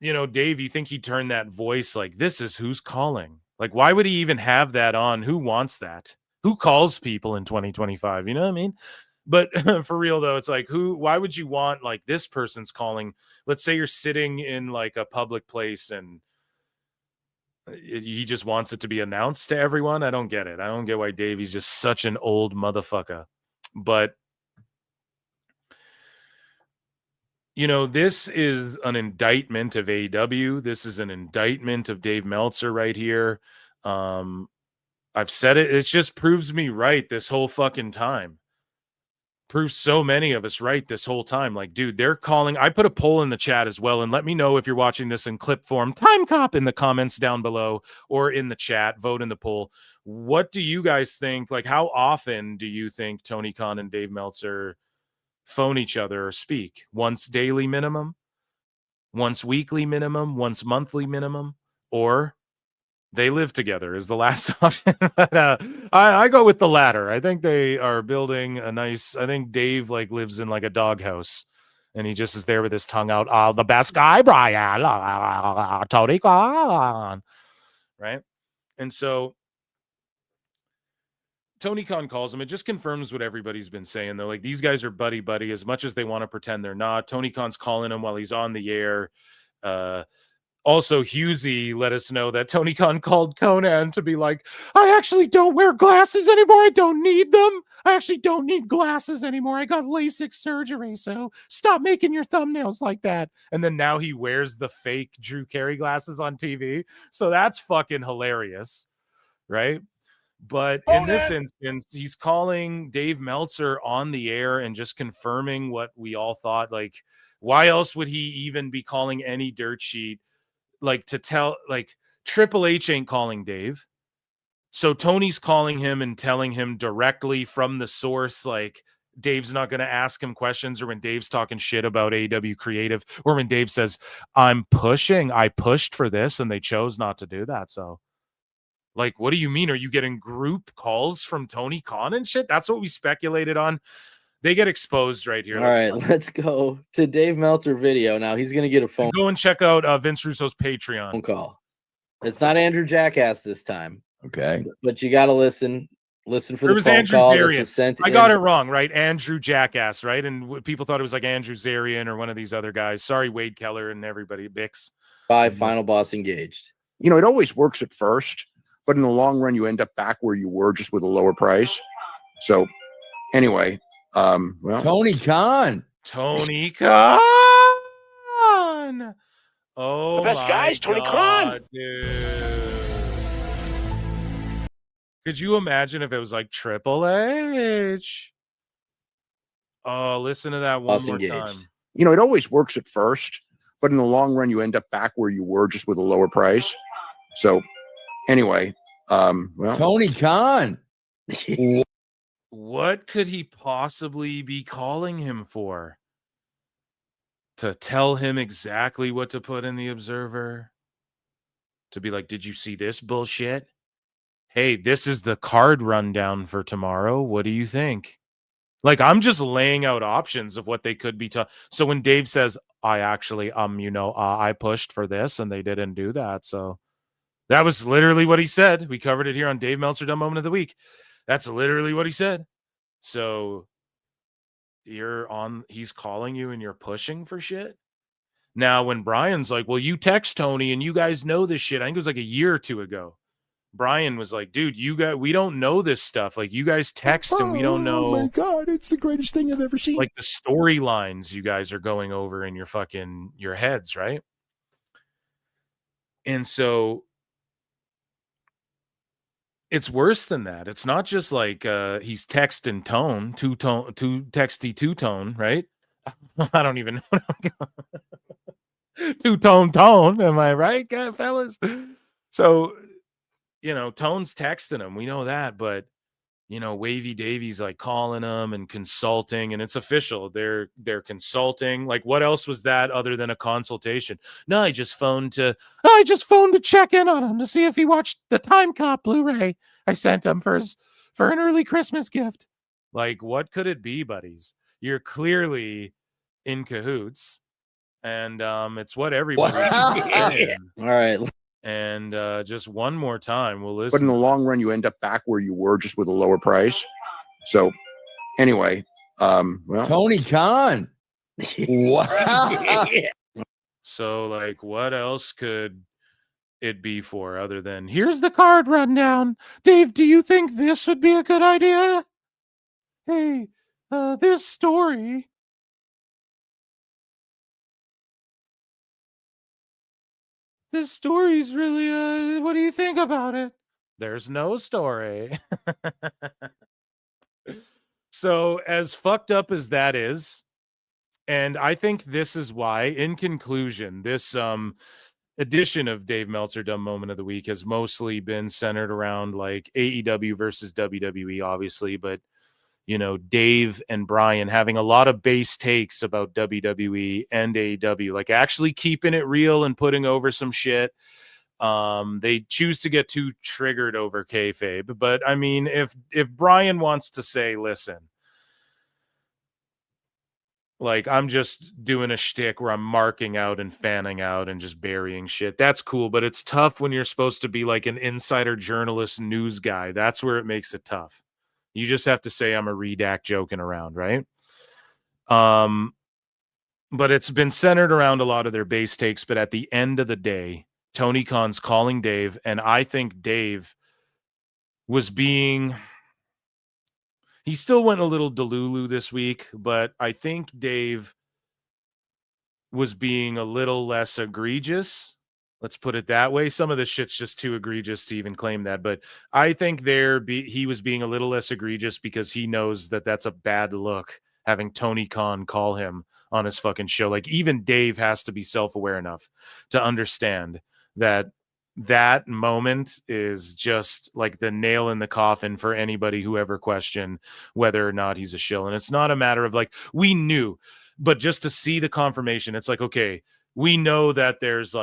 you know, Dave, you think he turned that voice like, this is who's calling? Like, why would he even have that on? Who wants that? Who calls people in 2025? You know what I mean? But for real though, it's like, why would you want, like, this person's calling? Let's say you're sitting in like a public place and he just wants it to be announced to everyone. I don't get it. I don't get why Davey's just such an old motherfucker. But you know, this is an indictment of AEW. This is an indictment of Dave Meltzer right here. I've said it. It just proves me right this whole fucking time. Proves so many of us right this whole time. Like, dude, they're calling. I put a poll in the chat as well, and let me know if you're watching this in clip form. Time Cop in the comments down below or in the chat. Vote in the poll. What do you guys think? Like, how often do you think Tony Khan and Dave Meltzer phone each other or speak? Once daily minimum? Once weekly minimum? Once monthly minimum? Or they live together is the last option. But, I go with the latter. I think they are building a nice, I think Dave like lives in like a doghouse and he just is there with his tongue out. The best guy, Bryan, Tony Khan. Right? And so Tony Khan calls him. It just confirms what everybody's been saying, though. Like, these guys are buddy-buddy as much as they want to pretend they're not. Tony Khan's calling him while he's on the air. Also, Husey let us know that Tony Khan called Conan to be like, I actually don't wear glasses anymore. I don't need them. I actually don't need glasses anymore. I got LASIK surgery, so stop making your thumbnails like that. And then now he wears the fake Drew Carey glasses on TV. So that's fucking hilarious, right? But in this instance, he's calling Dave Meltzer on the air and just confirming what we all thought. Like, why else would he even be calling any dirt sheet? Like, to tell, like, Triple H ain't calling Dave. So Tony's calling him and telling him directly from the source, like, Dave's not going to ask him questions, or when Dave's talking shit about AEW Creative, or when Dave says, I pushed for this and they chose not to do that. So, like, what do you mean? Are you getting group calls from Tony Khan and shit? That's what we speculated on. They get exposed right here. All right, let's go to Dave Meltzer video. Now he's going to get a phone. Go and check out Vince Russo's Patreon. Phone call. It's not Andrew Jackass this time. Okay. But you got to listen. Listen for the phone Andrew call. Zarian. I got it wrong, right? Andrew Jackass, right? And people thought it was like Andrew Zarian or one of these other guys. Sorry, Wade Keller and everybody. Bix. 5 final boss engaged. You know, it always works at first, but in the long run, you end up back where you were, just with a lower price. So anyway, well, Tony Khan. Oh, the best guys, Tony Khan. Dude. Could you imagine if it was like Triple H? Oh, listen to that one more time. You know, it always works at first, but in the long run, you end up back where you were, just with a lower price. So anyway, well, Tony Khan. What could he possibly be calling him for? To tell him exactly what to put in the Observer? To be like, did you see this bullshit? Hey, this is the card rundown for tomorrow. What do you think? Like, I'm just laying out options of what they could be. So when Dave says, I actually, I pushed for this and they didn't do that. So that was literally what he said. We covered it here on Dave Meltzer Dumb Moment of the Week. That's literally what he said. So he's calling you and you're pushing for shit. Now, when Brian's like, well, you text Tony and you guys know this shit. I think it was like a year or two ago. Bryan was like, dude, we don't know this stuff. Like, you guys text and we don't know. Oh my God, it's the greatest thing I've ever seen. Like the storylines you guys are going over in your heads, right? And so it's worse than that. It's not just like he's texting tone, two texty two-tone, right? I don't even know. Two-tone, am I right, fellas? So, Tone's texting him. We know that, but Wavy Davy's like calling him and consulting, and it's official. They're consulting. Like, what else was that other than a consultation? No, I just phoned to check in on him to see if he watched the Time Cop Blu-ray I sent him for an early Christmas gift. Like, what could it be, buddies? You're clearly in cahoots, and it's what everybody. All right. And just one more time, we'll listen. But in the long run, you end up back where you were, just with a lower price. So, anyway, well, Tony Khan. Wow. So, like, what else could it be for other than here's the card rundown? Dave, do you think this would be a good idea? Hey, this story. This story's really, what do you think about it? There's no story. So, as fucked up as that is, and I think this is why, in conclusion, this edition of Dave Meltzer Dumb Moment of the Week has mostly been centered around like AEW versus WWE, obviously, but Dave and Bryan having a lot of base takes about WWE and AEW, like actually keeping it real and putting over some shit. They choose to get too triggered over kayfabe, but I mean, if Bryan wants to say, listen, like, I'm just doing a shtick where I'm marking out and fanning out and just burying shit, that's cool, but it's tough when you're supposed to be like an insider journalist news guy. That's where it makes it tough. You just have to say I'm a redact joking around, right? But it's been centered around a lot of their base takes, but at the end of the day, Tony Khan's calling Dave, and I think Dave was he still went a little delulu this week, but I think Dave was being a little less egregious. Let's put it that way. Some of this shit's just too egregious to even claim that, but I think he was being a little less egregious because he knows that that's a bad look, having Tony Khan call him on his fucking show. Like, even Dave has to be self-aware enough to understand that moment is just like the nail in the coffin for anybody who ever questioned whether or not he's a shill. And it's not a matter of like, we knew, but just to see the confirmation, it's like, okay, we know that there's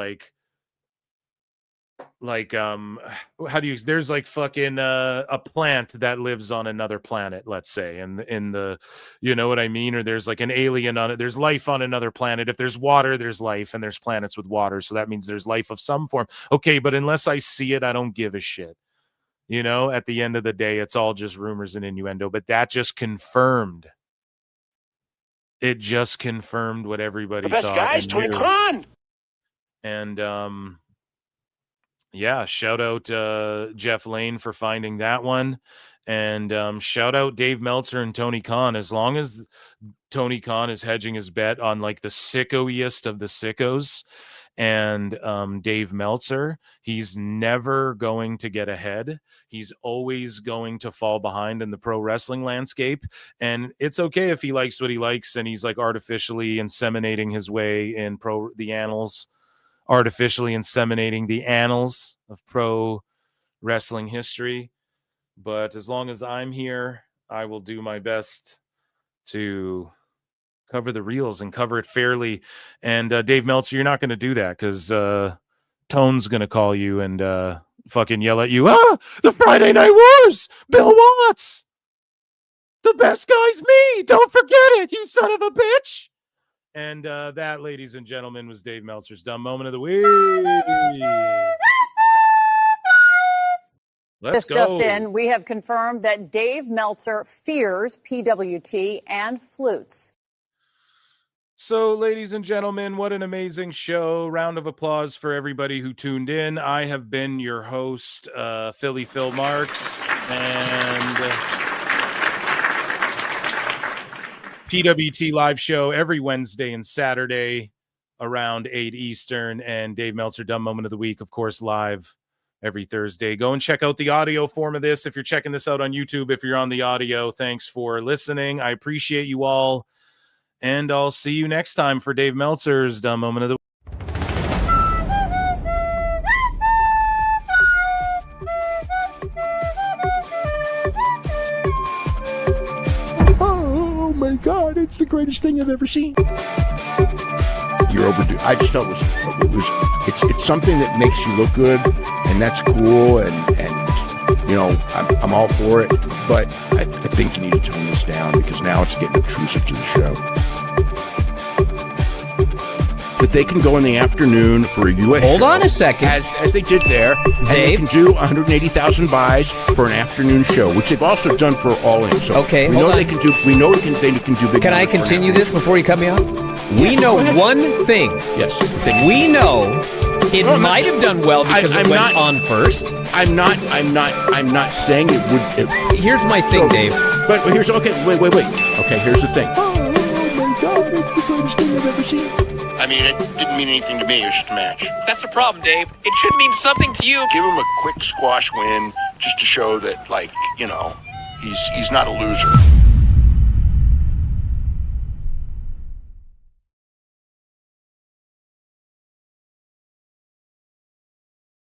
there's like fucking a plant that lives on another planet, let's say, in the, you know what I mean? Or there's like an alien on it. There's life on another planet. If there's water, there's life, and there's planets with water. So that means there's life of some form. Okay, but unless I see it, I don't give a shit. At the end of the day, it's all just rumors and innuendo, but that just confirmed. It just confirmed what everybody thought. The best guy is Tony Khan. And, yeah, shout out Jeff Lane for finding that one. And shout out Dave Meltzer and Tony Khan. As long as Tony Khan is hedging his bet on like the sickoiest of the sickos and Dave Meltzer, he's never going to get ahead. He's always going to fall behind in the pro wrestling landscape. And it's okay if he likes what he likes and he's like artificially inseminating his way in the annals. Artificially inseminating the annals of pro wrestling history. But as long as I'm here, I will do my best to cover the reels and cover it fairly. And Dave Meltzer, you're not going to do that because Tone's going to call you and fucking yell at you. The Friday Night Wars, Bill Watts. The best guy's me. Don't forget it, you son of a bitch. And that, ladies and gentlemen, was Dave Meltzer's Dumb Moment of the Week. Let's go. Just in, we have confirmed that Dave Meltzer fears PWT and flutes. So, ladies and gentlemen, what an amazing show. Round of applause for everybody who tuned in. I have been your host, Philly Phil Marks, and PWT live show every Wednesday and Saturday around 8 Eastern, and Dave Meltzer Dumb Moment of the Week, of course, live every Thursday. Go and check out the audio form of this if you're checking this out on YouTube. If you're on the audio, thanks for listening. I appreciate you all. And I'll see you next time for Dave Meltzer's Dumb Moment of the Week. Oh my God, it's the greatest thing I've ever seen. You're overdue. I just felt it's something that makes you look good, and that's cool, and you know, I'm all for it, but I think you need to tone this down because now it's getting intrusive to the show. But they can go in the afternoon for a US Hold show, on a second. as they did there, and they can do 180,000 buys for an afternoon show, which they've also done for All In. So okay, we know they can do. We know they can do big. Can I continue this before you cut me off? We know one thing. Yes. We know it might have done well because it went on first. I'm not saying it would. Here's my thing, Dave. But here's okay. Wait. Okay, here's the thing. Oh my God, it's the greatest thing I've ever seen. I mean, it didn't mean anything to me. It was just a match. That's the problem, Dave. It should mean something to you. Give him a quick squash win just to show that, like, you know, he's not a loser.